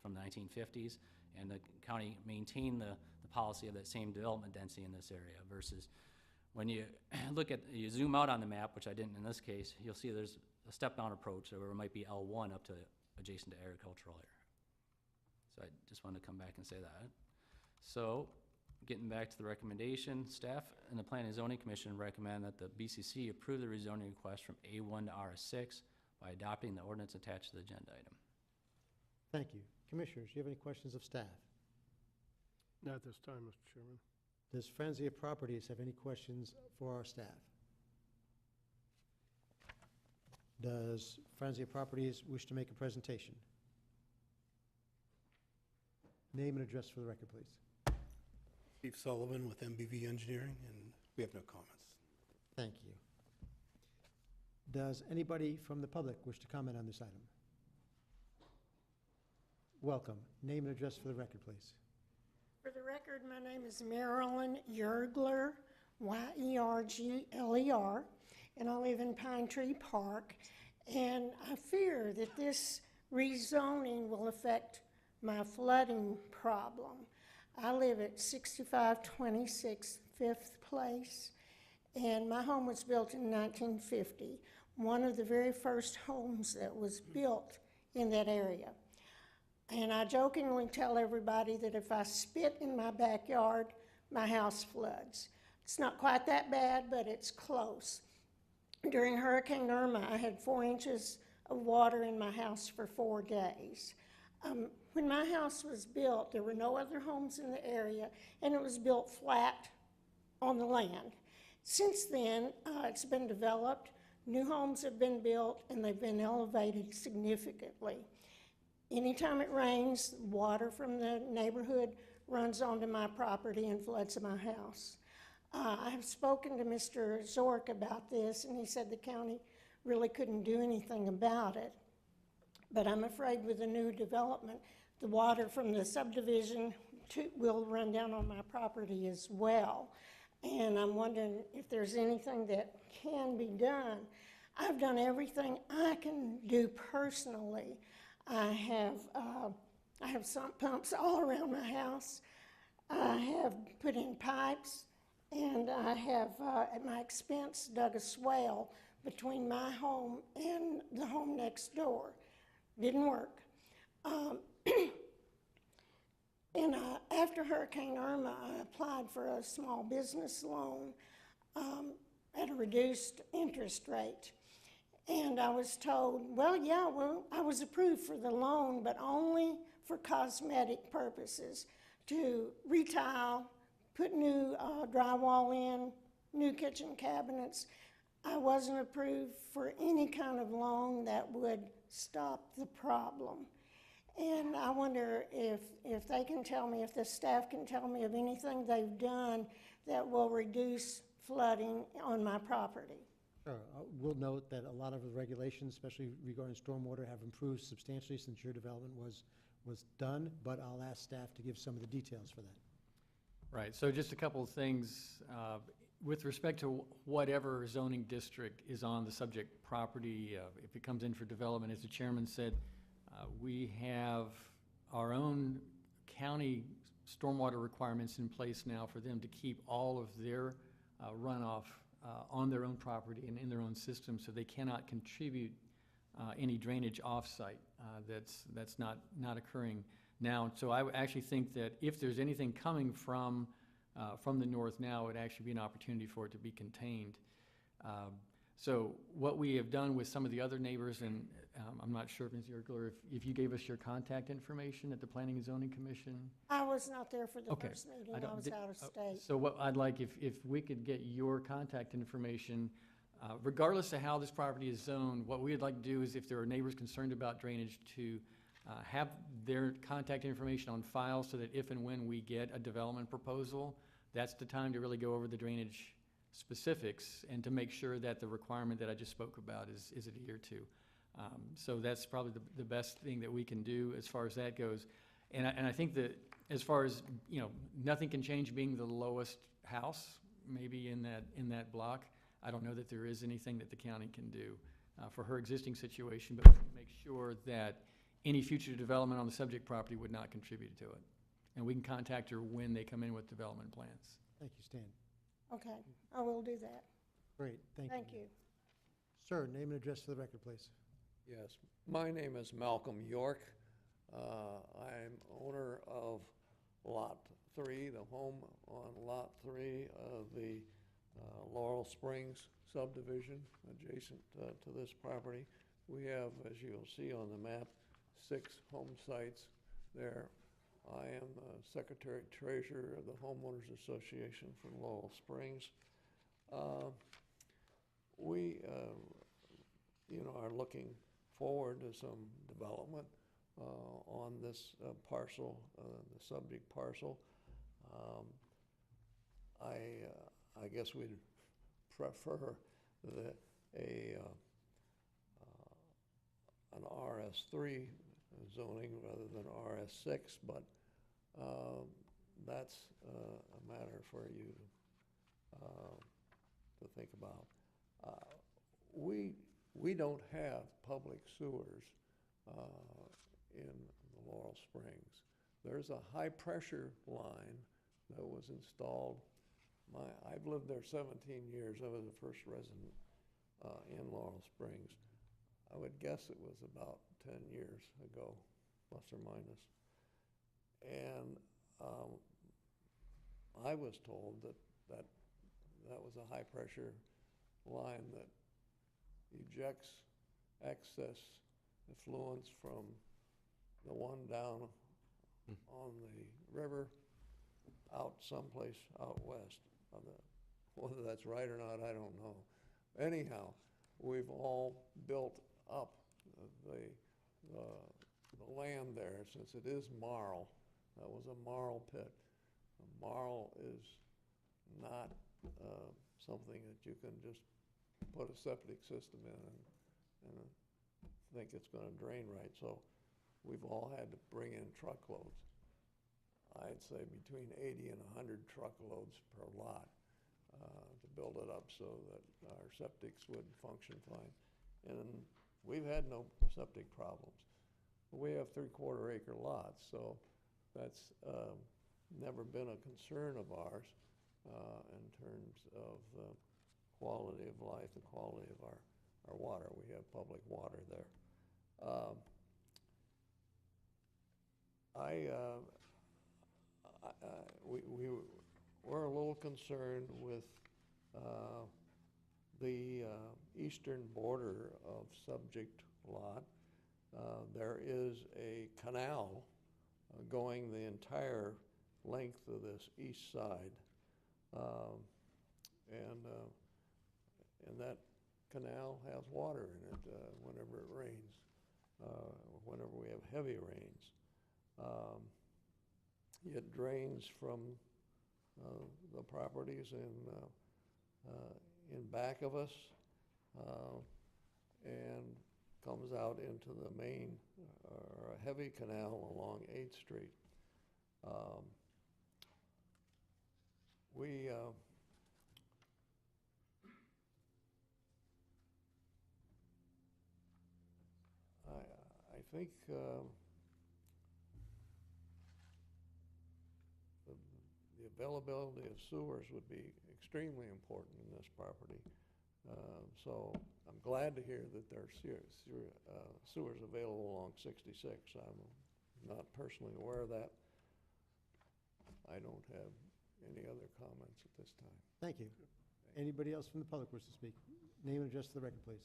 from the 1950s, and the county maintained the policy of that same development density in this area versus when you you zoom out on the map, which I didn't in this case, you'll see there's a step-down approach where it might be L1 up to adjacent to agricultural area. So I just wanted to come back and say that. So getting back to the recommendation, staff and the Planning and Zoning Commission recommend that the BCC approve the rezoning request from A1 to RS6 by adopting the ordinance attached to the agenda item. Thank you. Commissioners, do you have any questions of staff? Not at this time, Mr. Chairman. Does Franzia Properties have any questions for our staff? Does Franzia Properties wish to make a presentation? Name and address for the record, please. Steve Sullivan with MBV Engineering, and we have no comments. Thank you. Does anybody from the public wish to comment on this item? Welcome. Name and address for the record, please. For the record, my name is Marilyn Yergler, Y-E-R-G-L-E-R, and I live in Pine Tree Park. And I fear that this rezoning will affect my flooding problem. I live at 6526 5th Place, and my home was built in 1950, one of the very first homes that was built in that area. And I jokingly tell everybody that if I spit in my backyard, my house floods. It's not quite that bad, but it's close. During Hurricane Irma, I had 4 inches of water in my house for 4 days. When my house was built, there were no other homes in the area, and it was built flat on the land. Since then, it's been developed, new homes have been built, and they've been elevated significantly. Anytime it rains, water from the neighborhood runs onto my property and floods my house. I have spoken to Mr. Zork about this, and he said the county really couldn't do anything about it. But I'm afraid with the new development, the water from the subdivision will run down on my property as well. And I'm wondering if there's anything that can be done. I've done everything I can do personally. I have sump pumps all around my house. I have put in pipes, and I have, at my expense, dug a swale between my home and the home next door. Didn't work. And after Hurricane Irma, I applied for a small business loan at a reduced interest rate. And I was told, well, yeah, well, I was approved for the loan, but only for cosmetic purposes, to retile, put new drywall in, new kitchen cabinets. I wasn't approved for any kind of loan that would stop the problem. And I wonder if they can tell me, if the staff can tell me of anything they've done that will reduce flooding on my property. Sure. We'll note that a lot of the regulations, especially regarding stormwater, have improved substantially since your development was done, but I'll ask staff to give some of the details for that. Right, so just a couple of things. With respect to whatever zoning district is on the subject property, if it comes in for development, as the chairman said, we have our own county stormwater requirements in place now for them to keep all of their runoff on their own property and in their own system, so they cannot contribute any drainage off-site. That's not occurring now. So I actually think that if there's anything coming from the north now, it would actually be an opportunity for it to be contained. So what we have done with some of the other neighbors, and I'm not sure, Ms. Yergler, if you gave us your contact information at the Planning and Zoning Commission. I was not there for the Okay. first meeting. I was out of state. So what I'd like, if we could get your contact information, regardless of how this property is zoned, what we'd like to do is if there are neighbors concerned about drainage, to have their contact information on file so that if and when we get a development proposal, that's the time to really go over the drainage specifics and to make sure that the requirement that I just spoke about is adhered to. So that's probably the best thing that we can do as far as that goes. And I think that as far as, nothing can change being the lowest house, maybe in that block. I don't know that there is anything that the county can do for her existing situation, but we can make sure that any future development on the subject property would not contribute to it. And we can contact her when they come in with development plans. Thank you, Stan. Okay, I will do that. Great, thank you. Thank you. Sir, name and address for the record, please. Yes, my name is Malcolm York. I'm owner of Lot 3, the home on Lot 3 of the Laurel Springs subdivision adjacent to this property. We have, as you'll see on the map, 6 home sites there. I am the Secretary Treasurer of the Homeowners Association for Laurel Springs. We are looking forward to some development on this parcel, the subject parcel. I guess we'd prefer that an RS3 zoning rather than RS6, but that's a matter for you to think about. We don't have public sewers in the Laurel Springs. There's a high-pressure line that was installed. I've lived there 17 years. I was the first resident in Laurel Springs. I would guess it was about 10 years ago, plus or minus. And I was told that was a high-pressure line that ejects excess effluents from the one down on the river out someplace out west. Whether that's right or not, I don't know. Anyhow, we've all built up the land there, since it is marl. That was a marl pit. A marl is not something that you can just put a septic system in and think it's gonna drain right, so we've all had to bring in truckloads. I'd say between 80 and 100 truckloads per lot to build it up so that our septics would function fine. And we've had no septic problems. We have 3/4 acre lots, so that's never been a concern of ours in terms of the quality of life, the quality of our water. We have public water there. We're a little concerned with the eastern border of subject lot. There is a canal going the entire length of this east side, and that canal has water in it whenever it rains, whenever we have heavy rains. It drains from the properties in back of us and comes out into the main heavy canal along 8th Street. I think the availability of sewers would be extremely important in this property. So I'm glad to hear that there are sewers available along 66. I'm not personally aware of that. I don't have any other comments at this time. Thank you. Anybody else from the public wish to speak? Name and address to the record, please.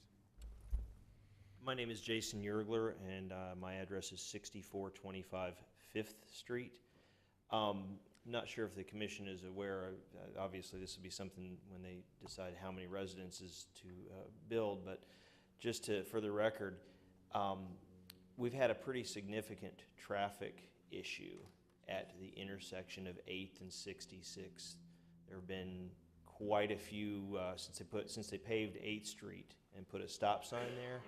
My name is Jason Yergler, and my address is 6425 5th Street. Not sure if the commission is aware, obviously this would be something when they decide how many residences to build, but just for the record, we've had a pretty significant traffic issue at the intersection of 8th and 66. There have been quite a few, since they paved 8th Street and put a stop sign there,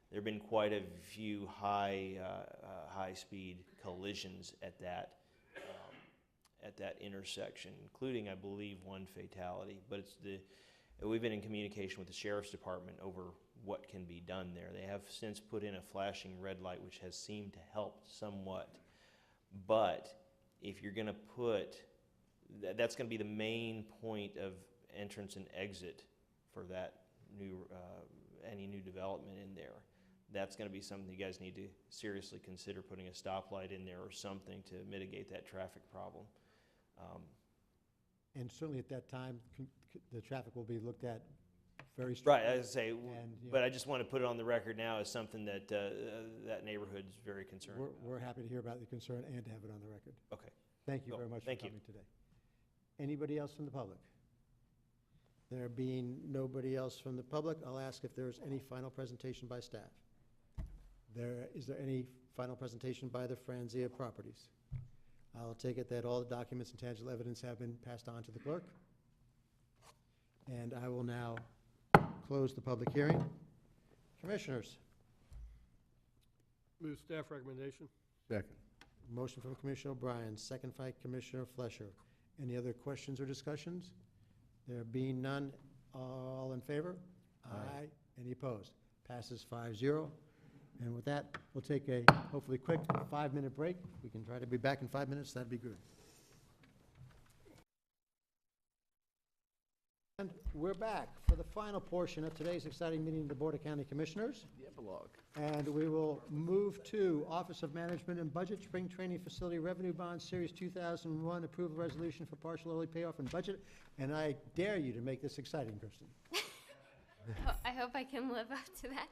there have been quite a few high-speed collisions at that intersection, including, I believe, one fatality. But we've been in communication with the Sheriff's Department over what can be done there. They have since put in a flashing red light, which has seemed to help somewhat. But if you're going to put, that's going to be the main point of entrance and exit for that any new development in there. That's going to be something you guys need to seriously consider, putting a stoplight in there or something to mitigate that traffic problem. And certainly at that time, the traffic will be looked at very strictly. Right, as I say, but I just want to put it on the record now as something that that neighborhood's very concerned about. We're happy to hear about the concern and to have it on the record. Okay. Thank you very much for coming today. Anybody else from the public? There being nobody else from the public, I'll ask if there's any final presentation by staff. Is there any final presentation by the Franzia Properties? I'll take it that all the documents and tangible evidence have been passed on to the clerk. And I will now close the public hearing. Commissioners. Move staff recommendation. Second. Motion from Commissioner O'Brien, second by Commissioner Flesher. Any other questions or discussions? There being none, all in favor? Aye. Any opposed? Passes 5-0. And with that, we'll take a hopefully quick 5-minute break. We can try to be back in 5 minutes. That'd be good. And we're back for the final portion of today's exciting meeting of the Board of County Commissioners. The epilogue. And we will move to Office of Management and Budget, Spring Training Facility Revenue Bond Series 2001, Approval Resolution for Partial Early Payoff and Budget. And I dare you to make this exciting, Kristen. I hope I can live up to that.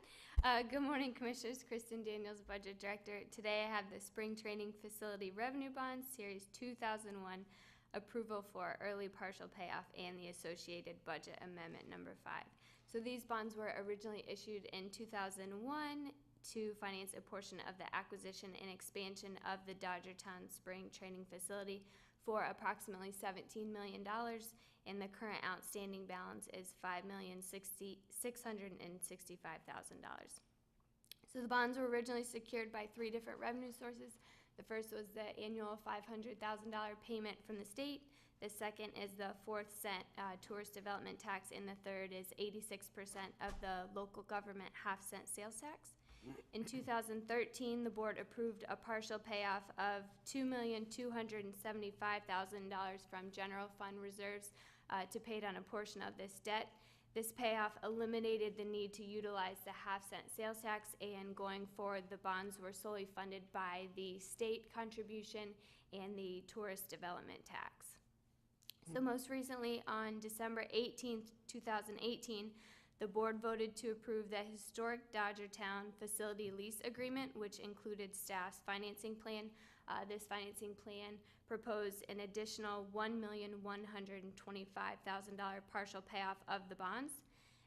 Good morning, Commissioners. Kristen Daniels, Budget Director. Today I have the Spring Training Facility Revenue Bond Series 2001 approval for early partial payoff and the associated budget amendment number 5. So these bonds were originally issued in 2001 to finance a portion of the acquisition and expansion of the Dodgertown Spring Training Facility for approximately $17 million, and the current outstanding balance is $5,665,000. So the bonds were originally secured by 3 different revenue sources. The first was the annual $500,000 payment from the state. The second is the 4th cent tourist development tax, and the third is 86% of the local government half-cent sales tax. In 2013, the board approved a partial payoff of $2,275,000 from general fund reserves to pay down a portion of this debt. This payoff eliminated the need to utilize the half-cent sales tax, and going forward, the bonds were solely funded by the state contribution and the tourist development tax. So most recently, on December 18th, 2018, the board voted to approve the historic Dodgertown facility lease agreement, which included staff's financing plan. This financing plan proposed an additional $1,125,000 partial payoff of the bonds.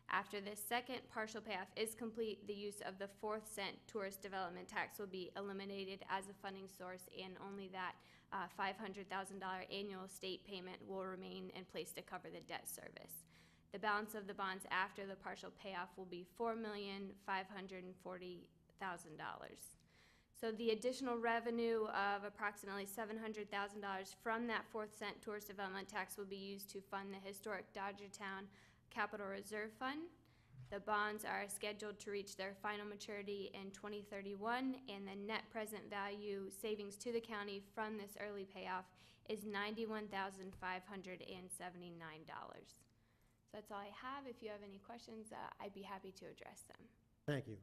After this second partial payoff is complete, the use of the 4th cent tourist development tax will be eliminated as a funding source, and only that $500,000 annual state payment will remain in place to cover the debt service. The balance of the bonds after the partial payoff will be $4,540,000. So the additional revenue of approximately $700,000 from that 4th cent tourist development tax will be used to fund the historic Dodgertown Capital Reserve Fund. The bonds are scheduled to reach their final maturity in 2031, and the net present value savings to the county from this early payoff is $91,579. So that's all I have. If you have any questions, I'd be happy to address them. Thank you.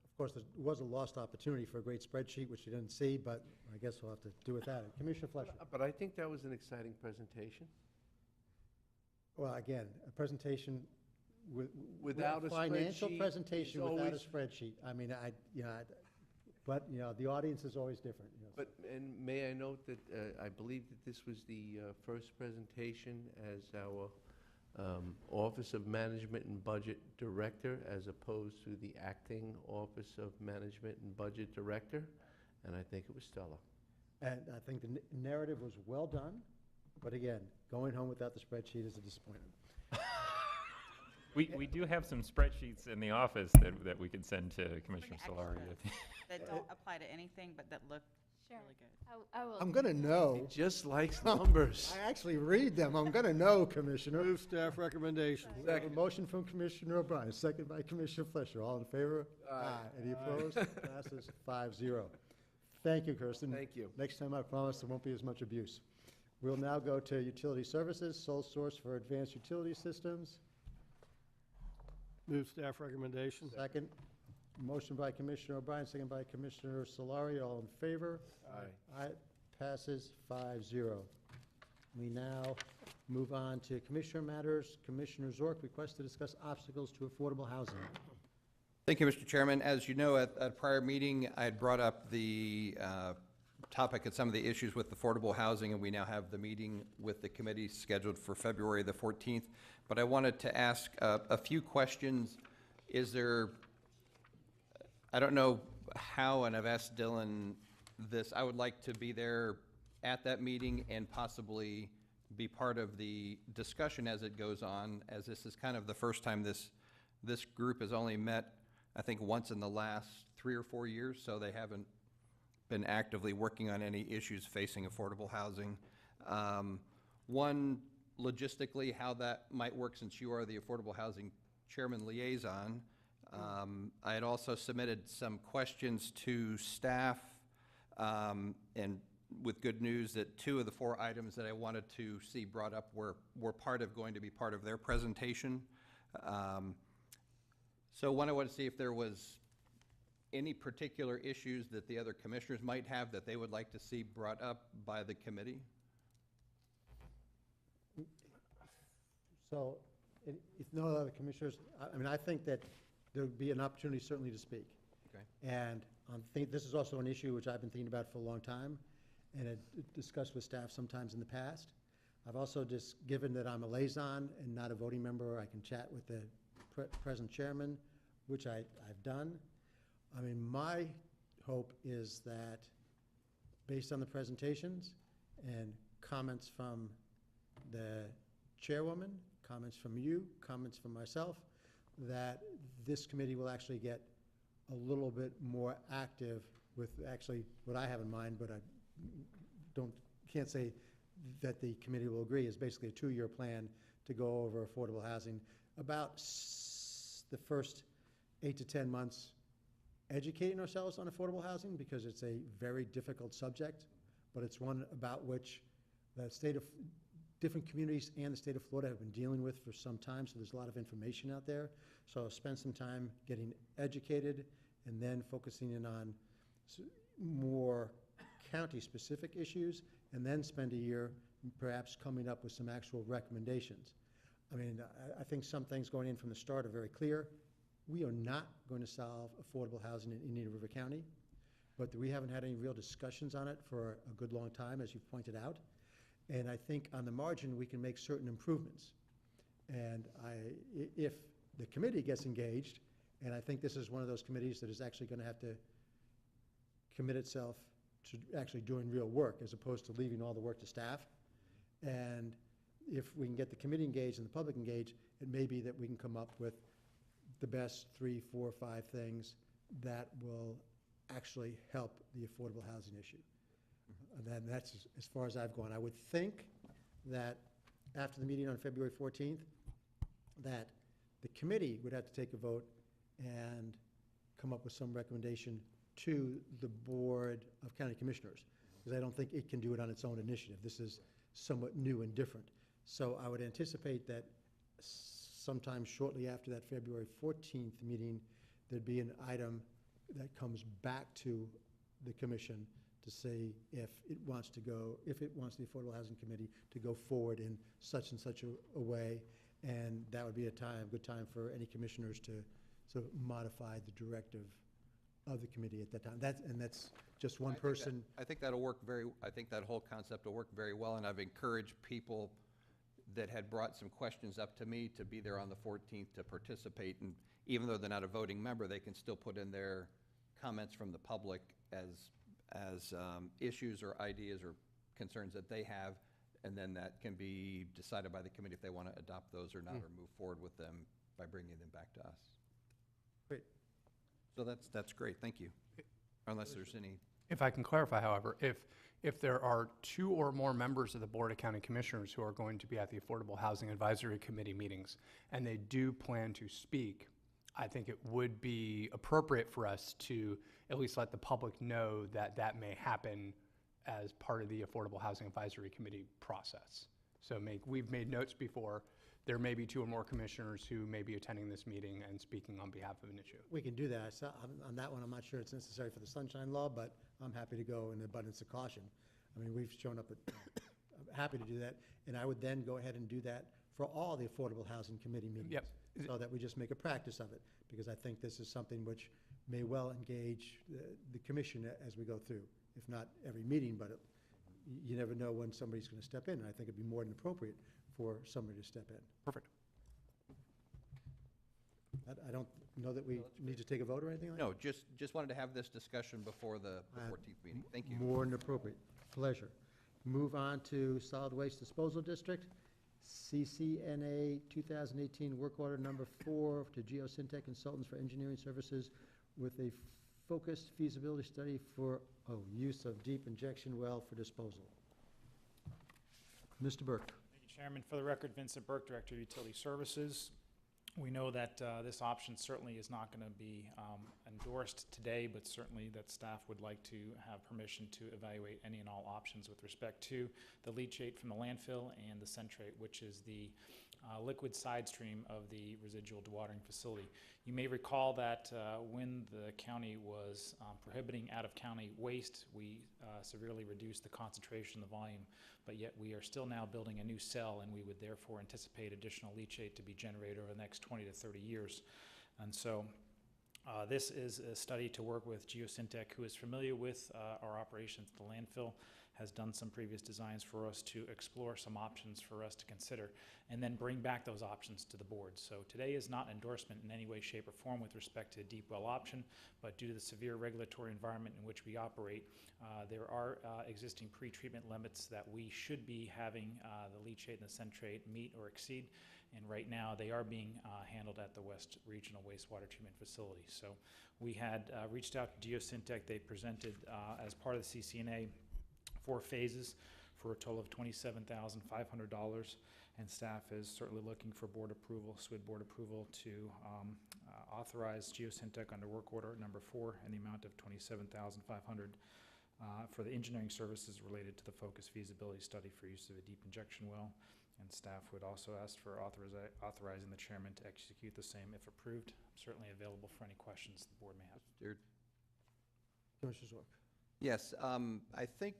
Of course, there was a lost opportunity for a great spreadsheet, which you didn't see, but I guess we'll have to do without it. Commissioner Fleischer. But I think that was an exciting presentation. Well, again, a presentation Without a financial spreadsheet presentation is without a always- spreadsheet. I mean, but, the audience is always different. But, and may I note that I believe that this was the first presentation as our Office of Management and Budget Director, as opposed to the acting Office of Management and Budget Director, and I think it was stellar. And I think the narrative was well done, but again, going home without the spreadsheet is a disappointment. We do have some spreadsheets in the office that we could send to Commissioner Solari. That don't apply to anything, but that look really good. I will. I'm gonna know. He just likes numbers. I actually read them. I'm gonna know, Commissioner. Move staff recommendations. We have a motion from Commissioner O'Brien, second by Commissioner Fleischer. All in favor? Aye. Any opposed? Passes 5-0. Thank you, Kirsten. Thank you. Next time, I promise there won't be as much abuse. We'll now go to utility services, sole source for advanced utility systems. Move staff recommendation. Second. Motion by Commissioner O'Brien, second by Commissioner Solari. All in favor? Aye. Aye. Passes 5-0. We now move on to Commissioner matters. Commissioner Zork, request to discuss obstacles to affordable housing. Thank you, Mr. Chairman. As you know, at a prior meeting, I had brought up the topic and some of the issues with affordable housing, and we now have the meeting with the committee scheduled for February the 14th. But I wanted to ask a few questions. Is there, I don't know how, and I've asked Dylan this, I would like to be there at that meeting and possibly be part of the discussion as it goes on, as this is kind of the first time this group has only met, I think, once in the last 3 or 4 years, so they haven't been actively working on any issues facing affordable housing. One, logistically, how that might work, since you are the Affordable Housing Chairman Liaison. I had also submitted some questions to staff, and with good news that 2 of the 4 items that I wanted to see brought up were going to be part of their presentation. So one, I want to see if there was any particular issues that the other commissioners might have that they would like to see brought up by the committee. So, if no other commissioners, I mean, I think that there would be an opportunity certainly to speak. Okay. And I think this is also an issue which I've been thinking about for a long time, and had discussed with staff sometimes in the past. I've also just, given that I'm a liaison and not a voting member, I can chat with the present chairman, which I've done. I mean, my hope is that, based on the presentations and comments from the chairwoman, comments from you, comments from myself, that this committee will actually get a little bit more active with actually what I have in mind, but I can't say that the committee will agree, is basically a 2-year plan to go over affordable housing. About the first 8 to 10 months educating ourselves on affordable housing, because it's a very difficult subject, but it's one about which the different communities and the state of Florida have been dealing with for some time, so there's a lot of information out there. So I'll spend some time getting educated and then focusing in on more county-specific issues, and then spend a year perhaps coming up with some actual recommendations. I mean, I think some things going in from the start are very clear. We are not going to solve affordable housing in Indian River County, but we haven't had any real discussions on it for a good long time, as you've pointed out. And I think on the margin, we can make certain improvements. And if the committee gets engaged, and I think this is one of those committees that is actually going to have to commit itself to actually doing real work, as opposed to leaving all the work to staff. And if we can get the committee engaged and the public engaged, it may be that we can come up with the best 3, 4, 5 things that will actually help the affordable housing issue. And then that's as far as I've gone. I would think that after the meeting on February 14th, that the committee would have to take a vote and come up with some recommendation to the Board of County Commissioners, because I don't think it can do it on its own initiative. This is somewhat new and different. So I would anticipate that sometime shortly after that February 14th meeting, there'd be an item that comes back to the commission to say if it wants the Affordable Housing Committee to go forward in such and such a way, and that would be a good time for any commissioners to sort of modify the directive of the committee at that time. That's just one person. I think that'll work I think that whole concept will work very well, and I've encouraged people that had brought some questions up to me to be there on the 14th to participate, and even though they're not a voting member, they can still put in their comments from the public as issues or ideas or concerns that they have, and then that can be decided by the committee if they want to adopt those or not, or move forward with them by bringing them back to us. Great. So that's great, thank you. Unless there's any. If I can clarify, however, if there are 2 or more members of the Board of County Commissioners who are going to be at the Affordable Housing Advisory Committee meetings, and they do plan to speak, I think it would be appropriate for us to at least let the public know that that may happen as part of the Affordable Housing Advisory Committee process. So we've made notes before. There may be 2 or more commissioners who may be attending this meeting and speaking on behalf of an issue. We can do that. So on that one, I'm not sure it's necessary for the Sunshine Law, but I'm happy to go in abundance of caution. I mean, we've shown up I'm happy to do that, and I would then go ahead and do that for all the Affordable Housing Committee meetings. Yep. So that we just make a practice of it, because I think this is something which may well engage the commission as we go through. If not every meeting, but you never know when somebody's going to step in, and I think it'd be more than appropriate for somebody to step in. Perfect. I don't know that we need to take a vote or anything like that? No, just wanted to have this discussion before the 14th meeting. Thank you. More than appropriate. Pleasure. Move on to Solid Waste Disposal District, CCNA 2018 Work Order Number 4 to Geosyntec Consultants for Engineering Services with a focused feasibility study for use of deep injection well for disposal. Mr. Burke. Thank you, Chairman. For the record, Vincent Burke, Director of Utility Services. We know that this option certainly is not going to be endorsed today, but certainly that staff would like to have permission to evaluate any and all options with respect to the leachate from the landfill and the centrate, which is the liquid side stream of the residual dewatering facility. You may recall that when the county was prohibiting out-of-county waste, we severely reduced the concentration, the volume, but yet we are still now building a new cell, and we would therefore anticipate additional leachate to be generated over the next 20 to 30 years. And so this is a study to work with Geosyntec, who is familiar with our operations at the landfill, has done some previous designs for us to explore some options for us to consider, and then bring back those options to the board. So today is not endorsement in any way, shape, or form with respect to a deep well option, but due to the severe regulatory environment in which we operate, there are existing pre-treatment limits that we should be having the leachate and the centrate meet or exceed, And right now, they are being handled at the West Regional Wastewater Treatment Facility. So we had reached out to Geosyntec. They presented, as part of the CCNA, 4 phases for a total of $27,500. And staff is certainly looking for board approval, SWID board approval, to authorize Geosyntec under work order number 4 in the amount of $27,500 for the engineering services related to the focus feasibility study for use of a deep injection well. And staff would also ask for authorizing the chairman to execute the same if approved. I'm certainly available for any questions the board may have. Commissioner Zork. Yes, I think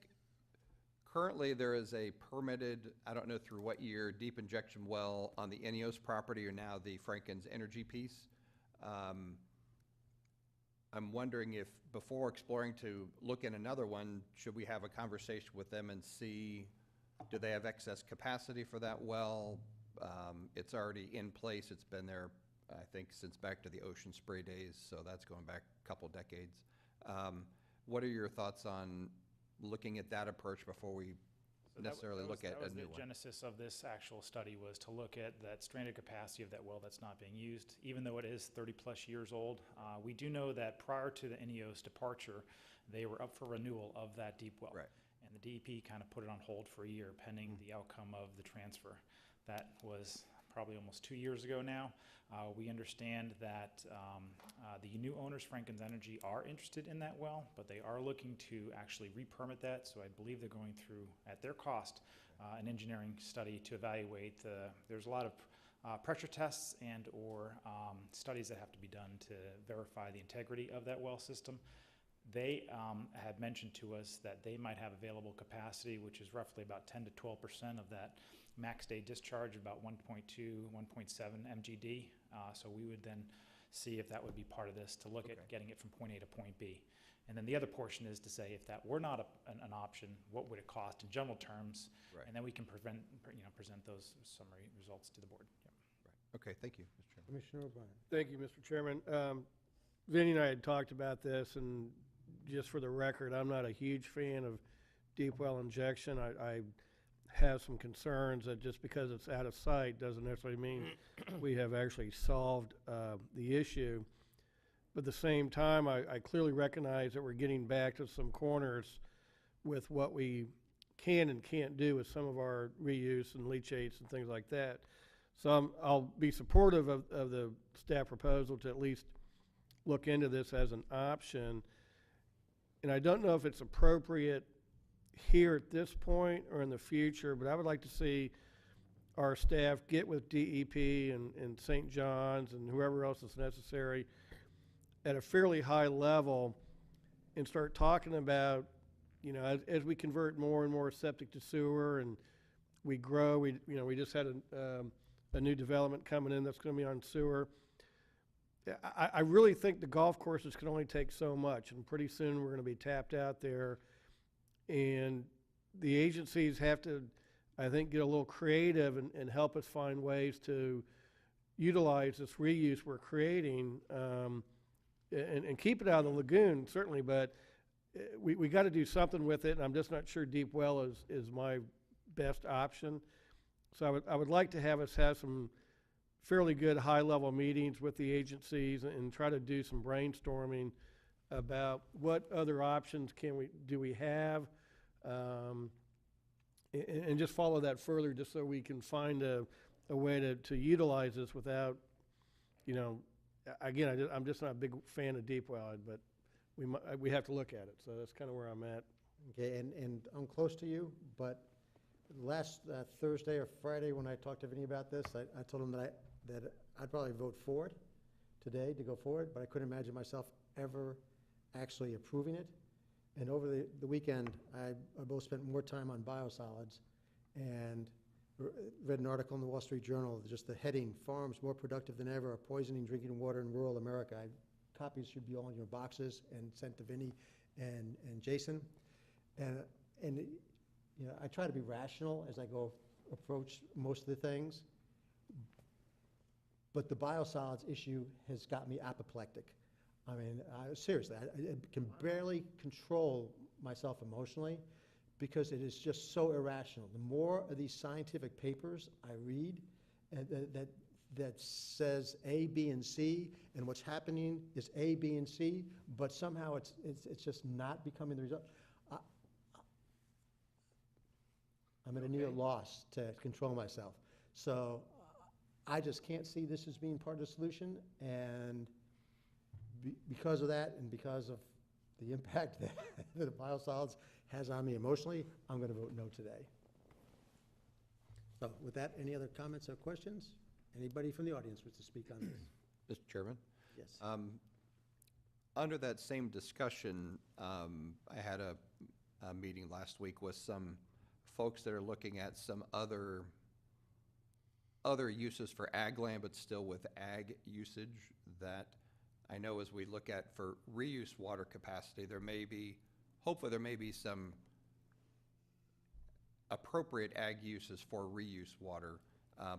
currently there is a permitted, I don't know through what year, deep injection well on the Enios property or now the Frankens Energy piece. I'm wondering if before exploring to look at another one, should we have a conversation with them and see, do they have excess capacity for that well? It's already in place. It's been there, I think, since back to the Ocean Spray days, so that's going back a couple decades. What are your thoughts on looking at that approach before we necessarily look at a new one? The genesis of this actual study was to look at that stranded capacity of that well that's not being used. Even though it is 30-plus years old, we do know that prior to the Enios departure, they were up for renewal of that deep well. Right. And the DEP kind of put it on hold for a year pending the outcome of the transfer. That was probably almost 2 years ago now. We understand that the new owners, Frankens Energy, are interested in that well, but they are looking to actually re-permit that. So I believe they're going through, at their cost, an engineering study to evaluate. There's a lot of pressure tests and or studies that have to be done to verify the integrity of that well system. They had mentioned to us that they might have available capacity, which is roughly about 10 to 12% of that max day discharge, about 1.2, 1.7 MGD. So we would then see if that would be part of this to look at getting it from point A to point B. And then the other portion is to say if that were not an option, what would it cost in general terms? Right. And then we can present those summary results to the board. Yeah. Right. Okay, thank you, Mr. Chairman. Commissioner O'Brien. Thank you, Mr. Chairman. Vinnie and I had talked about this, and just for the record, I'm not a huge fan of deep well injection. I have some concerns that just because it's out of sight doesn't necessarily mean we have actually solved the issue. But at the same time, I clearly recognize that we're getting back to some corners with what we can and can't do with some of our reuse and leachates and things like that. So I'll be supportive of the staff proposal to at least look into this as an option. And I don't know if it's appropriate here at this point or in the future, but I would like to see our staff get with DEP and St. John's and whoever else is necessary at a fairly high level and start talking about, you know, as we convert more and more septic to sewer and we grow, we just had a new development coming in that's going to be on sewer. I really think the golf courses can only take so much, and pretty soon we're going to be tapped out there. And the agencies have to, I think, get a little creative and help us find ways to utilize this reuse we're creating and keep it out of the lagoon, certainly, but we got to do something with it, and I'm just not sure deep well is my best option. So I would like to have us have some fairly good high-level meetings with the agencies and try to do some brainstorming about what other options do we have, and just follow that further just so we can find a way to utilize this without, you know, again, I'm just not a big fan of deep well, but we have to look at it. So that's kind of where I'm at. Okay, and I'm close to you, but last Thursday or Friday when I talked to Vinny about this, I told him that I'd probably vote for it today to go forward, but I couldn't imagine myself ever actually approving it. And over the weekend, I both spent more time on biosolids and read an article in the Wall Street Journal, just the heading, "Farms More Productive Than Ever Are Poisoning Drinking Water in Rural America." Copies should be all in your boxes and sent to Vinny and Jason. And you know, I try to be rational as I go approach most of the things. But the biosolids issue has got me apoplectic. I mean, seriously, I can barely control myself emotionally because it is just so irrational. The more of these scientific papers I read that says A, B, and C, and what's happening is A, B, and C, but somehow it's just not becoming the result. I'm at a near loss to control myself. So I just can't see this as being part of the solution, and because of that, and because of the impact that the biosolids has on me emotionally, I'm going to vote no today. So with that, any other comments or questions? Anybody from the audience wish to speak on this? Mr. Chairman? Yes. Under that same discussion, I had a meeting last week with some folks that are looking at some other uses for ag land, but still with ag usage that I know as we look at for reuse water capacity, hopefully there may be some appropriate ag uses for reuse water.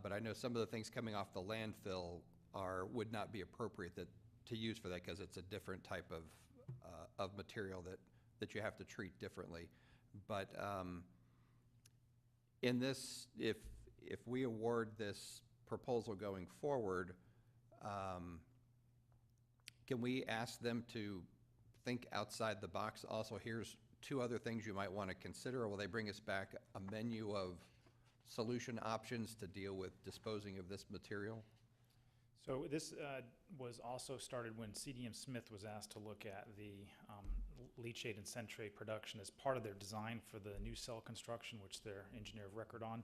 But I know some of the things coming off the landfill would not be appropriate to use for that because it's a different type of material that you have to treat differently. But in this, if we award this proposal going forward, can we ask them to think outside the box? Also, here's 2 other things you might want to consider, or will they bring us back a menu of solution options to deal with disposing of this material? So this was also started when CDM Smith was asked to look at the leachate and centrate production as part of their design for the new cell construction, which they're engineer of record on.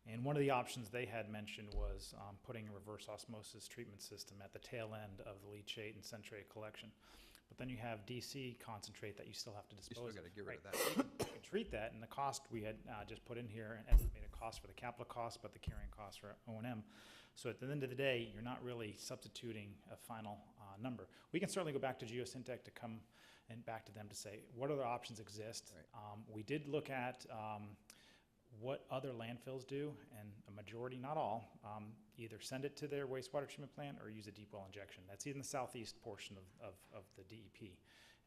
And one of the options they had mentioned was putting a reverse osmosis treatment system at the tail end of the leachate and centrate collection. But then you have DC concentrate that you still have to dispose of. You still got to get rid of that. You can treat that, and the cost we had just put in here, an estimated cost for the capital cost, but the carrying cost for O&M. So at the end of the day, you're not really substituting a final number. We can certainly go back to Geosyntec to come and back to them to say, what other options exist? Right. We did look at what other landfills do, and a majority, not all, either send it to their wastewater treatment plant or use a deep well injection. That's in the southeast portion of the DEP.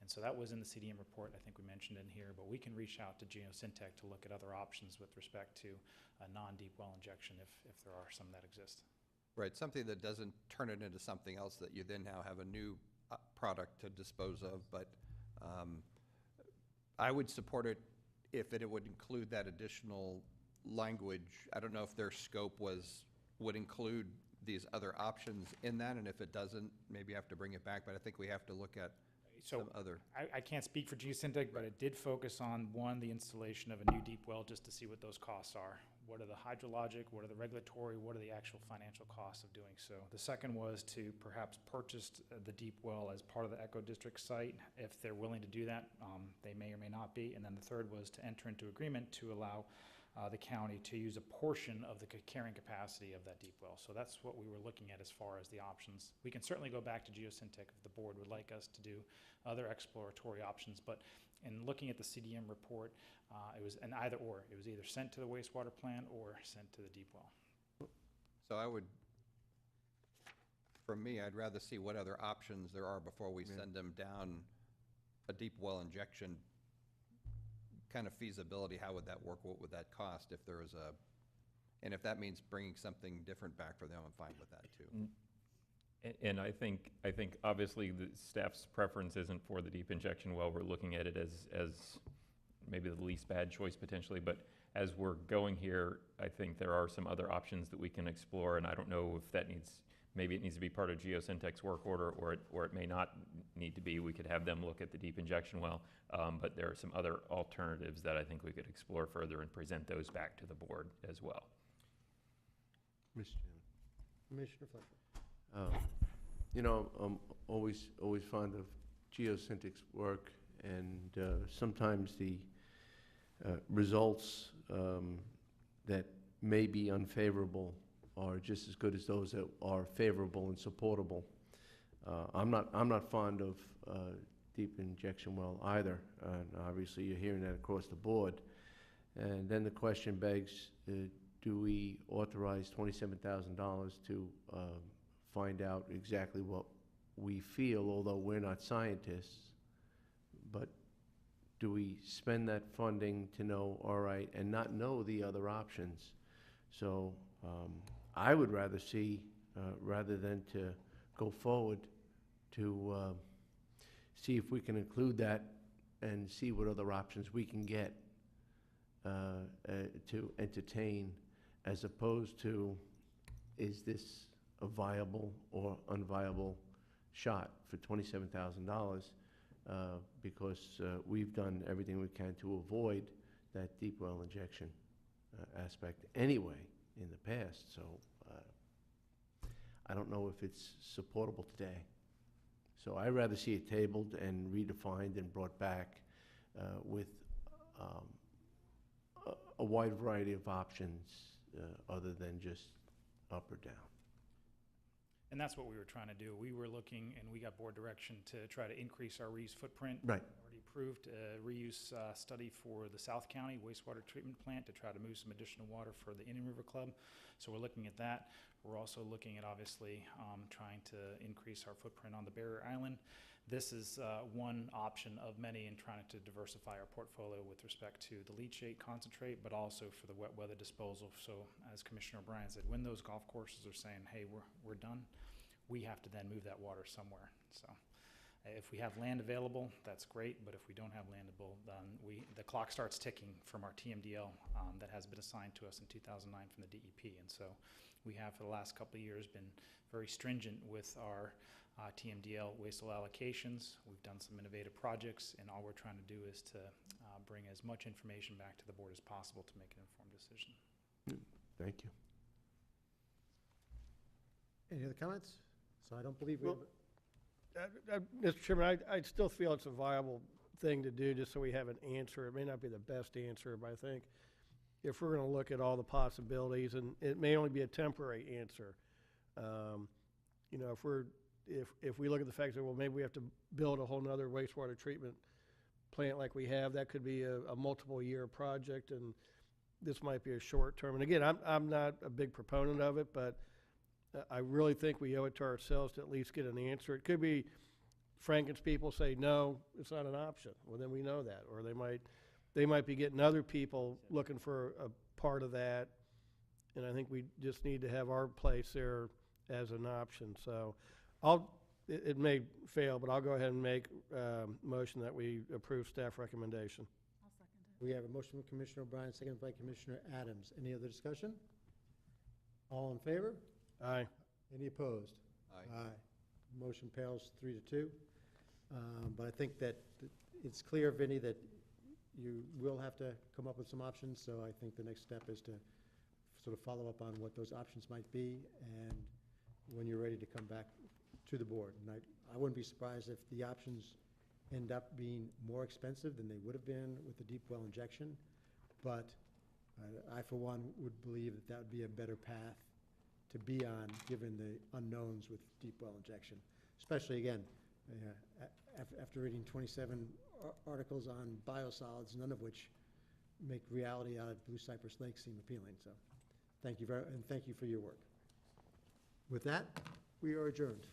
And so that was in the CDM report, I think we mentioned in here, but we can reach out to Geosyntec to look at other options with respect to a non-deep well injection if there are some that exist. Right, something that doesn't turn it into something else that you then now have a new product to dispose of, but I would support it if it would include that additional language. I don't know if their scope would include these other options in that, and if it doesn't, maybe you have to bring it back, but I think we have to look at some other. I can't speak for Geosyntec, but it did focus on, one, the installation of a new deep well, just to see what those costs are. What are the hydrologic, what are the regulatory, what are the actual financial costs of doing so? The second was to perhaps purchase the deep well as part of the Eco District site. If they're willing to do that, they may or may not be. And then the third was to enter into agreement to allow the county to use a portion of the carrying capacity of that deep well. So that's what we were looking at as far as the options. We can certainly go back to Geosyntec if the board would like us to do other exploratory options, but in looking at the CDM report, it was an either or. It was either sent to the wastewater plant or sent to the deep well. So for me, I'd rather see what other options there are before we send them down a deep well injection kind of feasibility. How would that work? What would that cost if there was and if that means bringing something different back for them, I'm fine with that too. And I think obviously the staff's preference isn't for the deep injection well. We're looking at it as maybe the least bad choice potentially, but as we're going here, I think there are some other options that we can explore, and I don't know if that maybe it needs to be part of Geosyntec's work order, or it may not need to be. We could have them look at the deep injection well, but there are some other alternatives that I think we could explore further and present those back to the board as well. Mr. Chairman. Commissioner Fletcher. You know, I'm always fond of Geosyntec's work, and sometimes the results that may be unfavorable are just as good as those that are favorable and supportable. I'm not fond of deep injection well either, and obviously you're hearing that across the board. And then the question begs, do we authorize $27,000 to find out exactly what we feel, although we're not scientists, but do we spend that funding to know, all right, and not know the other options? So I would rather see, rather than to go forward, to see if we can include that and see what other options we can get to entertain, as opposed to, is this a viable or unviable shot for $27,000? Because we've done everything we can to avoid that deep well injection aspect anyway in the past, so I don't know if it's supportable today. So I'd rather see it tabled and redefined and brought back with a wide variety of options other than just up or down. And that's what we were trying to do. We were looking, and we got board direction to try to increase our reuse footprint. Right. Already approved a reuse study for the South County wastewater treatment plant to try to move some additional water for the Indian River Club. So we're looking at that. We're also looking at, obviously, trying to increase our footprint on the Barrier Island. This is one option of many in trying to diversify our portfolio with respect to the leachate concentrate, but also for the wet weather disposal. So as Commissioner O'Brien said, when those golf courses are saying, hey, we're done, we have to then move that water somewhere. So if we have land available, that's great, but if we don't have land available, then the clock starts ticking from our TMDL that has been assigned to us in 2009 from the DEP. And so we have, for the last couple of years, been very stringent with our TMDL waste oil allocations. We've done some innovative projects, and all we're trying to do is to bring as much information back to the board as possible to make an informed decision. Thank you. Any other comments? So I don't believe we have. Mr. Chairman, I still feel it's a viable thing to do, just so we have an answer. It may not be the best answer, but I think if we're going to look at all the possibilities, and it may only be a temporary answer, you know, if we look at the fact that, well, maybe we have to build a whole nother wastewater treatment plant like we have, that could be a multiple year project, and this might be a short term. And again, I'm not a big proponent of it, but I really think we owe it to ourselves to at least get an answer. It could be Franken's people say, no, it's not an option. Well, then we know that. Or they might be getting other people looking for a part of that. And I think we just need to have our place there as an option. So it may fail, but I'll go ahead and make a motion that we approve staff recommendation. We have a motion from Commissioner O'Brien, seconded by Commissioner Adams. Any other discussion? All in favor? Aye. Any opposed? Aye. Motion fails 3-2. But I think that it's clear, Vinnie, that you will have to come up with some options. So I think the next step is to sort of follow up on what those options might be, and when you're ready to come back to the board. And I wouldn't be surprised if the options end up being more expensive than they would have been with the deep well injection. But I, for one, would believe that that would be a better path to be on, given the unknowns with deep well injection. Especially, again, after reading 27 articles on biosolids, none of which make reality out of Blue Cypress Lake seem appealing. So thank you and thank you for your work. With that, we are adjourned.